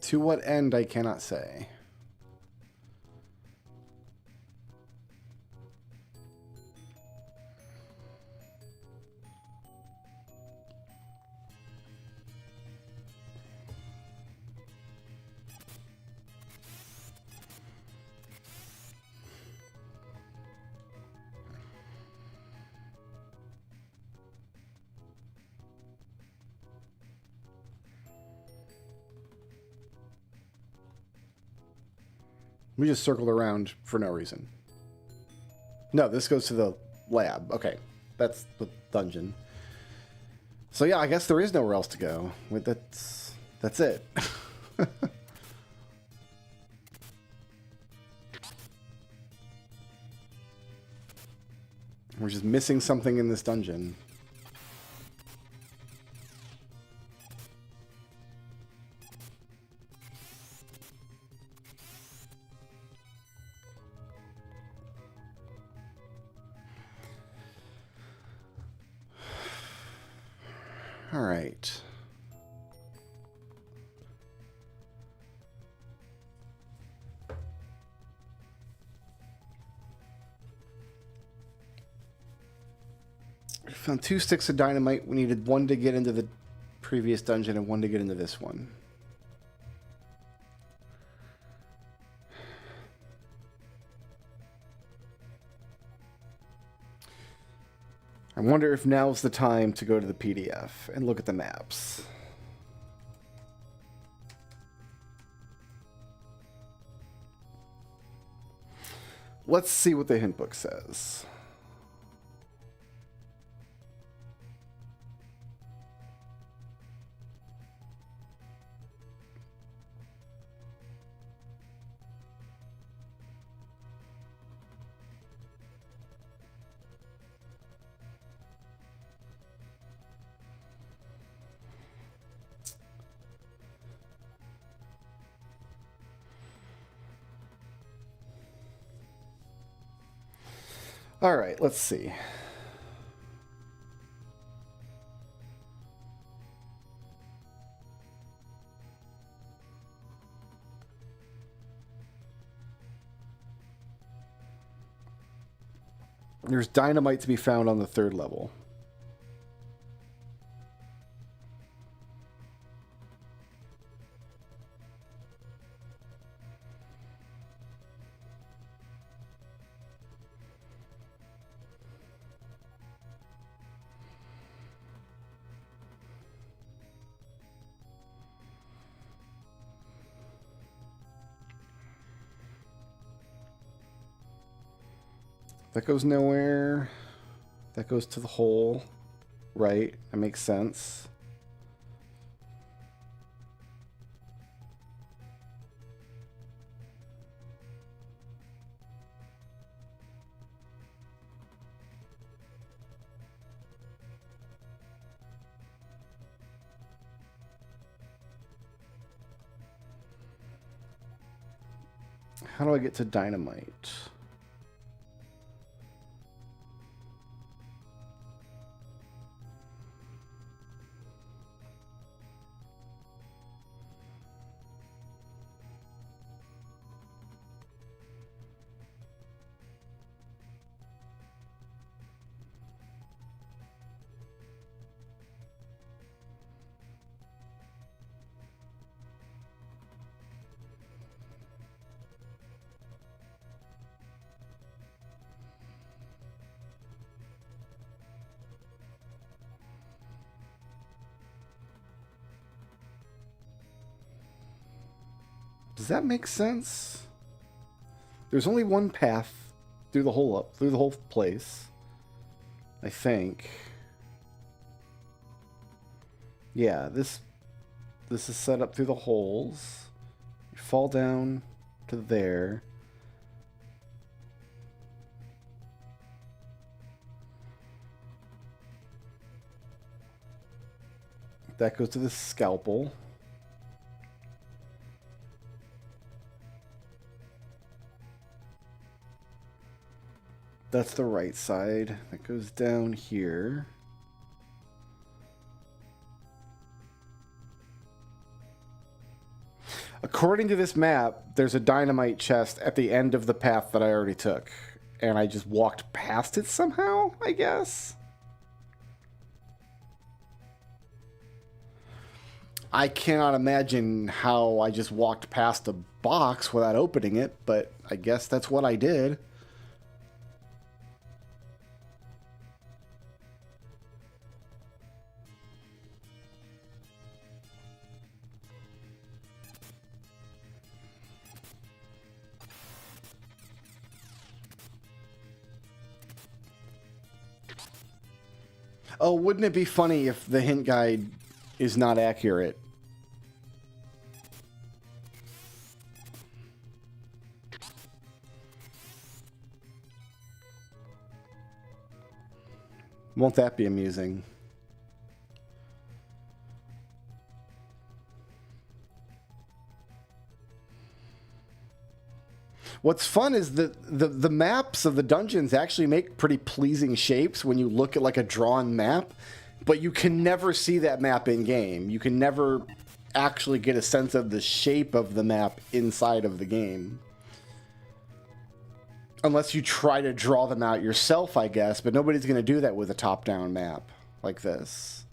To what end, I cannot say. We just circled around for no reason. No, this goes to the lab. Okay, that's the dungeon. So yeah, I guess there is nowhere else to go. That's it. We're just missing something in this dungeon. All right. We found 2 sticks of dynamite. We needed 1 to get into the previous dungeon and 1 to get into this one. I wonder if now's the time to go to the PDF and look at the maps. Let's see what the hint book says. All right, let's see. There's dynamite to be found on the 3rd level. That goes nowhere. That goes to the hole. Right. That makes sense. How do I get to dynamite? Does that make sense? There's only one path through the whole place. I think. Yeah, this is set up through the holes. You fall down to there. That goes to the scalpel. That's the right side. That goes down here. According to this map, there's a dynamite chest at the end of the path that I already took. And I just walked past it somehow, I guess? I cannot imagine how I just walked past a box without opening it, but I guess that's what I did. Oh, wouldn't it be funny if the hint guide is not accurate? Won't that be amusing? What's fun is that the maps of the dungeons actually make pretty pleasing shapes when you look at like a drawn map, but you can never see that map in game. You can never actually get a sense of the shape of the map inside of the game. Unless you try to draw them out yourself, I guess, but nobody's going to do that with a top-down map like this.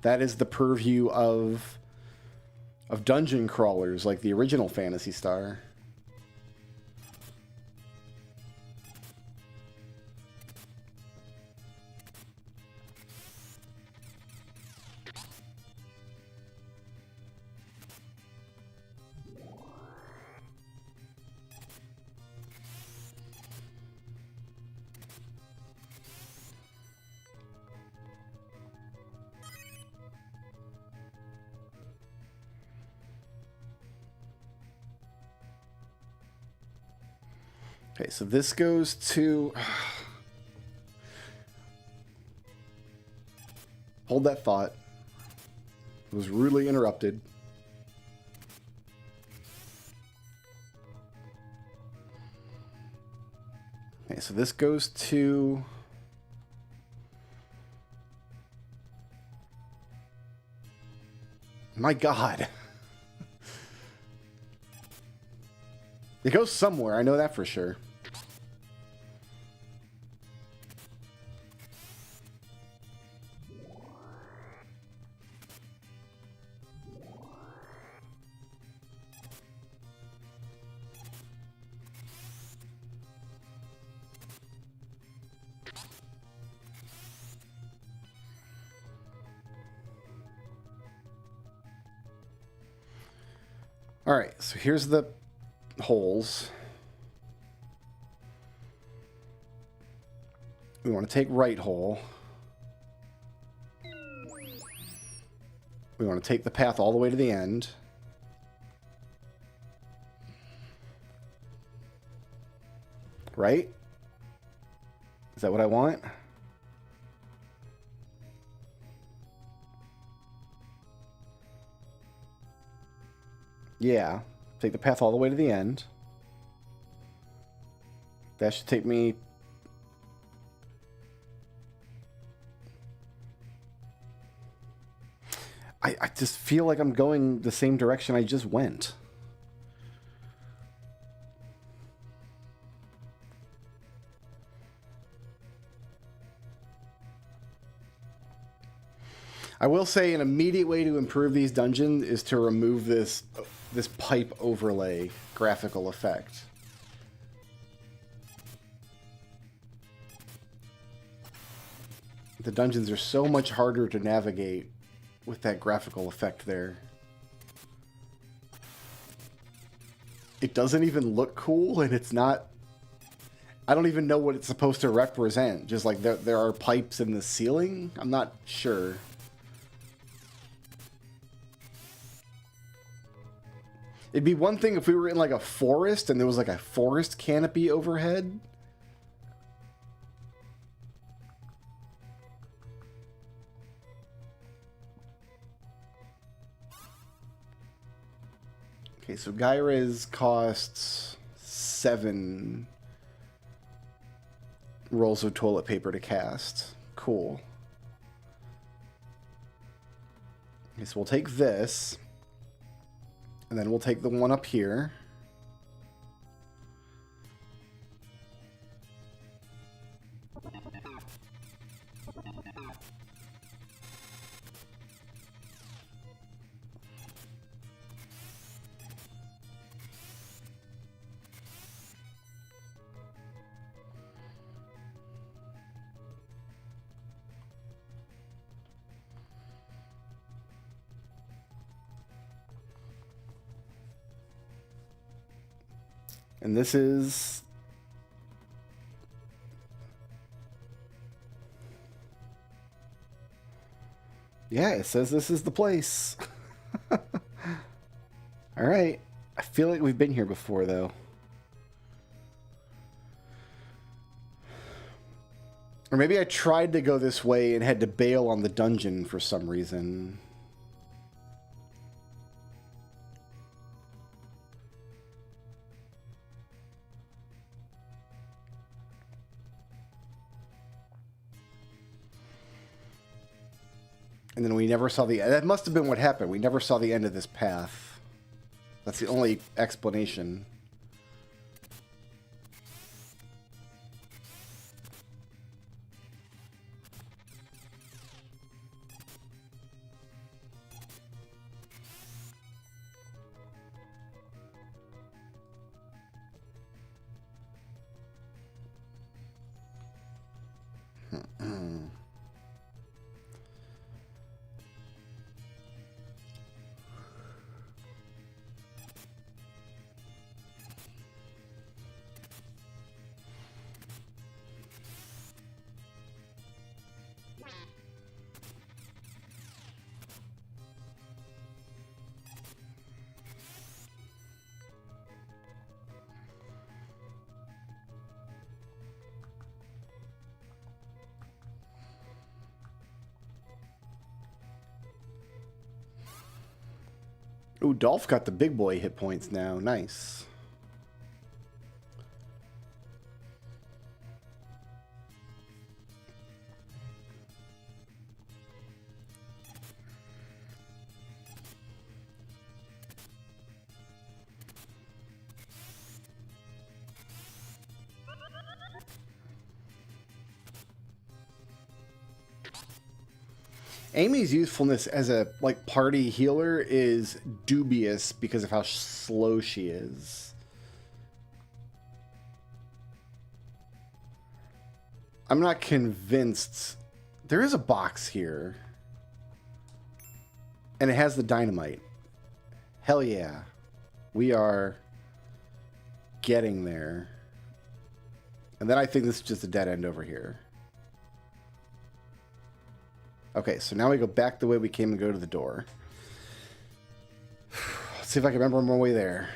That is the purview of dungeon crawlers like the original Phantasy Star. Okay, so this goes to... Hold that thought. It was rudely interrupted. Okay, so this goes to... My God. It goes somewhere, I know that for sure. All right, so here's the holes. We want to take right hole. We want to take the path all the way to the end. Right? Is that what I want? Yeah. Take the path all the way to the end. That should take me... I just feel like I'm going the same direction I just went. I will say an immediate way to improve these dungeons is to remove this pipe overlay graphical effect. The dungeons are so much harder to navigate with that graphical effect there. It doesn't even look cool, and it's not... I don't even know what it's supposed to represent. Just like there are pipes in the ceiling? I'm not sure. It'd be one thing if we were in like a forest and there was like a forest canopy overhead. Okay, so Gyra's costs 7 rolls of toilet paper to cast. Cool. Okay, so we'll take this. And then we'll take the one up here. And this is... Yeah, it says this is the place. Alright. I feel like we've been here before, though. Or maybe I tried to go this way and had to bail on the dungeon for some reason. And then we never saw the... That must have been what happened. We never saw the end of this path. That's the only explanation. Ooh, Dolph got the big boy hit points now. Nice. Amy's usefulness as a like party healer is dubious because of how slow she is. I'm not convinced. There is a box here. And it has the dynamite. Hell yeah. We are getting there. And then I think this is just a dead end over here. Okay, so now we go back the way we came and go to the door. Let's see if I can remember my way there.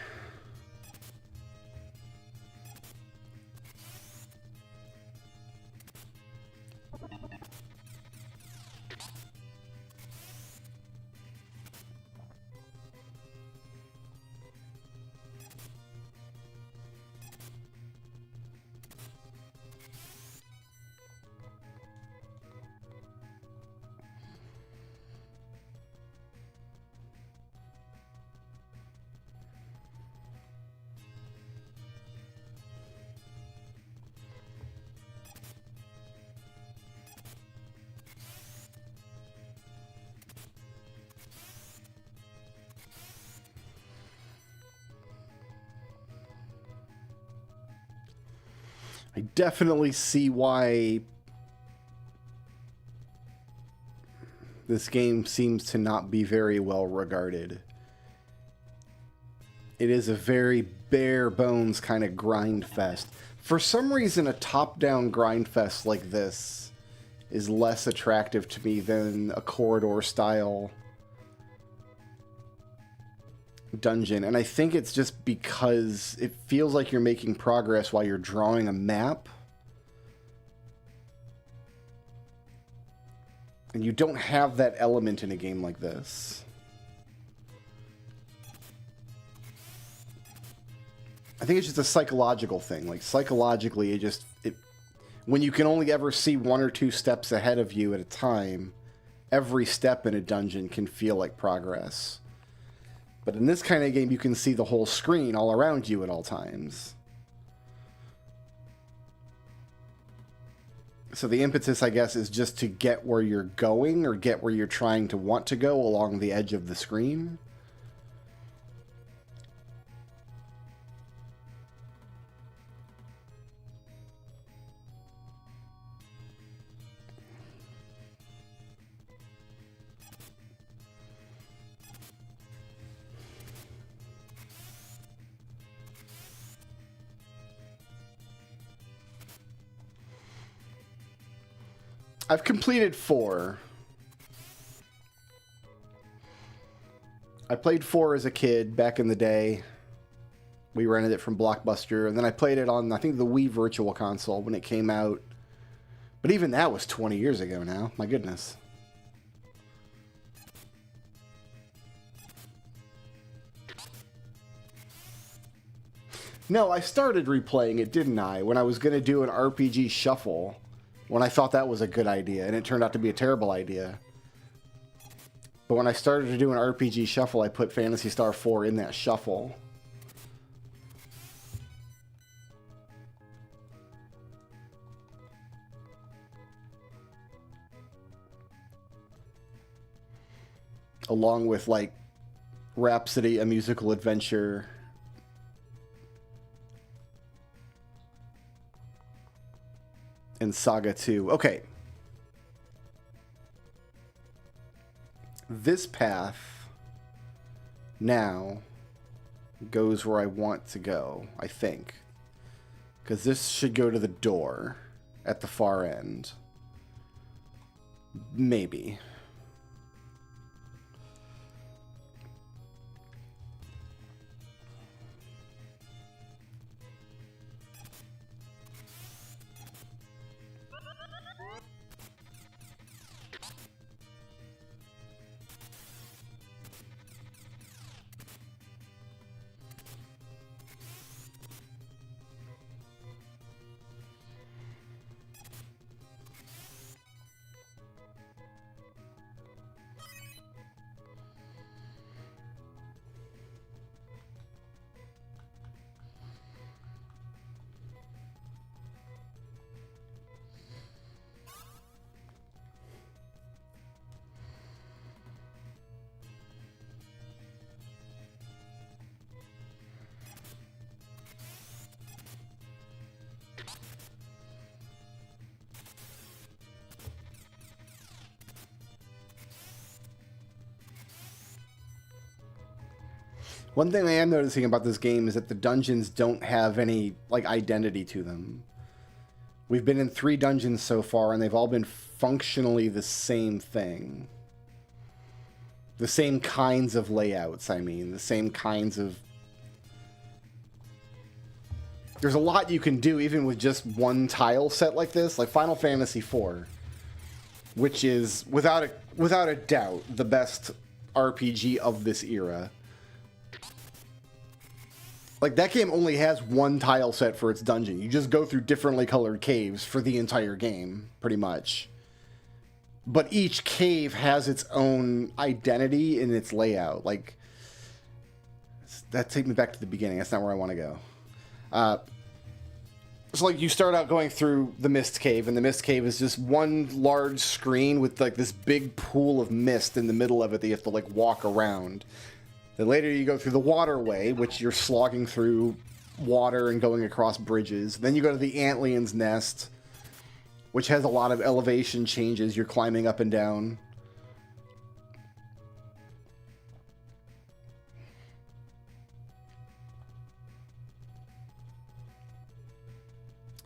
I definitely see why this game seems to not be very well regarded. It is a very bare bones kind of grind fest. For some reason, a top-down grind fest like this is less attractive to me than a corridor style dungeon, and I think it's just because it feels like you're making progress while you're drawing a map, and you don't have that element in a game like this. I think it's just a psychological thing. Like psychologically, it when you can only ever see one or two steps ahead of you at a time, every step in a dungeon can feel like progress. But in this kind of game, you can see the whole screen all around you at all times. So the impetus, I guess, is just to get where you're going or get where you're trying to want to go along the edge of the screen. I've completed 4. I played 4 as a kid back in the day. We rented it from Blockbuster, and then I played it on, I think, the Wii Virtual Console when it came out. But even that was 20 years ago now. My goodness. No, I started replaying it, didn't I? When I was going to do an RPG shuffle. When I thought that was a good idea, and it turned out to be a terrible idea. But when I started to do an RPG shuffle, I put Phantasy Star 4 in that shuffle. Along with, like, Rhapsody, A Musical Adventure, and Saga 2. Okay. This path now goes where I want to go, I think. Because this should go to the door at the far end. Maybe. One thing I am noticing about this game is that the dungeons don't have any, like, identity to them. We've been in 3 dungeons so far, and they've all been functionally the same thing. The same kinds of layouts, I mean. The same kinds of... There's a lot you can do, even with just one tile set like this. Like Final Fantasy IV, which is, without a doubt, the best RPG of this era. Like, that game only has one tile set for its dungeon. You just go through differently colored caves for the entire game, pretty much. But each cave has its own identity in its layout. Like, that takes me back to the beginning. That's not where I want to go. So, like, you start out going through the Mist Cave, and the Mist Cave is just one large screen with, like, this big pool of mist in the middle of it that you have to, like, walk around. Then later you go through the waterway, which you're slogging through water and going across bridges. Then you go to the Antlion's Nest, which has a lot of elevation changes. You're climbing up and down.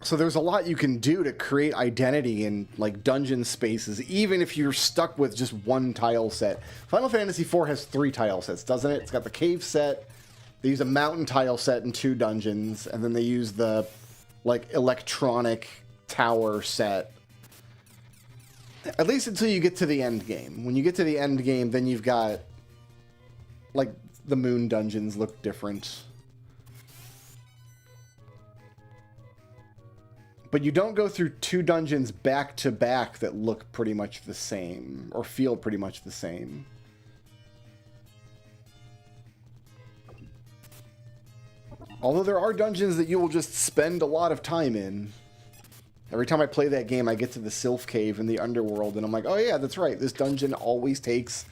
So there's a lot you can do to create identity in, like, dungeon spaces, even if you're stuck with just one tile set. Final Fantasy IV has 3 tile sets, doesn't it? It's got the cave set, they use a mountain tile set in 2 dungeons, and then they use the, like, electronic tower set. At least until you get to the end game. When you get to the end game, then you've got, like, the moon dungeons look different. But you don't go through 2 dungeons back to back that look pretty much the same, or feel pretty much the same. Although there are dungeons that you will just spend a lot of time in. Every time I play that game, I get to the Sylph Cave in the underworld, and I'm like, oh yeah, that's right, this dungeon always takes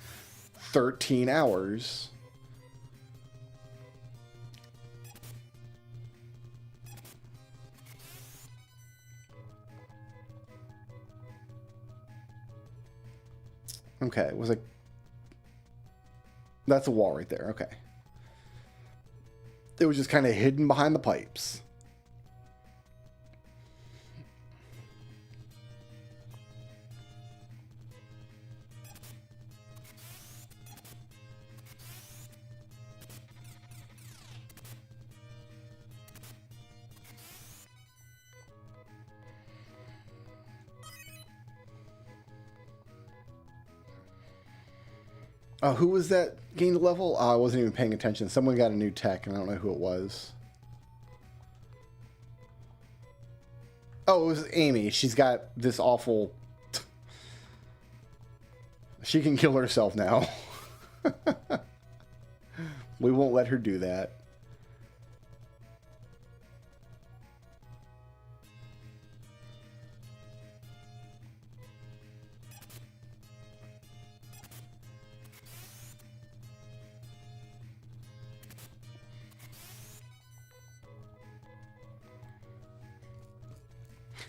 13 hours. Okay, was it... That's a wall right there, okay. It was just kind of hidden behind the pipes. Oh, who was that gained level? I wasn't even paying attention. Someone got a new tech, and I don't know who it was. Oh, it was Amy. She's got this awful... She can kill herself now. We won't let her do that.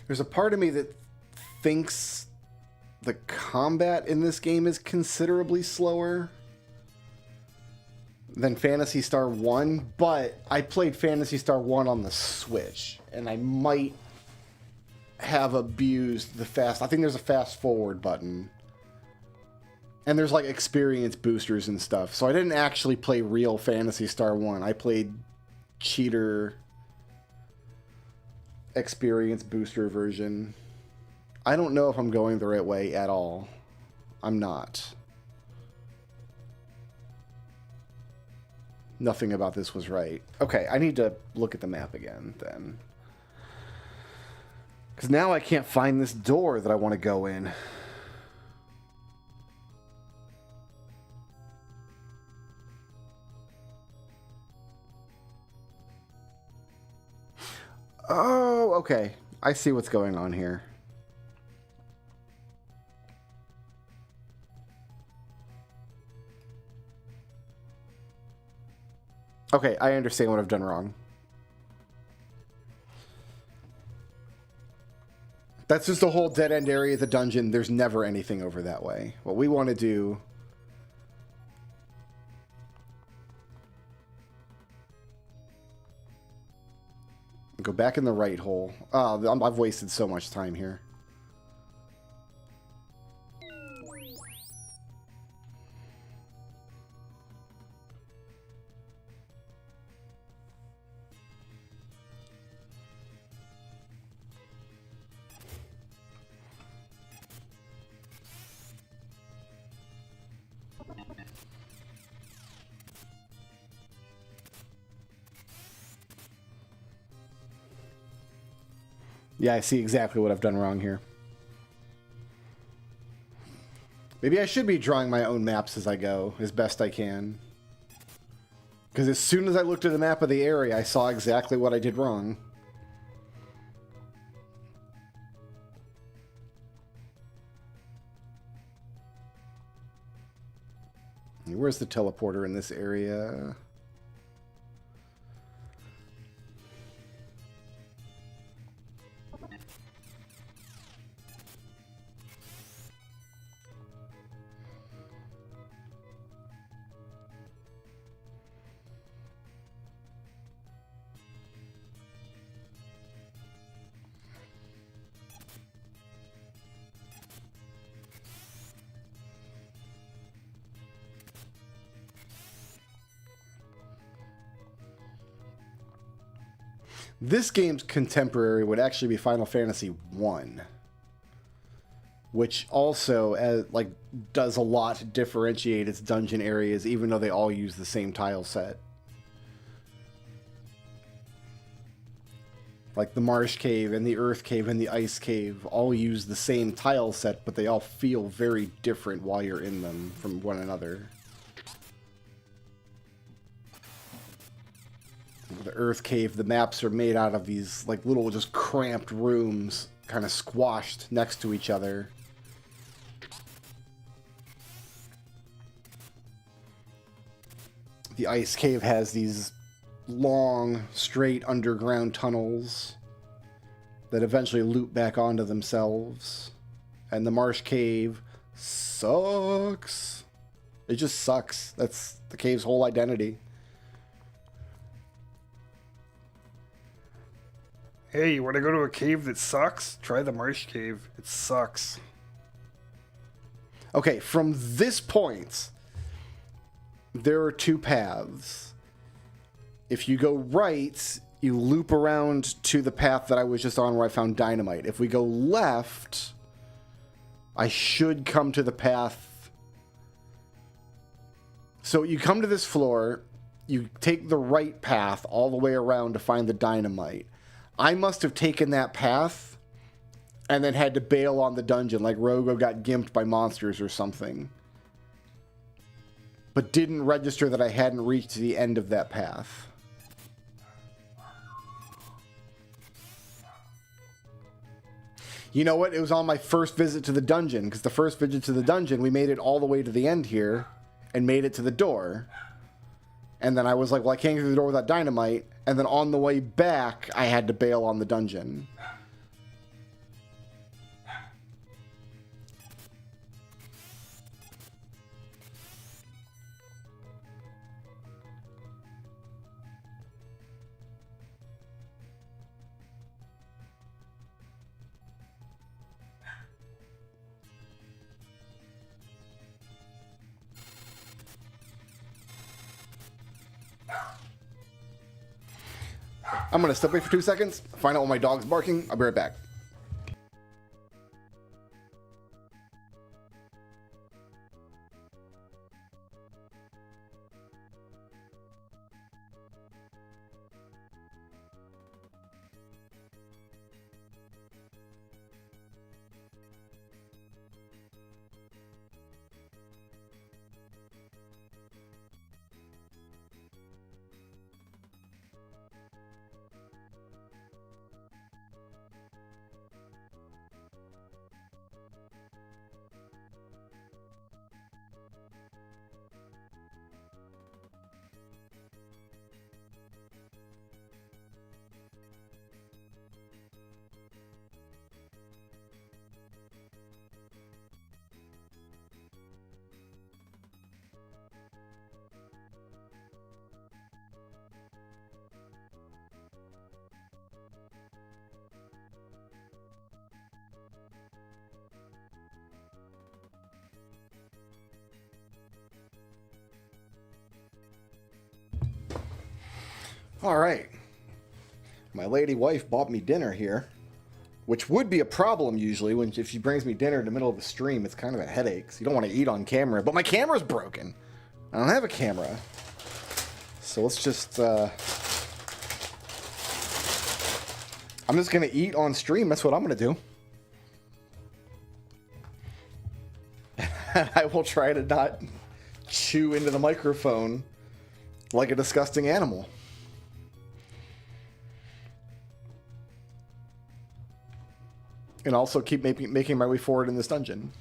There's a part of me that thinks the combat in this game is considerably slower than Phantasy Star 1, but I played Phantasy Star 1 on the Switch, and I might have abused the fast... I think there's a fast forward button. And there's, like, experience boosters and stuff. So I didn't actually play real Phantasy Star 1. I played cheater... experience booster version. I don't know if I'm going the right way at all. I'm not. Nothing about this was right. Okay, I need to look at the map again then. Because now I can't find this door that I want to go in. Oh, okay. I see what's going on here. Okay, I understand what I've done wrong. That's just a whole dead-end area of the dungeon. There's never anything over that way. What we want to do... back in the right hole. Oh, I've wasted so much time here. Yeah, I see exactly what I've done wrong here. Maybe I should be drawing my own maps as I go, as best I can. Because as soon as I looked at the map of the area, I saw exactly what I did wrong. Where's the teleporter in this area? This game's contemporary would actually be Final Fantasy 1, which also does a lot to differentiate its dungeon areas, even though they all use the same tile set. Like the Marsh Cave and the Earth Cave and the Ice Cave all use the same tile set, but they all feel very different while you're in them from one another. The Earth Cave, the maps are made out of these like little just cramped rooms kind of squashed next to each other. The Ice Cave has these long, straight underground tunnels that eventually loop back onto themselves. And the Marsh Cave sucks. It just sucks. That's the cave's whole identity. Hey, you want to go to a cave that sucks? Try the Marsh Cave. It sucks. Okay, from this point, there are two paths. If you go right, you loop around to the path that I was just on where I found dynamite. If we go left, I should come to the path. So you come to this floor, you take the right path all the way around to find the dynamite. I must have taken that path and then had to bail on the dungeon, like Rogo got gimped by monsters or something. But didn't register that I hadn't reached the end of that path. You know what? It was on my first visit to the dungeon, because the first visit to the dungeon, we made it all the way to the end here and made it to the door. And then I was like, well, I can't get through the door without dynamite. And then on the way back, I had to bail on the dungeon. I'm going to step away for 2 seconds, find out when my dog's barking. I'll be right back. All right. My lady wife bought me dinner here, which would be a problem usually if she brings me dinner in the middle of a stream. It's kind of a headache. So you don't want to eat on camera, but my camera's broken. I don't have a camera. So let's just... I'm just going to eat on stream. That's what I'm going to do. I will try to not chew into the microphone like a disgusting animal. And also keep making my way forward in this dungeon.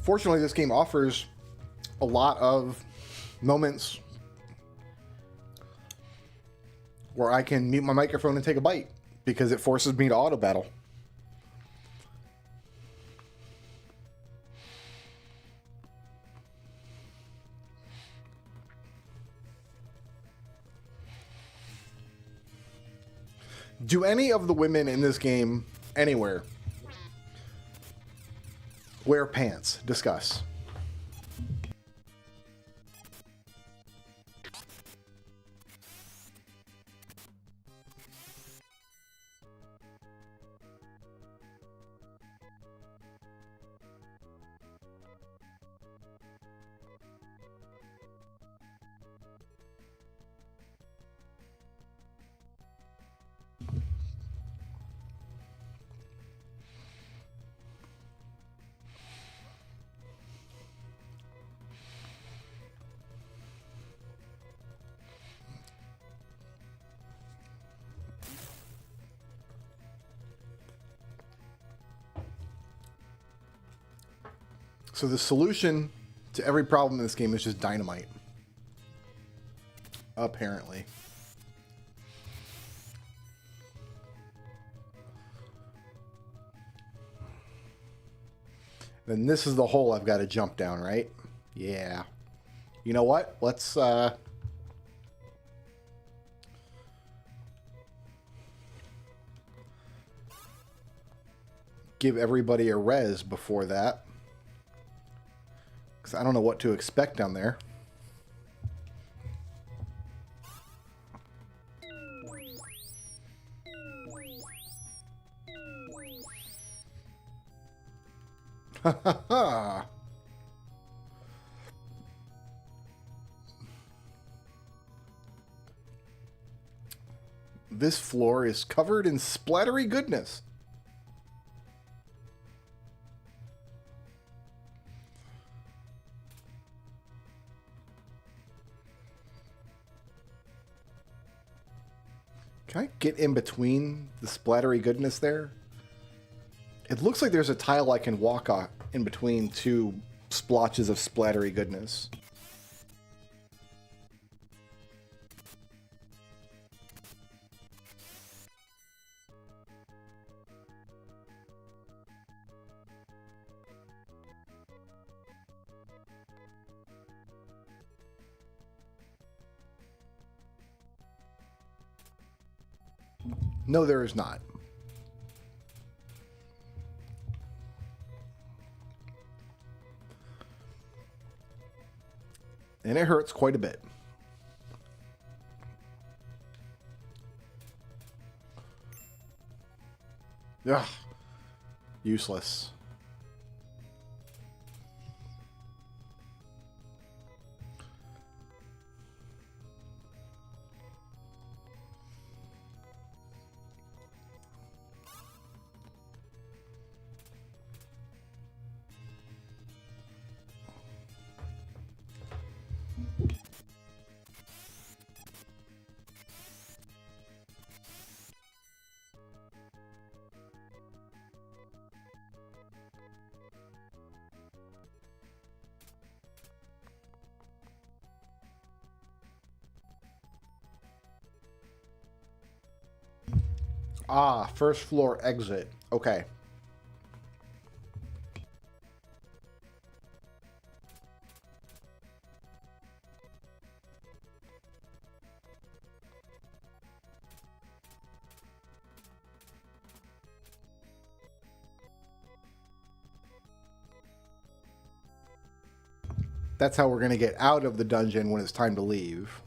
Fortunately, this game offers a lot of moments where I can mute my microphone and take a bite because it forces me to auto battle. Do any of the women in this game anywhere wear pants? Discuss. So the solution to every problem in this game is just dynamite. Apparently. Then this is the hole I've got to jump down, right? Yeah. You know what? Let's give everybody a res before that. Because I don't know what to expect down there. Ha ha ha! This floor is covered in splattery goodness. Can I get in between the splattery goodness there? It looks like there's a tile I can walk on in between two splotches of splattery goodness. No, there is not. And it hurts quite a bit. Ugh. Useless. Ah, first floor exit. Okay. That's how we're going to get out of the dungeon when it's time to leave.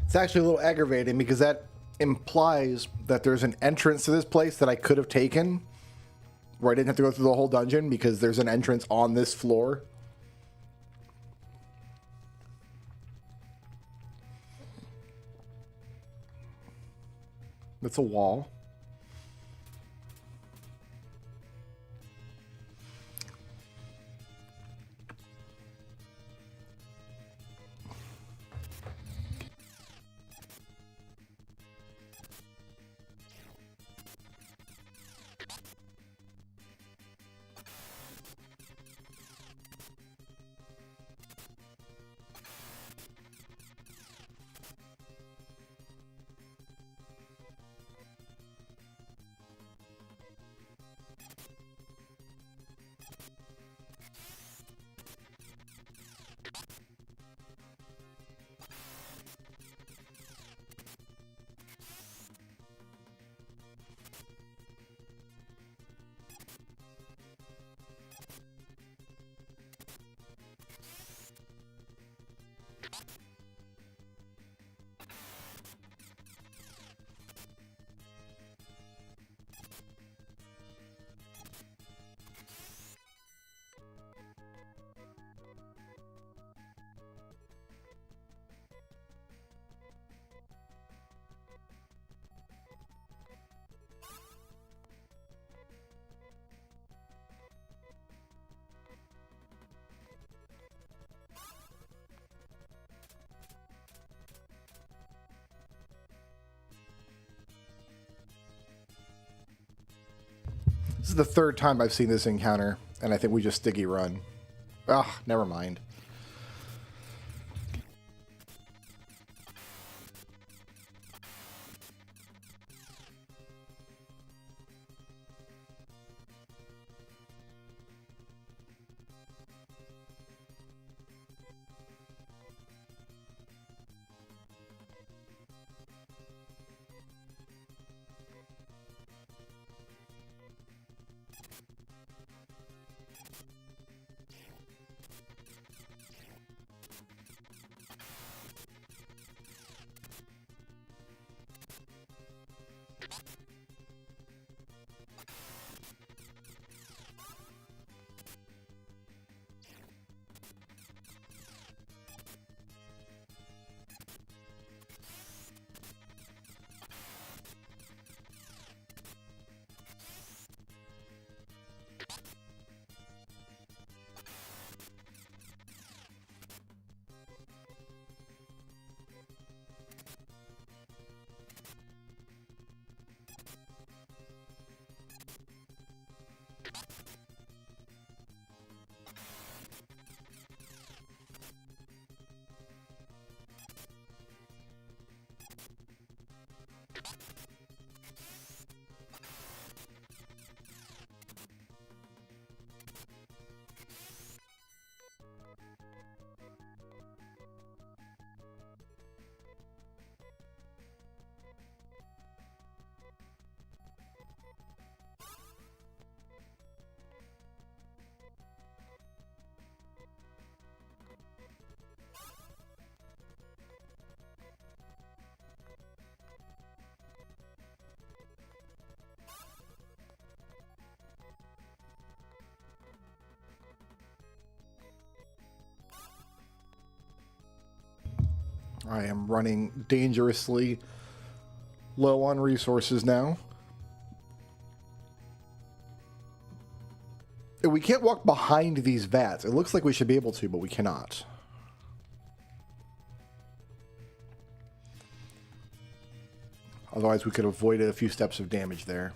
It's actually a little aggravating because that implies that there's an entrance to this place that I could have taken where I didn't have to go through the whole dungeon because there's an entrance on this floor. That's a wall. This is the third time I've seen this encounter, and I think we just Stiggy run. Ah, never mind. I am running dangerously low on resources now. And we can't walk behind these vats. It looks like we should be able to, but we cannot. Otherwise, we could have avoided a few steps of damage there.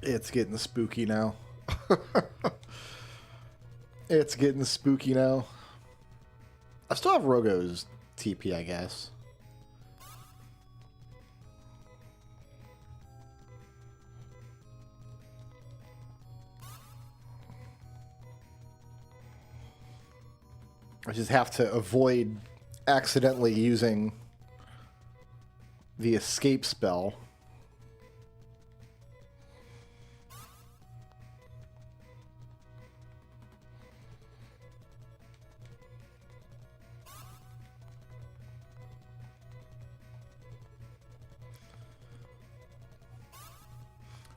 It's getting spooky now. It's getting spooky now. I still have Rogo's TP, I guess. I just have to avoid accidentally using the escape spell.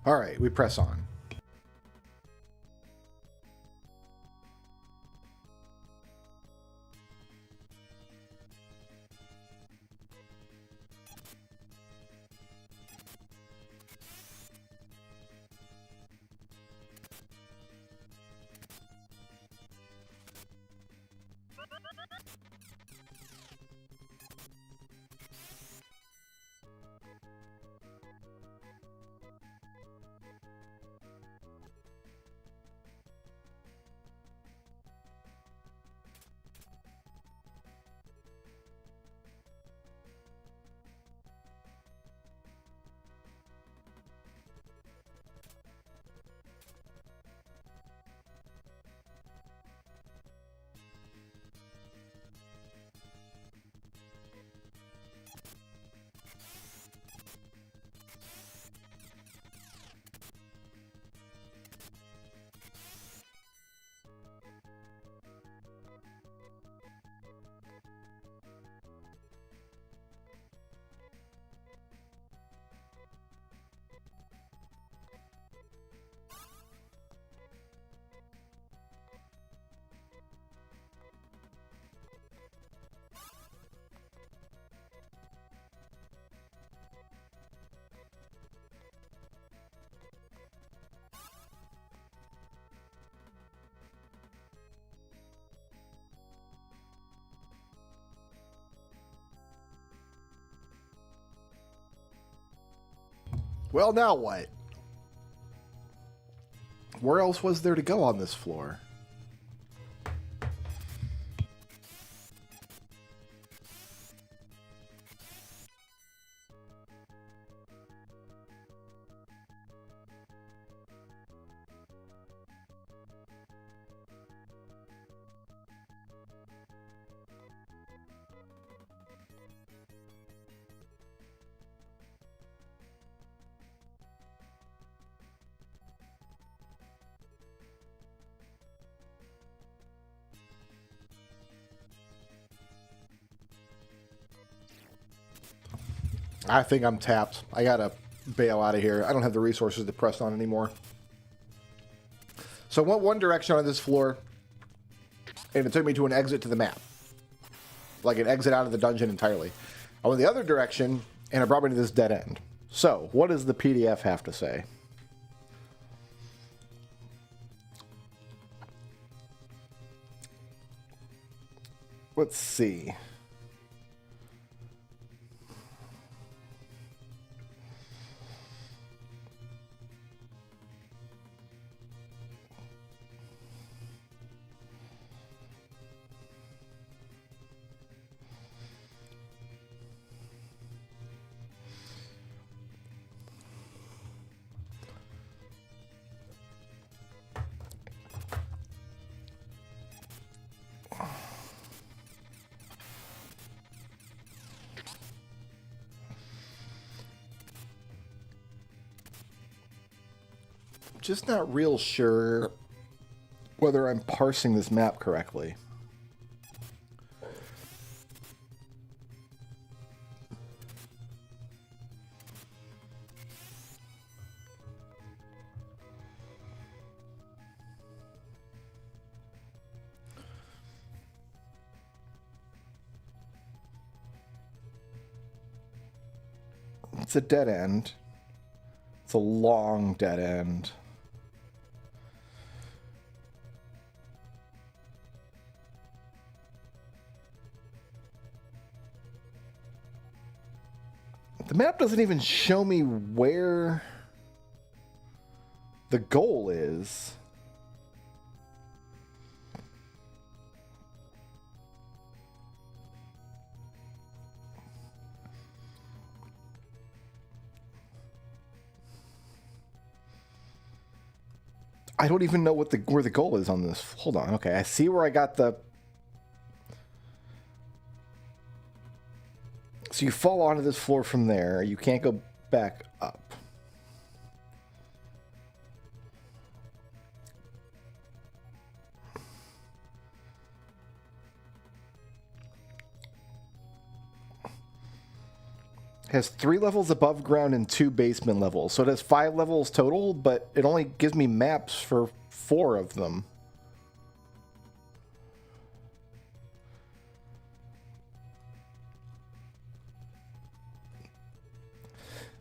All right, we press on. Well, now what? Where else was there to go on this floor? I think I'm tapped. I gotta bail out of here. I don't have the resources to press on anymore. So I went one direction on this floor, and it took me to an exit to the map. Like an exit out of the dungeon entirely. I went the other direction, and it brought me to this dead end. So, what does the PDF have to say? Let's see. Just not real sure whether I'm parsing this map correctly. It's a dead end. It's a long dead end. The map doesn't even show me where the goal is. I don't even know what where the goal is on this. Hold on. Okay, I see where I got the... So you fall onto this floor from there. You can't go back up. has 3 levels above ground and 2 basement levels. So it has 5 levels total, but it only gives me maps for 4 of them.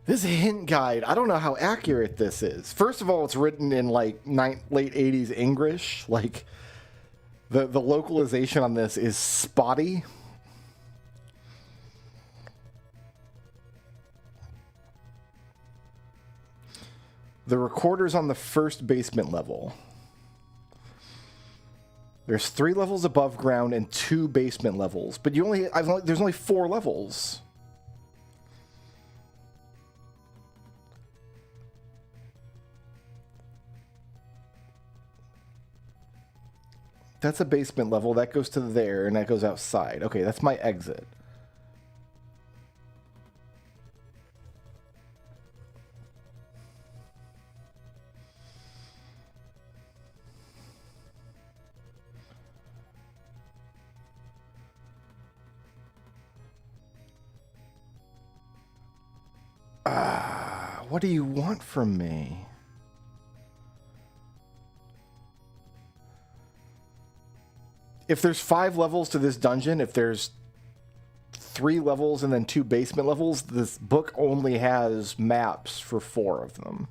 This hint guide, I don't know how accurate this is. First of all, it's written in like late 80s English. Like the localization on this is spotty. The recorder's on the first basement level. There's 3 levels above ground and 2 basement levels, but there's only 4 levels. That's a basement level. That goes to there, and that goes outside. Okay, that's my exit. What do you want from me? If there's 5 levels to this dungeon, if there's 3 levels and then 2 basement levels, this book only has maps for 4 of them.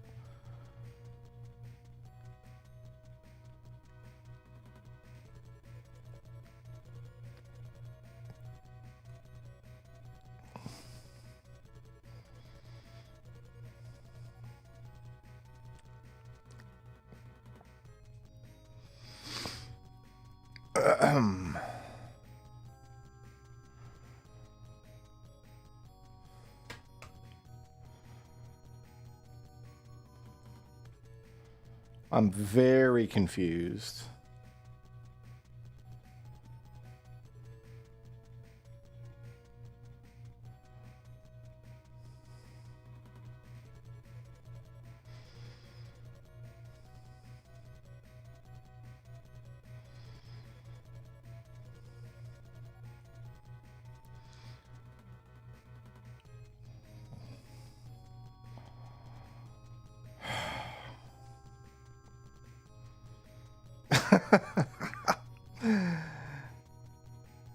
I'm very confused.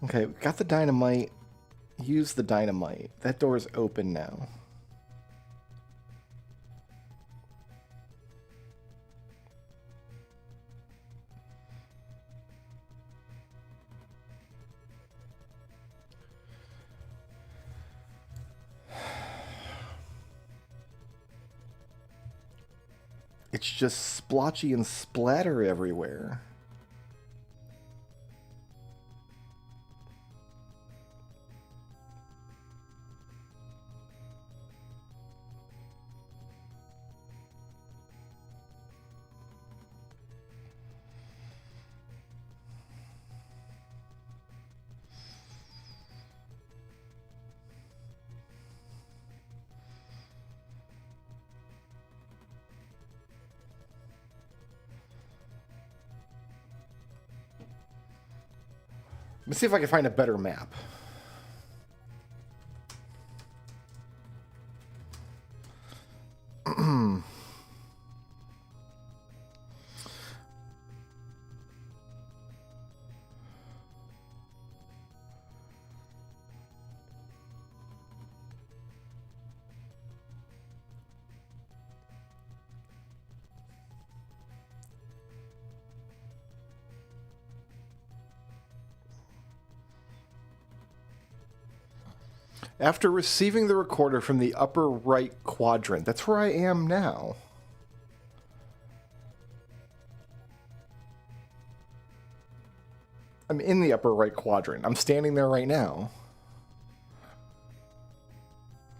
Okay, got the dynamite. Use the dynamite. That door is open now. It's just splotchy and splatter everywhere. Let's see if I can find a better map. After receiving the recorder from the upper right quadrant. That's where I am now. I'm in the upper right quadrant. I'm standing there right now.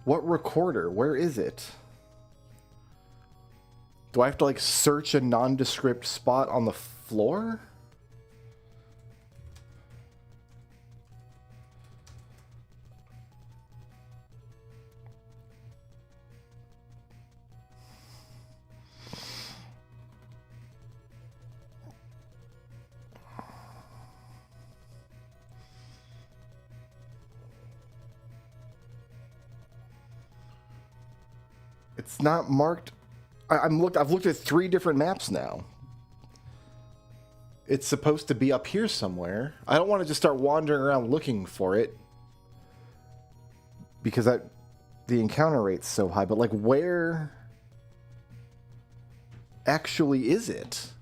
What recorder? Where is it? Do I have to like search a nondescript spot on the floor? It's not marked. I've looked at 3 different maps now. It's supposed to be up here somewhere. I don't want to just start wandering around looking for it because the encounter rate's so high. But like, where actually is it?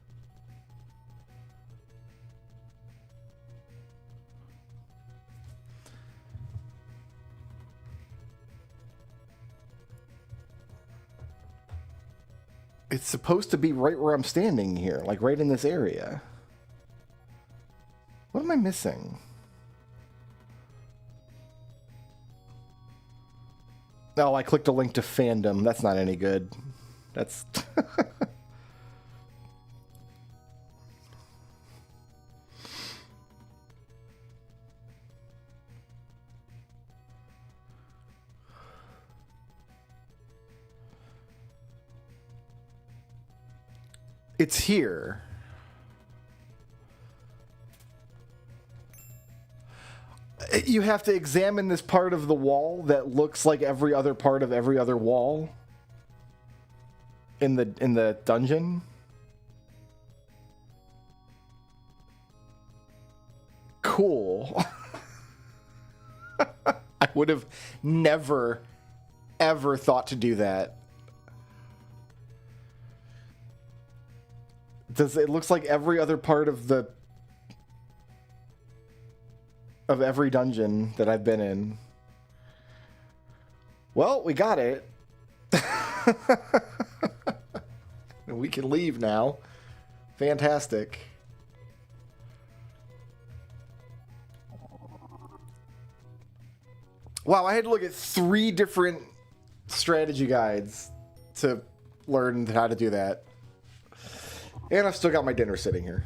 It's supposed to be right where I'm standing here, like right in this area. What am I missing? Oh, I clicked a link to fandom. That's not any good. That's... It's here. You have to examine this part of the wall that looks like every other part of every other wall in the dungeon. Cool. I would have never, ever thought to do that. It looks like every other part of every dungeon that I've been in. Well, we got it. We can leave now. Fantastic. Wow, I had to look at 3 different strategy guides to learn how to do that. And I've still got my dinner sitting here.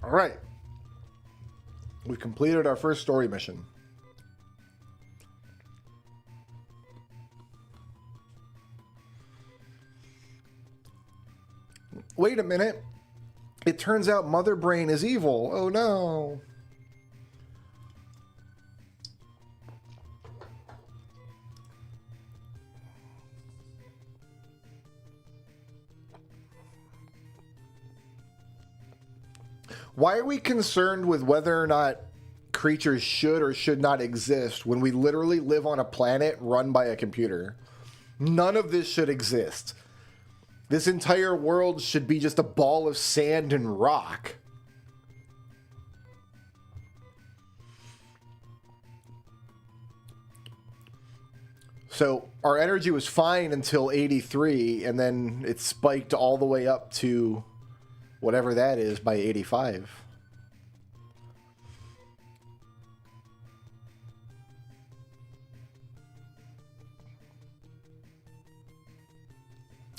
All right. We've completed our first story mission. Wait a minute. It turns out Mother Brain is evil. Oh no. Why are we concerned with whether or not creatures should or should not exist when we literally live on a planet run by a computer? None of this should exist. This entire world should be just a ball of sand and rock. So our energy was fine until 83, and then it spiked all the way up to whatever that is by 85.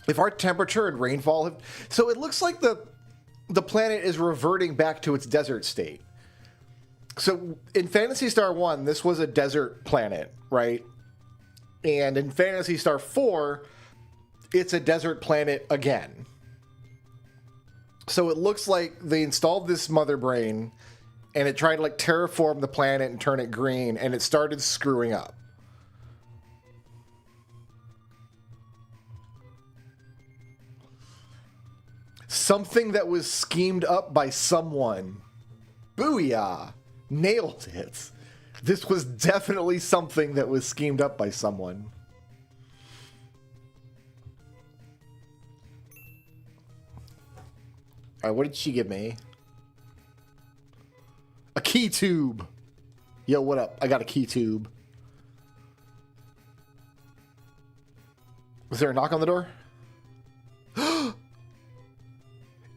If our temperature and rainfall have... So it looks like the planet is reverting back to its desert state. So in Phantasy Star 1, this was a desert planet, right? And in Phantasy Star 4, it's a desert planet again. So it looks like they installed this Mother Brain and it tried to like terraform the planet and turn it green, and it started screwing up. Something that was schemed up by someone. Booyah! Nailed it. This was definitely something that was schemed up by someone. All right, what did she give me? A key tube. Yo, what up? I got a key tube. Was there a knock on the door?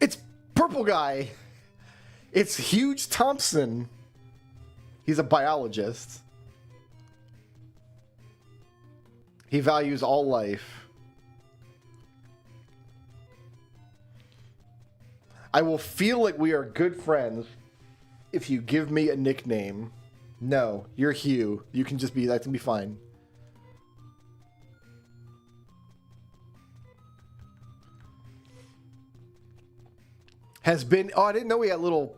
It's Purple Guy. It's Huge Thompson. He's a biologist. He values all life. I will feel like we are good friends if you give me a nickname. No, you're Hugh. You can just be, that can be fine. Has been, oh, I didn't know we had little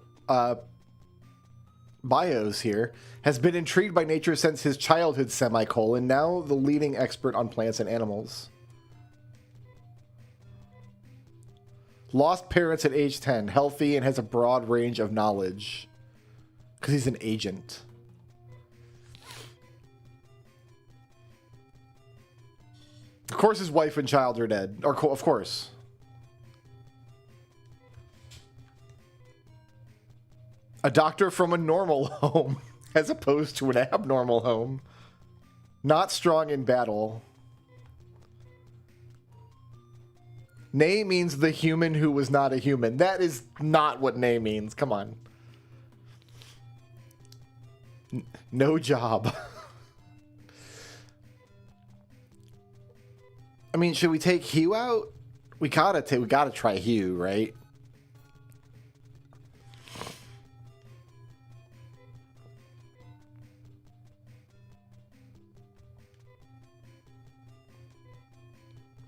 bios here. Has been intrigued by nature since his childhood, semicolon. Now the leading expert on plants and animals. Lost parents at age 10. Healthy and has a broad range of knowledge. Because he's an agent. Of course his wife and child are dead. Or, of course. A doctor from a normal home as opposed to an abnormal home. Not strong in battle. Nay means the human who was not a human. That is not what nay means. Come on. No job. I mean, should we take Hugh out? We gotta try Hugh, right?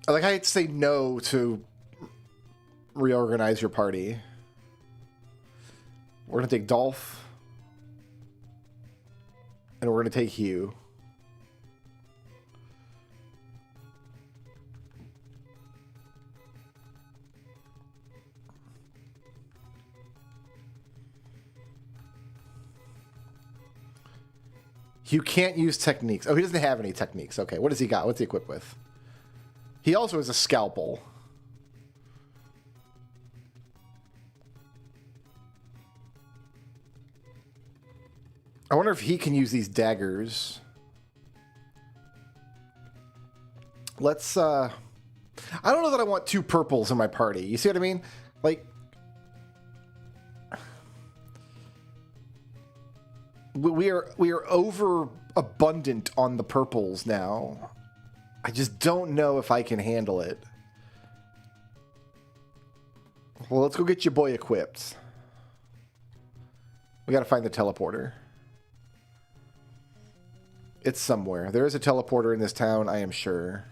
Like, I hate to say no to reorganize your party. We're going to take Dolph. And we're going to take Hugh. Hugh can't use techniques. Oh, he doesn't have any techniques. Okay, what does he got? What's he equipped with? He also has a scalpel. I wonder if he can use these daggers. Let's, I don't know that I want two purples in my party. You see what I mean? Like, we are over abundant on the purples now. I just don't know if I can handle it. Well, let's go get your boy equipped. We gotta find the teleporter. It's somewhere. There is a teleporter in this town, I am sure.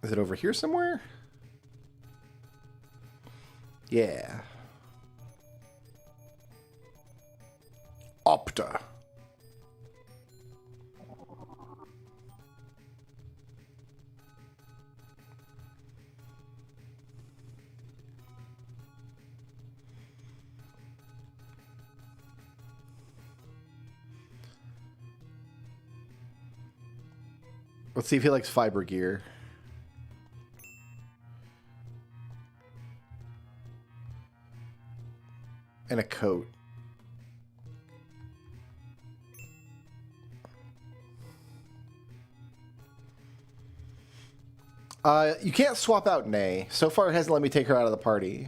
Is it over here somewhere? Yeah. Opta. Let's see if he likes fiber gear. And a coat. You can't swap out Nay. So far it hasn't let me take her out of the party.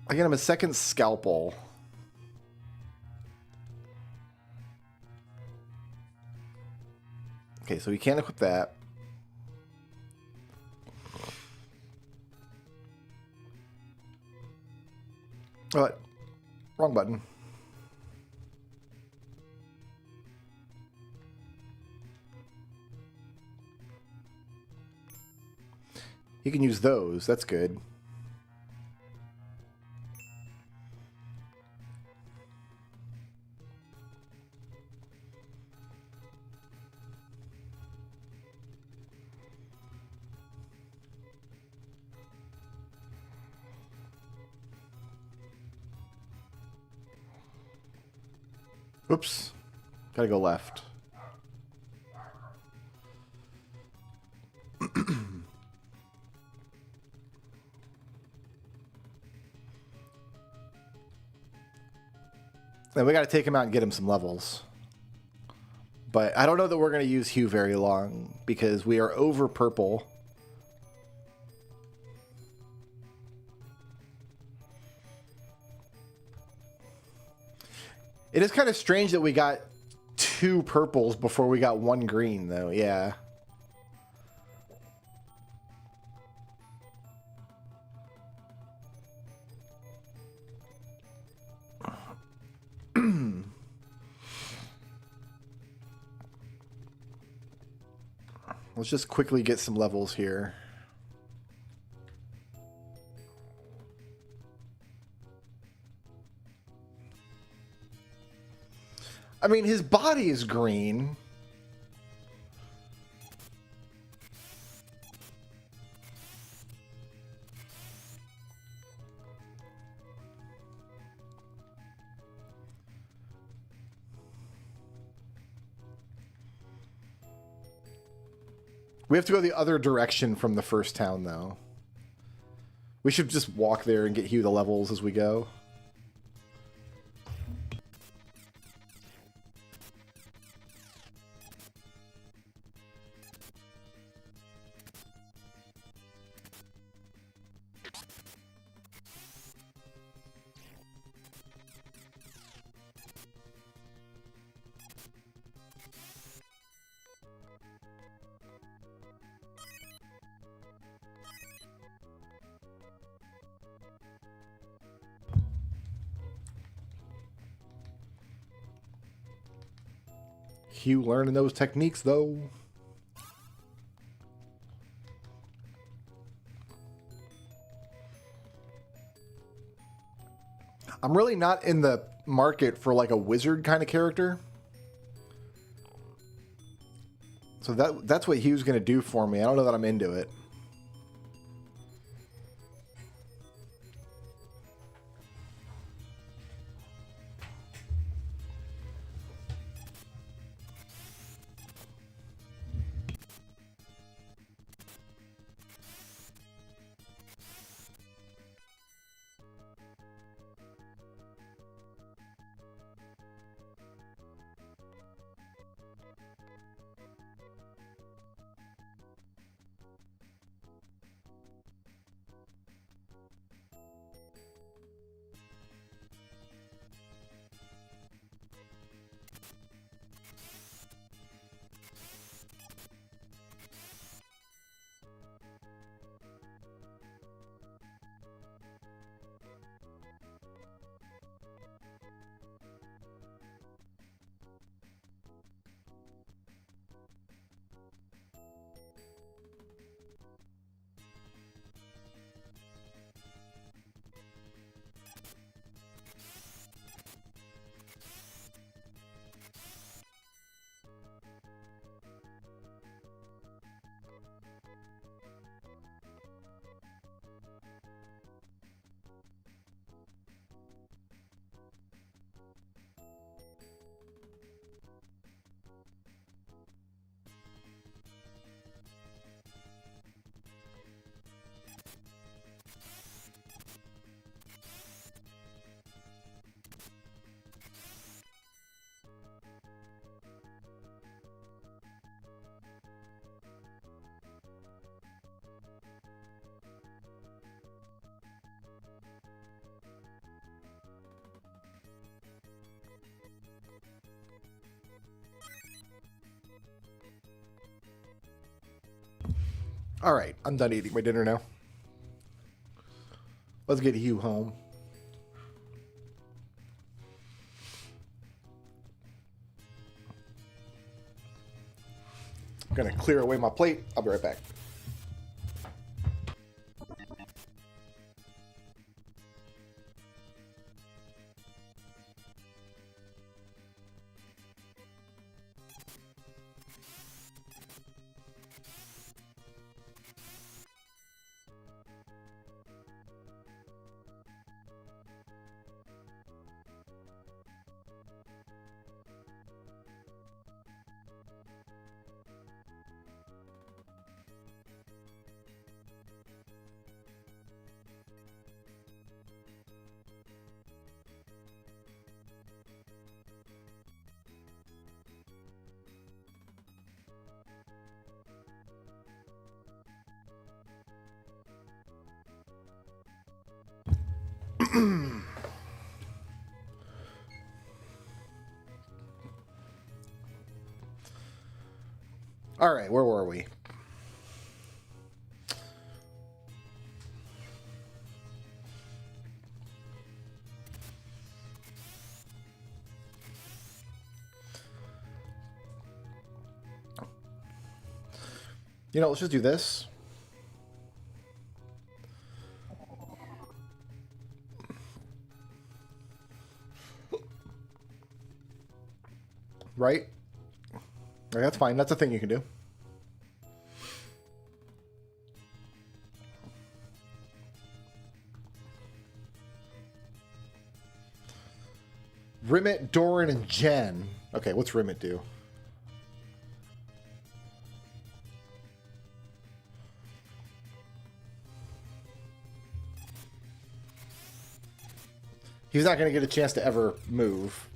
I get him a second scalpel. Okay, so we can't equip that. What? Wrong button. You can use those. That's good. Oops. Gotta go left. And we gotta take him out and get him some levels. But I don't know that we're gonna use Hugh very long because we are over purple. It is kind of strange that we got 2 purples before we got 1 green, though. Yeah. Let's just quickly get some levels here. I mean, his body is green. We have to go the other direction from the first town, though. We should just walk there and get Hugh the levels as we go. Hugh learning those techniques, though. I'm really not in the market for like a wizard kind of character. So that's what Hugh's going to do for me. I don't know that I'm into it. All right, I'm done eating my dinner now. Let's get Hugh home. I'm gonna clear away my plate. I'll be right back. All right, where were we? You know, let's just do this. Right? Okay, that's fine. That's a thing you can do. Rimit, Doran, and Jen. Okay, what's Rimit do? He's not going to get a chance to ever move.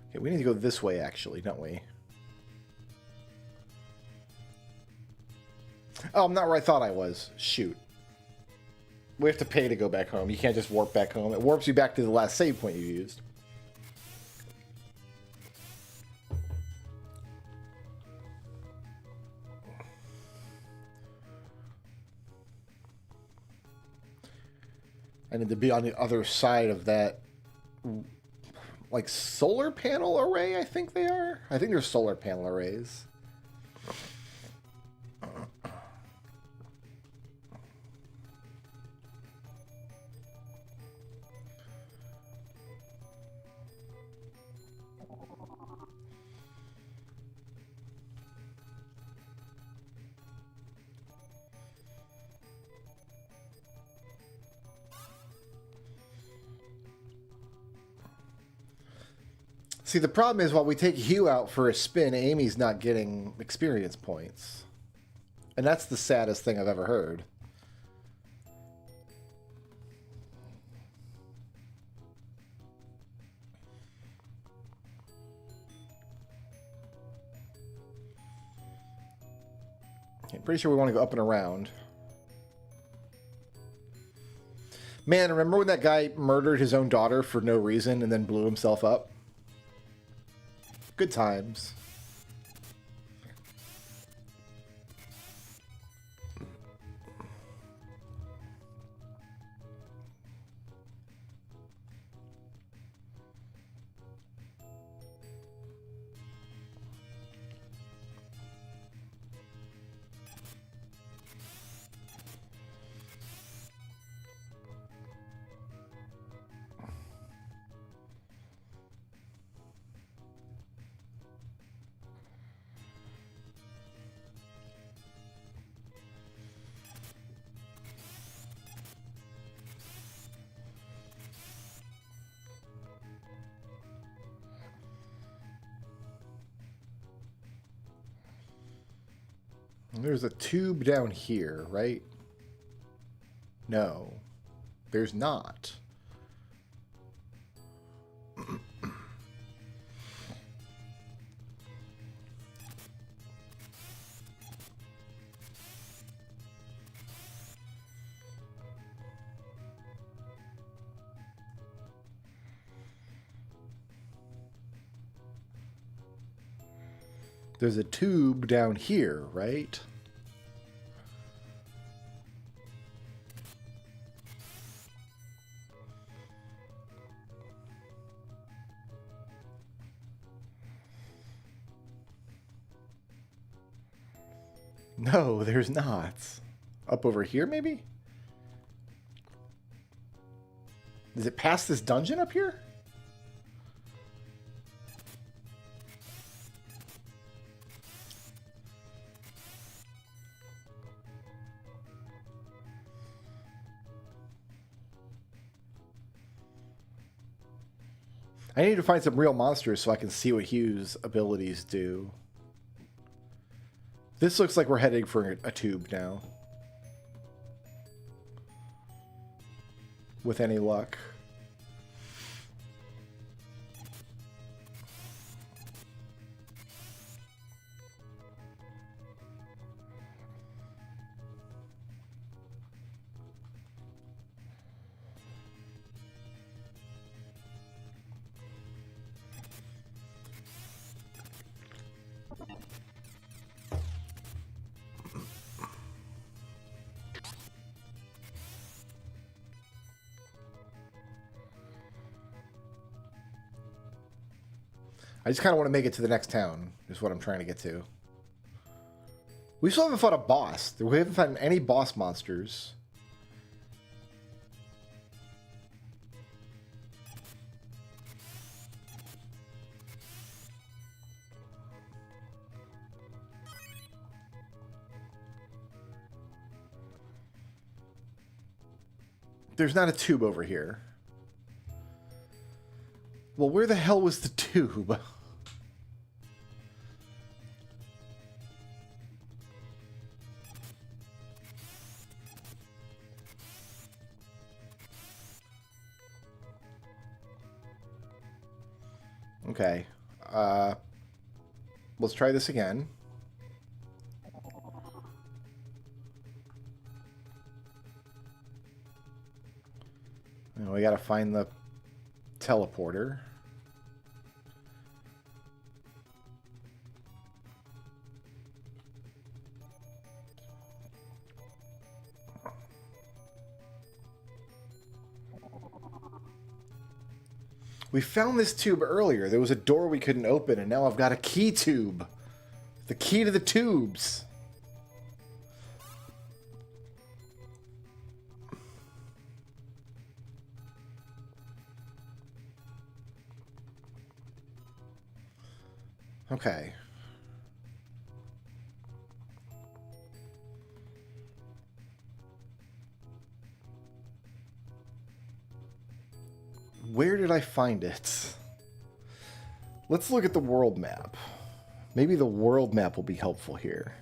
Okay, we need to go this way, actually, don't we? Oh, I'm not where I thought I was. Shoot. We have to pay to go back home. You can't just warp back home. It warps you back to the last save point you used. I need to be on the other side of that, like, solar panel array, I think they are. I think they're solar panel arrays. See, the problem is while we take Hugh out for a spin, Amy's not getting experience points. And that's the saddest thing I've ever heard. I'm pretty sure we want to go up and around. Man, remember when that guy murdered his own daughter for no reason and then blew himself up? Good times. There's a tube down here, right? No, there's not. There's a tube down here, right? No, there's not. Up over here, maybe? Is it past this dungeon up here? I need to find some real monsters so I can see what Hugh's abilities do. This looks like we're heading for a tube now. With any luck. I just kind of want to make it to the next town, is what I'm trying to get to. We still haven't fought a boss. We haven't found any boss monsters. There's not a tube over here. Well, where the hell was the tube? Okay. Let's try this again. And we gotta find the teleporter. We found this tube earlier. There was a door we couldn't open, and now I've got a key tube. The key to the tubes. Okay. Where did I find it? Let's look at the world map. Maybe the world map will be helpful here.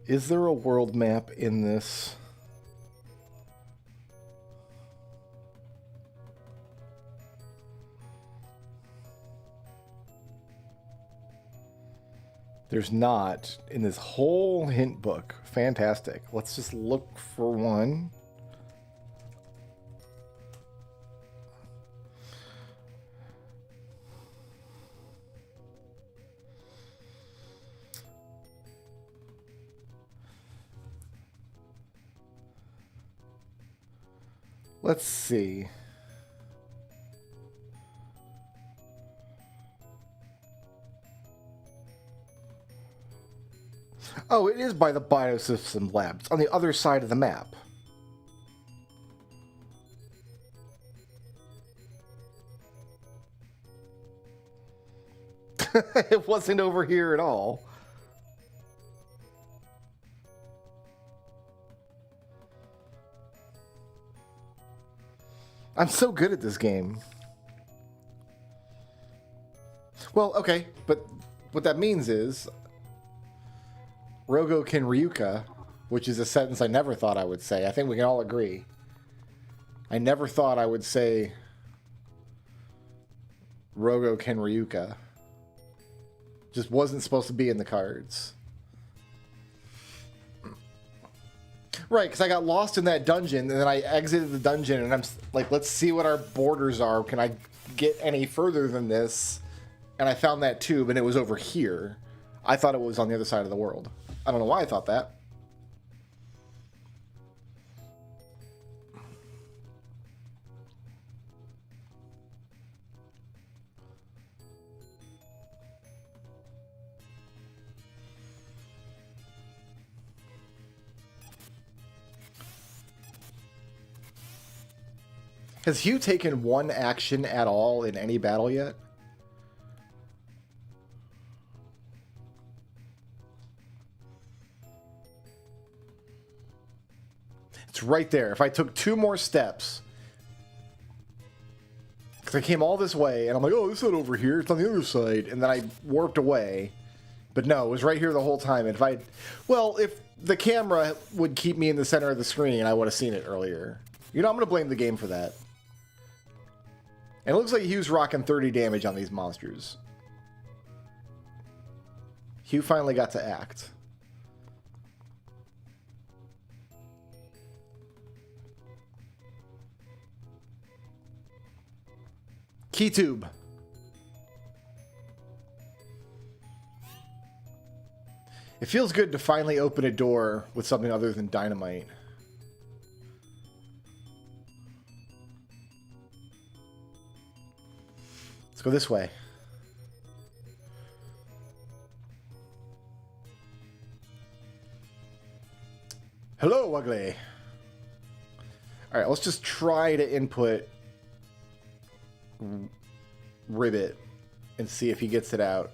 Is there a world map in this? There's not in this whole hint book. Fantastic. Let's just look for one. Let's see. Oh, it is by the Biosystem Lab. It's on the other side of the map. It wasn't over here at all. I'm so good at this game. Well, okay, but what that means is Rogo Ken Ryuka, which is a sentence I never thought I would say. I think we can all agree. I never thought I would say Rogo Ken Ryuka. Just wasn't supposed to be in the cards. Right, because I got lost in that dungeon, and then I exited the dungeon, and I'm like, let's see what our borders are. Can I get any further than this? And I found that tube, and it was over here. I thought it was on the other side of the world. I don't know why I thought that. Has Hugh taken one action at all in any battle yet? It's right there. If I took 2 more steps, because I came all this way, and I'm like, oh, it's not over here. It's on the other side. And then I warped away. But no, it was right here the whole time. And if the camera would keep me in the center of the screen, I would have seen it earlier. You know, I'm going to blame the game for that. And it looks like Hugh's rocking 30 damage on these monsters. Hugh finally got to act. Key tube. It feels good to finally open a door with something other than dynamite. Let's go this way. Hello, ugly. All right, let's just try to input Ribbit and see if he gets it out.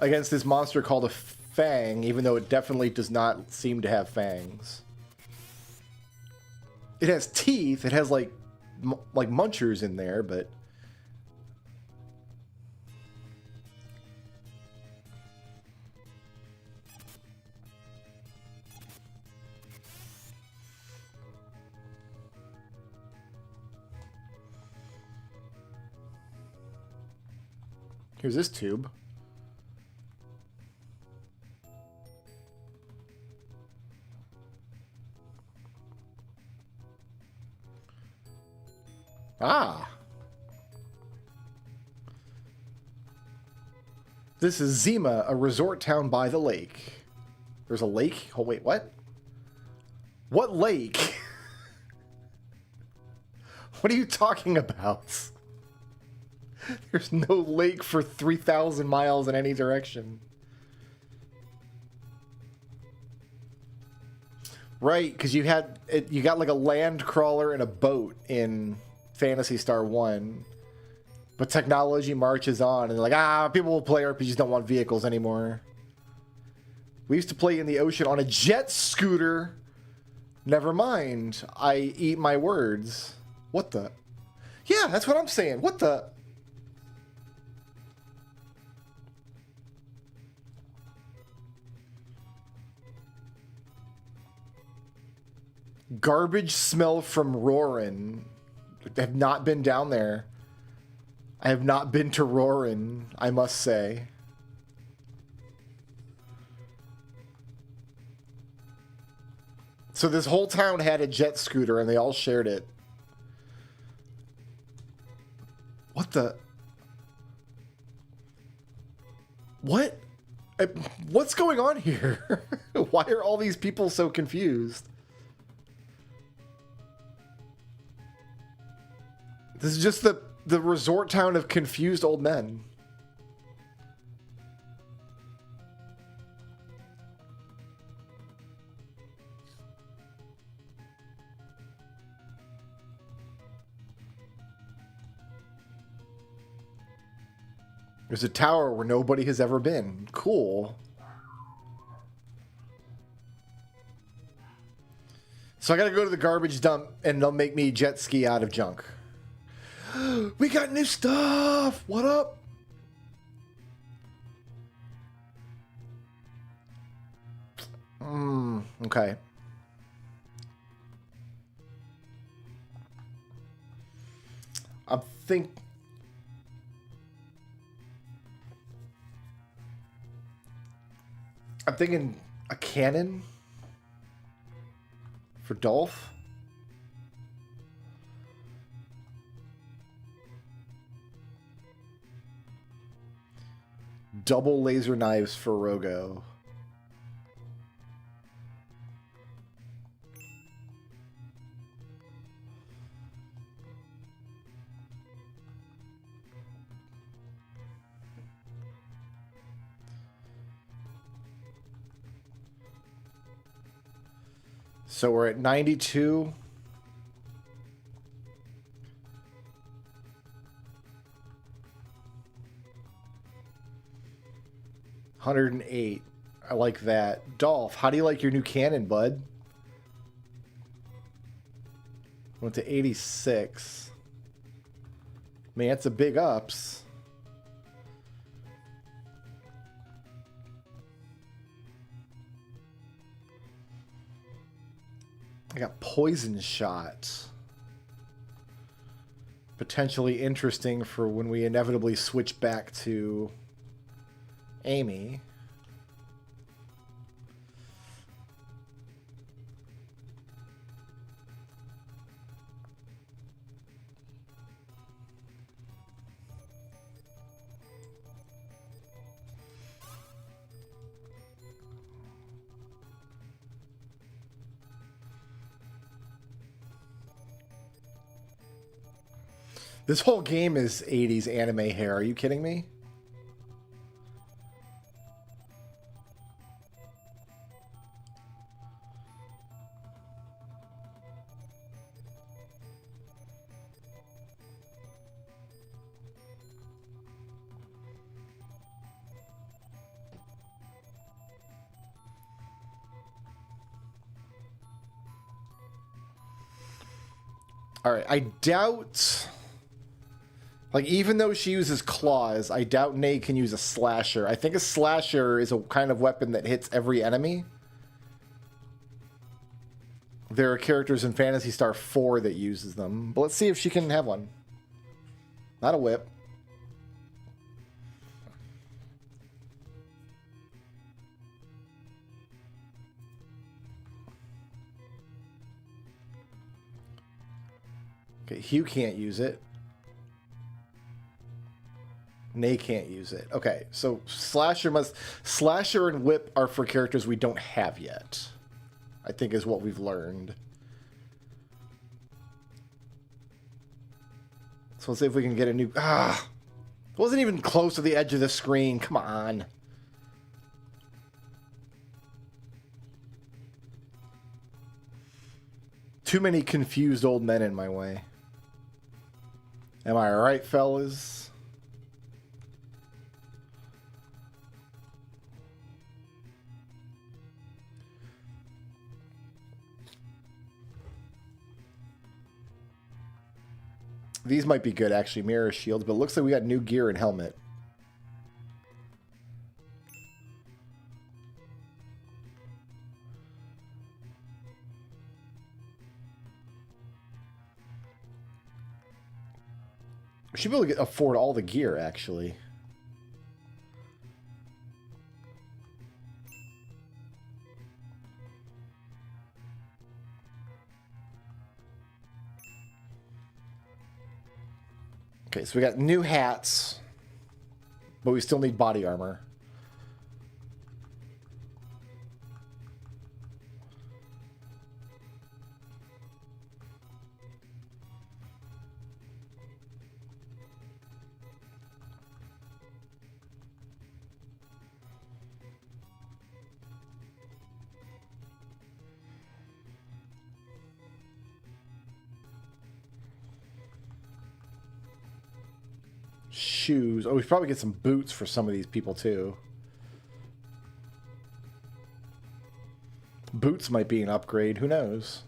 Against this monster called a Fang, even though it definitely does not seem to have fangs. It has teeth. It has like munchers in there, but... Here's this tube. Ah. This is Zima, a resort town by the lake. There's a lake? Oh, wait, what? What lake? What are you talking about? There's no lake for 3,000 miles in any direction. Right, because you got like a land crawler and a boat in Phantasy Star 1. But technology marches on, and they're like, people will play RPGs, don't want vehicles anymore. We used to play in the ocean on a jet scooter. Never mind. I eat my words. What the? Yeah, that's what I'm saying. What the? Garbage smell from Roarin'. I have not been down there. I have not been to Roarin', I must say. So this whole town had a jet scooter and they all shared it. What the? What? What's going on here? Why are all these people so confused? This is just the resort town of confused old men. There's a tower where nobody has ever been. Cool. So I gotta go to the garbage dump and they'll make me jet ski out of junk. We got new stuff! What up? Okay. I'm thinking a cannon for Dolph. Double laser knives for Rogo. So we're at 92. $108. I like that. Dolph, how do you like your new cannon, bud? Went to 86. Man, it's a big ups. I got poison shot. Potentially interesting for when we inevitably switch back to Amy. This whole game is 80s anime hair. Are you kidding me? All right, I doubt... Like, even though she uses claws, I doubt Nate can use a slasher. I think a slasher is a kind of weapon that hits every enemy. There are characters in Phantasy Star 4 that uses them. But let's see if she can have one. Not a whip. Okay, Hugh can't use it. Nay can't use it. Okay, so Slasher and Whip are for characters we don't have yet, I think is what we've learned. So let's see if we can get a new... it wasn't even close to the edge of the screen. Come on. Too many confused old men in my way. Am I right, fellas? These might be good, actually, mirror shields, but it looks like we got new gear and helmet. We should be able to afford all the gear, actually. Okay, so we got new hats, but we still need body armor. Shoes. Oh, we should probably get some boots for some of these people, too. Boots might be an upgrade. Who knows?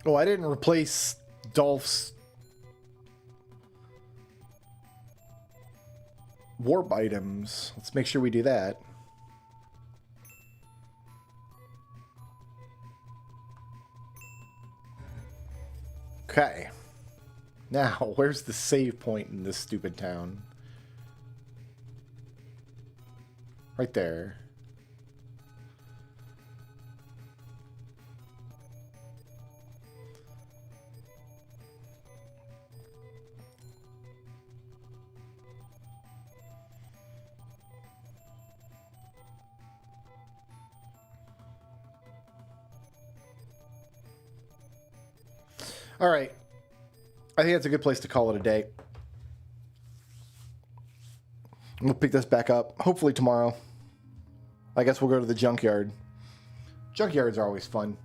Oh, I didn't replace Dolph's warp items. Let's make sure we do that. Okay. Now, where's the save point in this stupid town? Right there. All right. I think that's a good place to call it a day. We'll pick this back up, hopefully tomorrow. I guess we'll go to the junkyard. Junkyards are always fun.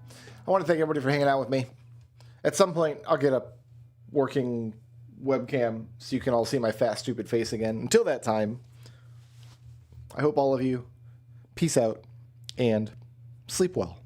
I want to thank everybody for hanging out with me. At some point, I'll get a working webcam so you can all see my fat, stupid face again. Until that time, I hope all of you peace out and sleep well.